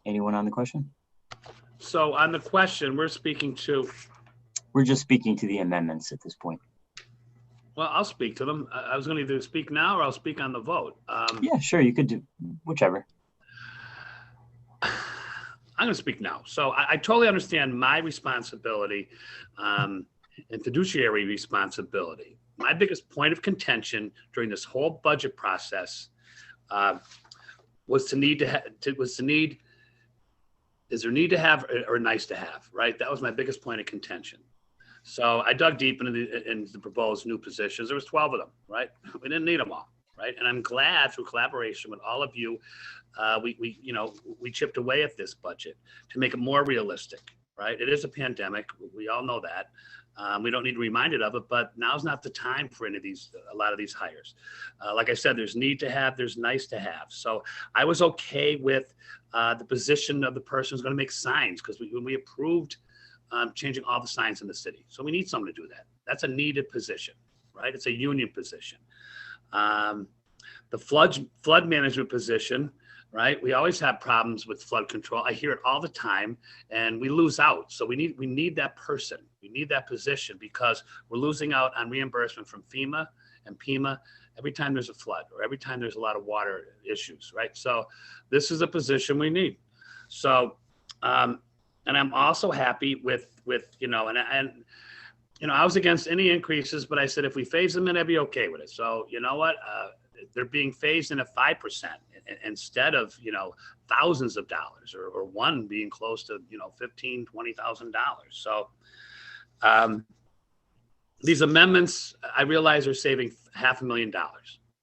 Anyone on the question? So on the question, we're just speaking to the amendments at this point. Well, I'll speak to them. I was going to either speak now or I'll speak on the vote. Yeah, sure, you could do whichever. I'm going to speak now. So I totally understand my responsibility and fiduciary responsibility. My biggest point of contention during this whole budget process was is there need to have or nice to have, right? That was my biggest point of contention. So I dug deep into the proposed new positions. There was 12 of them, right? We didn't need them all, right? And I'm glad through collaboration with all of you, we chipped away at this budget to make it more realistic, right? It is a pandemic. We all know that. We don't need to be reminded of it, but now's not the time for a lot of these hires. Like I said, there's need to have, there's nice to have. So I was okay with the position of the person who's going to make signs, because when we approved changing all the signs in the city. So we need someone to do that. That's a needed position, right? It's a union position. The flood management position, right? We always have problems with flood control. I hear it all the time, and we lose out. So we need that person. We need that position, because we're losing out on reimbursement from FEMA and PEMA every time there's a flood or every time there's a lot of water issues, right? So this is a position we need. So, and I'm also happy with I was against any increases, but I said if we phase them in, I'd be okay with it. So you know what? They're being phased in at 5% instead of thousands of dollars, or one being close to $15,000, $20,000. So these amendments, I realize, are saving $500,000,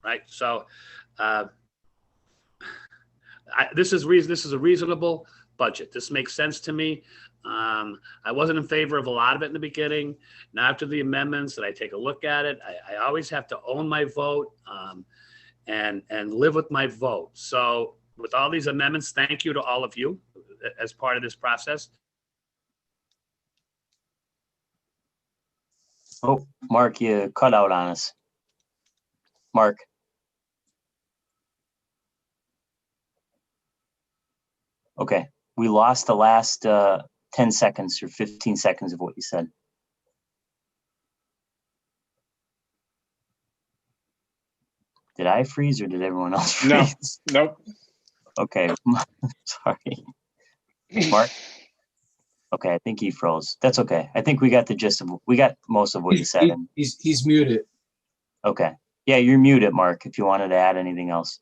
right? So this is a reasonable budget. This makes sense to me. I wasn't in favor of a lot of it in the beginning. Now, after the amendments, that I take a look at it, I always have to own my vote and live with my vote. So with all these amendments, thank you to all of you as part of this process. Oh, Mark, you cut out on us. Mark. Okay, we lost the last 10 seconds or 15 seconds of what you said. Did I freeze or did everyone else freeze? No, nope. Okay, sorry. Mark? Okay, I think he froze. That's okay. I think we got most of what you said. He's muted. Okay. Yeah, you're muted, Mark, if you wanted to add anything else.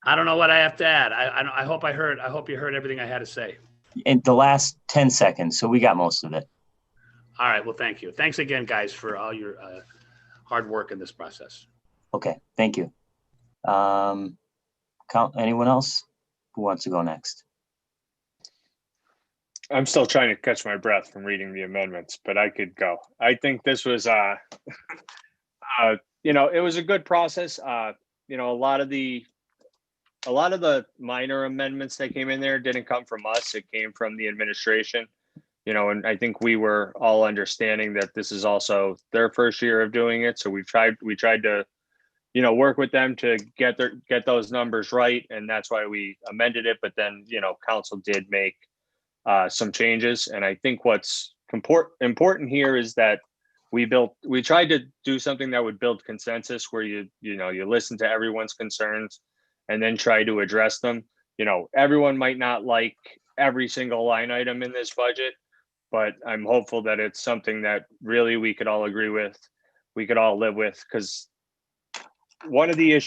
I don't know what I have to add. I hope you heard everything I had to say. In the last 10 seconds, so we got most of it. All right, well, thank you. Thanks again, guys, for all your hard work in this process. Okay, thank you. Anyone else who wants to go next? I'm still trying to catch my breath from reading the amendments, but I could go. I think this was, it was a good process. A lot of the minor amendments that came in there didn't come from us. It came from the administration, and I think we were all understanding that this is also their first year of doing it. So we tried to, work with them to get those numbers right. And that's why we amended it. But then, council did make some changes. And I think what's important here is that we tried to do something that would build consensus, where you listen to everyone's concerns and then try to address them. Everyone might not like every single line item in this budget, but I'm hopeful that it's something that really we could all agree with, we could all live with. Because one of the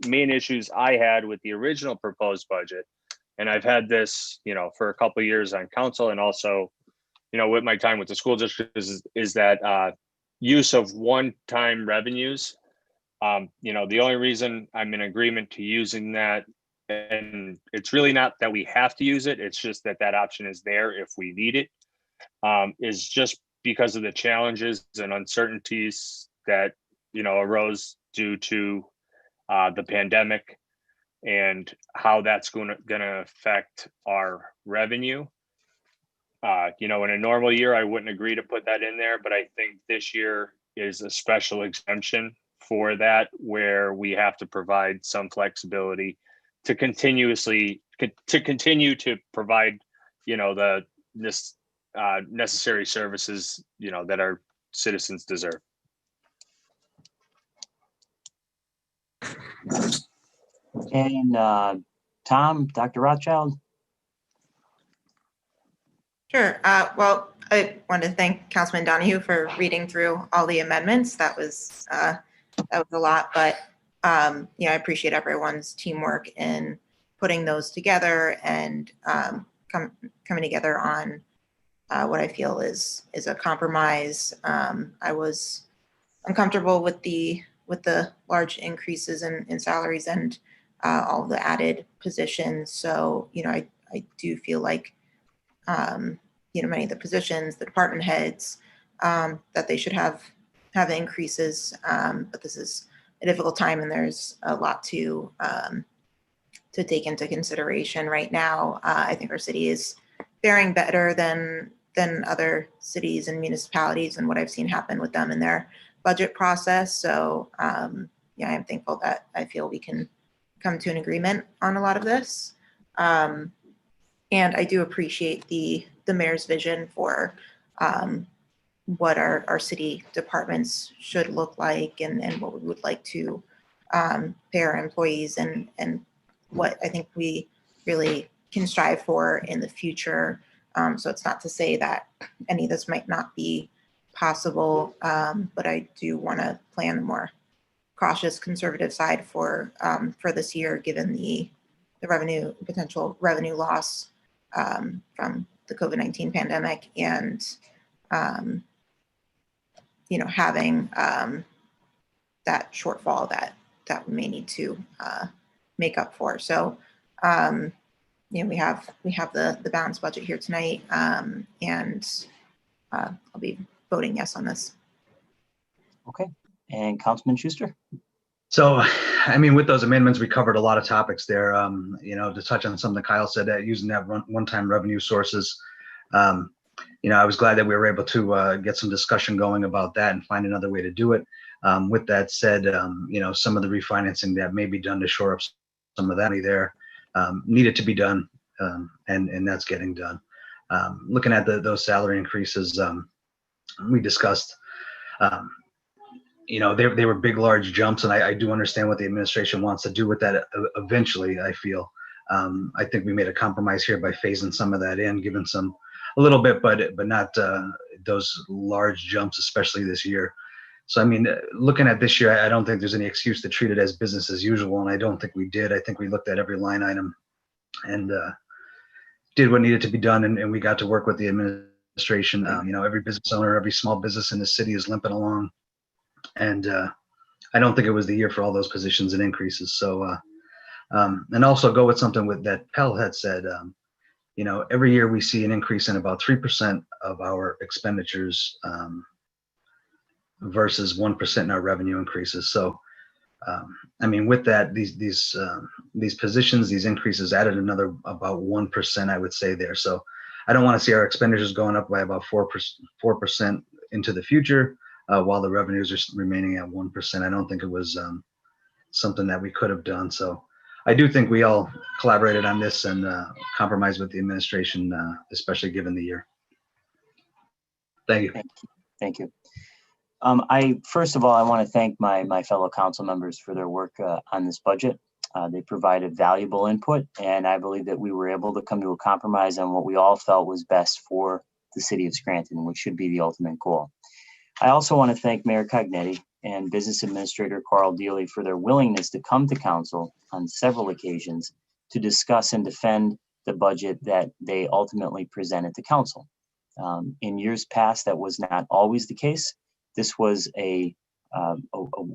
main issues I had with the original proposed budget, and I've had this, for a couple of years on council, and also, with my time with the school district, is that use of one-time revenues. The only reason I'm in agreement to using that, and it's really not that we have to use it, it's just that option is there if we need it, is just because of the challenges and uncertainties that, arose due to the pandemic and how that's going to affect our revenue. In a normal year, I wouldn't agree to put that in there, but I think this year is a special exemption for that, where we have to provide some flexibility to continue to provide, the necessary services, that our citizens deserve. And Tom, Dr. Rothschild? Sure. Well, I want to thank Councilman Donahue for reading through all the amendments. That was a lot, but I appreciate everyone's teamwork in putting those together and coming together on what I feel is a compromise. I was uncomfortable with the large increases in salaries and all the added positions. So I do feel like many of the positions, the department heads, that they should have increases. But this is a difficult time, and there's a lot to take into consideration right now. I think our city is faring better than other cities and municipalities, and what I've seen happen with them in their budget process. So I'm thankful that I feel we can come to an agreement on a lot of this. And I do appreciate the mayor's vision for what our city departments should look like, and what we would like to pay our employees, and what I think we really can strive for in the future. So it's not to say that any of this might not be possible, but I do want to plan the more cautious, conservative side for this year, given the potential revenue loss from the COVID-19 pandemic, and having that shortfall that we may need to make up for. So we have the balanced budget here tonight, and I'll be voting yes on this. Okay. And Councilman Schuster? So, with those amendments, we covered a lot of topics there. To touch on something Kyle said, that using that one-time revenue sources, I was glad that we were able to get some discussion going about that and find another way to do it. With that said, some of the refinancing that may be done to shore up some of that money there needed to be done, and that's getting done. Looking at those salary increases, we discussed. They were big, large jumps, and I do understand what the administration wants to do with that eventually, I feel. I think we made a compromise here by phasing some of that in, giving a little bit, but not those large jumps, especially this year. So, looking at this year, I don't think there's any excuse to treat it as business as usual, and I don't think we did. I think we looked at every line item and did what needed to be done, and we got to work with the administration. Every business owner, every small business in the city is limping along. And I don't think it was the year for all those positions and increases. So, and also go with something that Pell had said, every year we see an increase in about 3% of our expenditures versus 1% in our revenue increases. So, with that, these positions, these increases added another about 1%, I would say there. So I don't want to see our expenditures going up by about 4% into the future. While the revenues are remaining at 1%. I don't think it was something that we could have done. So I do think we all collaborated on this and compromised with the administration, especially given the year. Thank you. Thank you. First of all, I want to thank my fellow council members for their work on this budget. They provided valuable input, and I believe that we were able to come to a compromise on what we all felt was best for the city of Scranton, which should be the ultimate goal. I also want to thank Mayor Cognetti and Business Administrator Carl Dealey for their willingness to come to council on several occasions to discuss and defend the budget that they ultimately presented to council. In years past, that was not always the case. This was a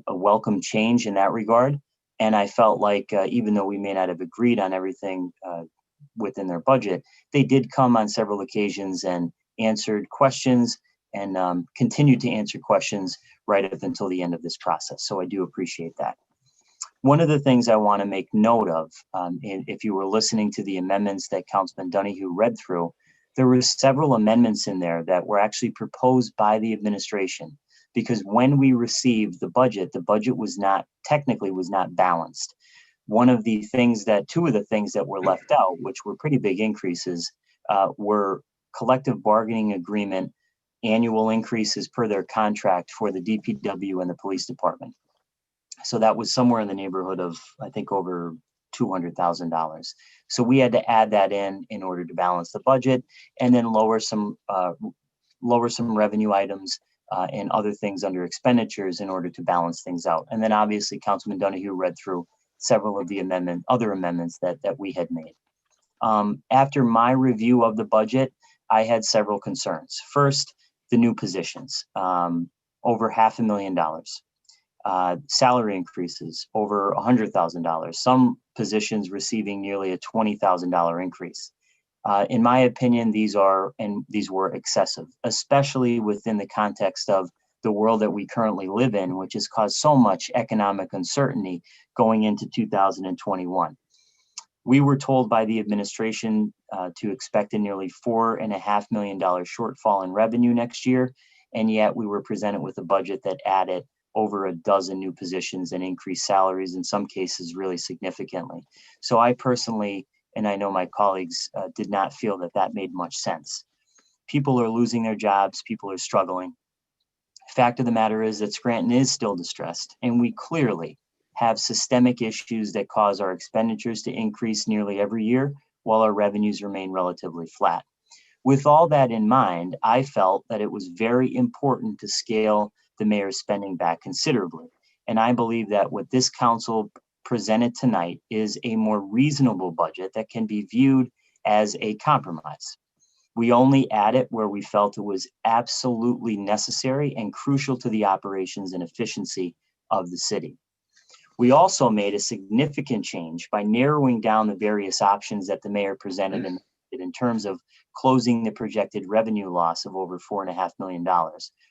welcome change in that regard. And I felt like even though we may not have agreed on everything within their budget, they did come on several occasions and answered questions and continued to answer questions right up until the end of this process. So I do appreciate that. One of the things I want to make note of, if you were listening to the amendments that Councilman Donahue read through, there were several amendments in there that were actually proposed by the administration, because when we received the budget was not balanced. Two of the things that were left out, which were pretty big increases, were collective bargaining agreement annual increases per their contract for the DPW and the police department. So that was somewhere in the neighborhood of, I think, over $200,000. So we had to add that in order to balance the budget, and then lower some revenue items and other things under expenditures in order to balance things out. And then obviously Councilman Donahue read through several of the other amendments that we had made. After my review of the budget, I had several concerns. First, the new positions, over $500,000. Salary increases over $100,000. Some positions receiving nearly a $20,000 increase. In my opinion, these were excessive, especially within the context of the world that we currently live in, which has caused so much economic uncertainty going into 2021. We were told by the administration to expect a nearly $4.5 million shortfall in revenue next year, and yet we were presented with a budget that added over a dozen new positions and increased salaries, in some cases really significantly. So I personally, and I know my colleagues, did not feel that made much sense. People are losing their jobs, people are struggling. Fact of the matter is that Scranton is still distressed, and we clearly have systemic issues that cause our expenditures to increase nearly every year while our revenues remain relatively flat. With all that in mind, I felt that it was very important to scale the mayor's spending back considerably. And I believe that what this council presented tonight is a more reasonable budget that can be viewed as a compromise. We only added where we felt it was absolutely necessary and crucial to the operations and efficiency of the city. We also made a significant change by narrowing down the various options that the mayor presented in terms of closing the projected revenue loss of over $4.5 million.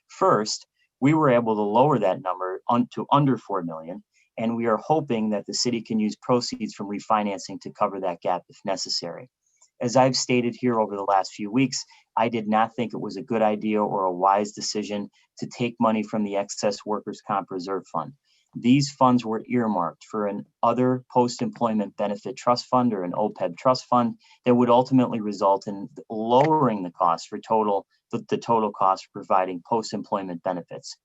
First, we were able to lower that number to under $4 million, and we are hoping that the city can use proceeds from refinancing to cover that gap if necessary. As I've stated here over the last few weeks, I did not think it was a good idea or a wise decision to take money from the excess workers' comp reserve fund. These funds were earmarked for an other post-employment benefit trust fund or an OPEB trust fund that would ultimately result in lowering the cost for the total cost for providing post-employment benefits.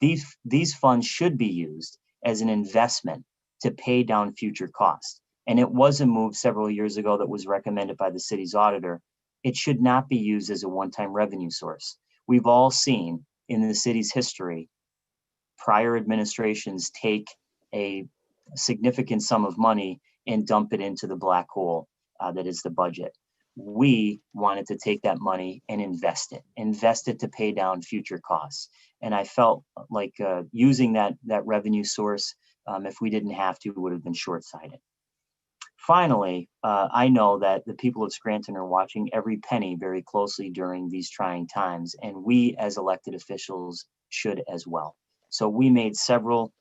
These funds should be used as an investment to pay down future costs. And it was a move several years ago that was recommended by the city's auditor. It should not be used as a one-time revenue source. We've all seen in the city's history prior administrations take a significant sum of money and dump it into the black hole that is the budget. We wanted to take that money and invest it to pay down future costs. And I felt like using that revenue source, if we didn't have to, would have been short-sighted. Finally, I know that the people of Scranton are watching every penny very closely during these trying times, and we as elected officials should as well. So we made several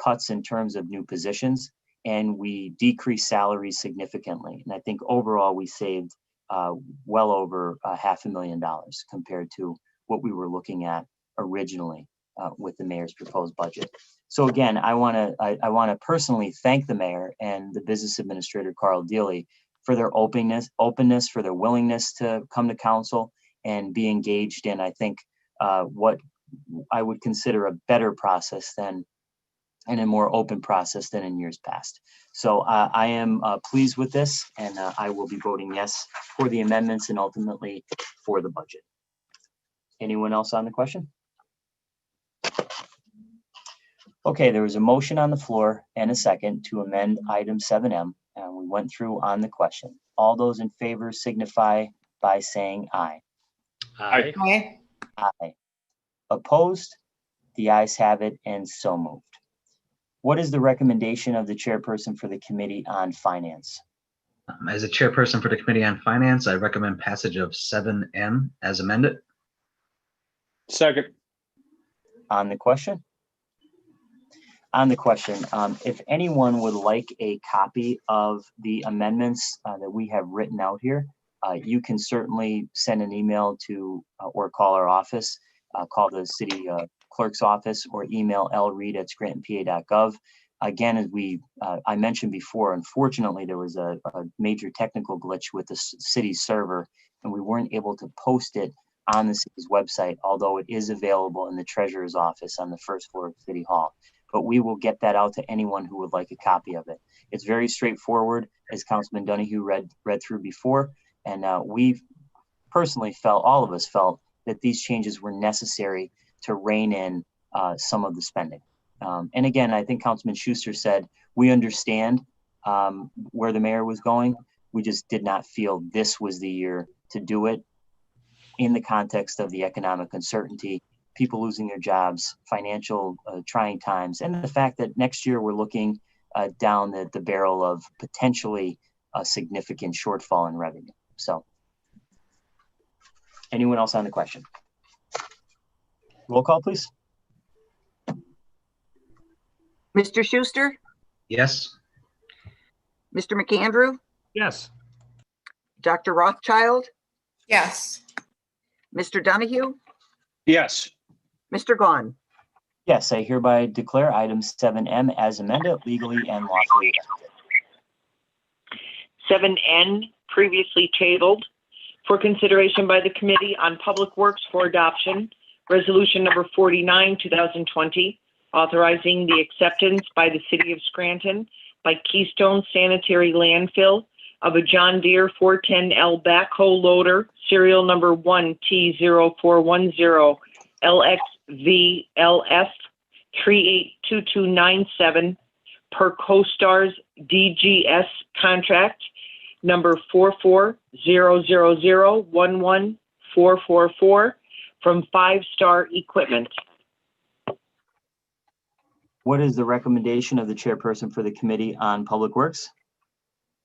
cuts in terms of new positions, and we decreased salaries significantly. And I think overall we saved well over $500,000 compared to what we were looking at originally with the mayor's proposed budget. So again, I want to personally thank the mayor and the business administrator, Carl Dealey, for their openness, for their willingness to come to council and be engaged in, I think, what I would consider a better process and a more open process than in years past. So I am pleased with this, and I will be voting yes for the amendments and ultimately for the budget. Anyone else on the question? Okay, there was a motion on the floor and a second to amend item 7M, and we went through on the question. All those in favor signify by saying aye. Aye. Aye. Aye. Opposed? The ayes have it, and so moved. What is the recommendation of the chairperson for the Committee on Finance? As a chairperson for the Committee on Finance, I recommend passage of 7M as amended. Second. On the question? On the question, if anyone would like a copy of the amendments that we have written out here, you can certainly send an email to or call our office, call the city clerk's office, or email lreed@scrantonpa.gov. Again, as I mentioned before, unfortunately, there was a major technical glitch with the city's server, and we weren't able to post it on the city's website, although it is available in the treasurer's office on the first floor of City Hall. but we will get that out to anyone who would like a copy of it. It's very straightforward, as Councilman Donahue read through before, and we've personally felt, all of us felt, that these changes were necessary to rein in some of the spending. And again, I think Councilman Schuster said, we understand where the mayor was going. We just did not feel this was the year to do it in the context of the economic uncertainty, people losing their jobs, financial trying times, and the fact that next year we're looking down the barrel of potentially a significant shortfall in revenue. So anyone else on the question? Roll call, please. Mr. Schuster, Yes. Mr. McAndrew, Yes. Dr. Rothschild, Yes. Mr. Donahue, Yes. Mr. Gahn. Yes, I hereby declare item 7M as amended legally and lawfully adopted. 7N, previously tabled, for consideration by the Committee on Public Works for adoption, Resolution number 49, 2020, authorizing the acceptance by the City of Scranton by Keystone Sanitary Landfill of a John Deere 410L backhoe loader, serial number 1T0410 LXVLF 382297 per CoStar's DGS contract number 4400011444 from 5 Star Equipment. What is the recommendation of the chairperson for the Committee on Public Works?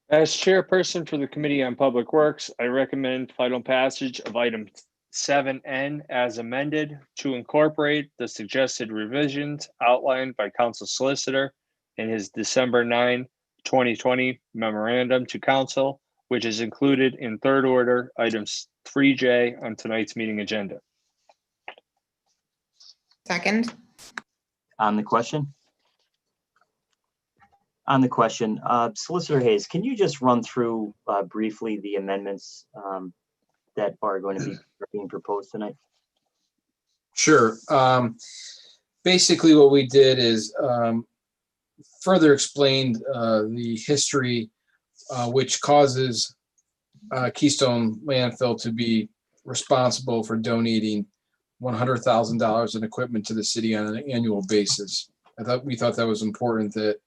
As chairperson for the Committee on Public Works, I recommend final passage of item 7N as amended to incorporate the suggested revisions outlined by Council Solicitor in his December 9, 2020 memorandum to Council, which is included in third order items 3J on tonight's meeting agenda. Second. On the question? On the question, Solicitor Hayes, can you just run through briefly the amendments that are going to be being proposed tonight? Sure. Basically, what we did is further explained the history which causes Keystone Landfill to be responsible for donating $100,000 in equipment to the city on an annual basis. We thought that was important that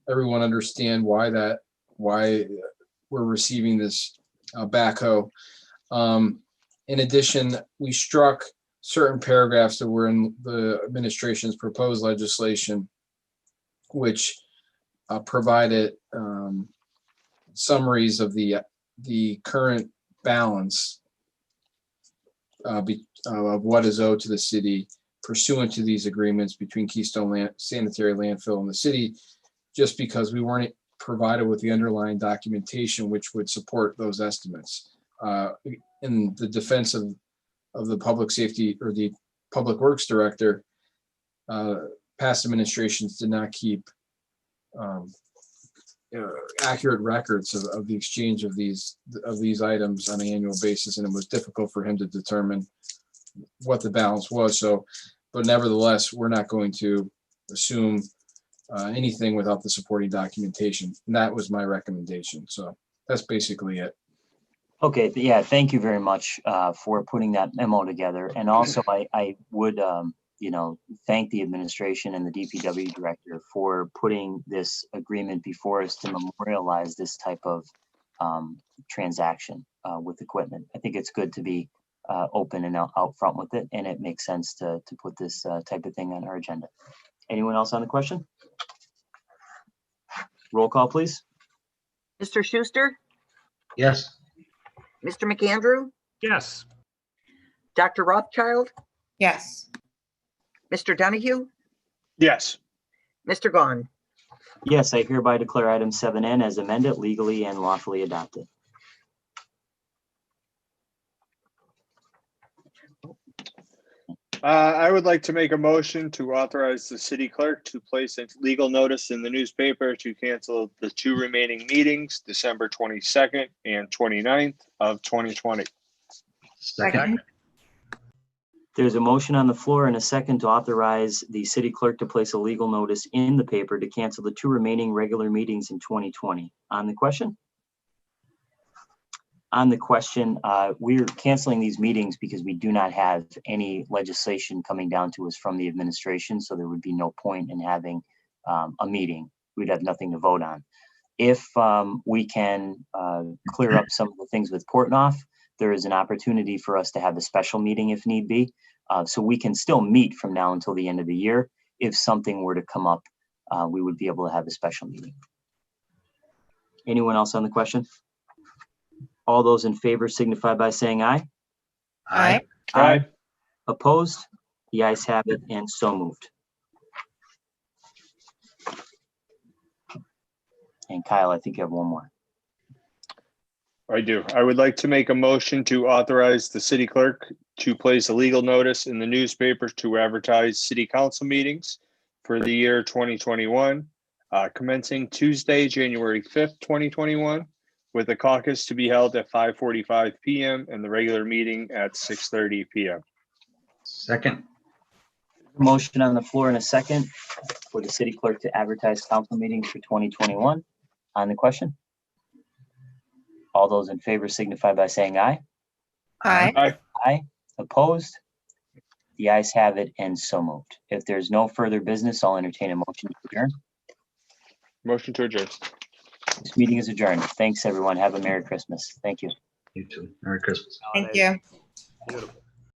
everyone understand why we're receiving this backhoe. In addition, we struck certain paragraphs that were in the administration's proposed legislation, which provided summaries of the current balance of what is owed to the city pursuant to these agreements between Keystone Sanitary Landfill and the city, just because we weren't provided with the underlying documentation which would support those estimates. In the defense of the public safety or the public works director, past administrations did not keep accurate records of the exchange of these items on an annual basis, and it was difficult for him to determine what the balance was. So, but nevertheless, we're not going to assume anything without the supporting documentation. And that was my recommendation. So that's basically it. Okay, yeah, thank you very much for putting that memo together. And also, I would, thank the administration and the DPW director for putting this agreement before us to memorialize this type of transaction with equipment. I think it's good to be open and out front with it, and it makes sense to put this type of thing on our agenda. Anyone else on the question? Roll call, please. Mr. Schuster, Yes. Mr. McAndrew, Yes. Dr. Rothschild, Yes. Mr. Donahue, Yes. Mr. Gahn. Yes, I hereby declare item 7N as amended legally and lawfully adopted. I would like to make a motion to authorize the city clerk to place a legal notice in the newspaper to cancel the 2 remaining meetings, December 22nd and 29th of 2020. Second. There's a motion on the floor and a second to authorize the city clerk to place a legal notice in the paper to cancel the 2 remaining regular meetings in 2020. On the question? On the question, we're canceling these meetings because we do not have any legislation coming down to us from the administration, so there would be no point in having a meeting. We'd have nothing to vote on. If we can clear up some of the things with Portnoy, there is an opportunity for us to have a special meeting if need be. So we can still meet from now until the end of the year. If something were to come up, we would be able to have a special meeting. Anyone else on the question? All those in favor signify by saying aye. Aye. Aye. Opposed? The ayes have it and so moved. And Kyle, I think you have one more. I do. I would like to make a motion to authorize the city clerk to place a legal notice in the newspaper to advertise city council meetings for the year 2021, commencing Tuesday, January 5th, 2021, with the caucus to be held at 5:45 p.m. and the regular meeting at 6:30 p.m. Second. Motion on the floor in a second for the city clerk to advertise council meetings for 2021. On the question? All those in favor signify by saying aye. Aye. Aye. Aye. Opposed? The ayes have it and so moved. If there's no further business, I'll entertain a motion to adjourn. Motion to adjourn. This meeting is adjourned. Thanks, everyone. Have a Merry Christmas. Thank you. You too. Merry Christmas. Thank you. Beautiful.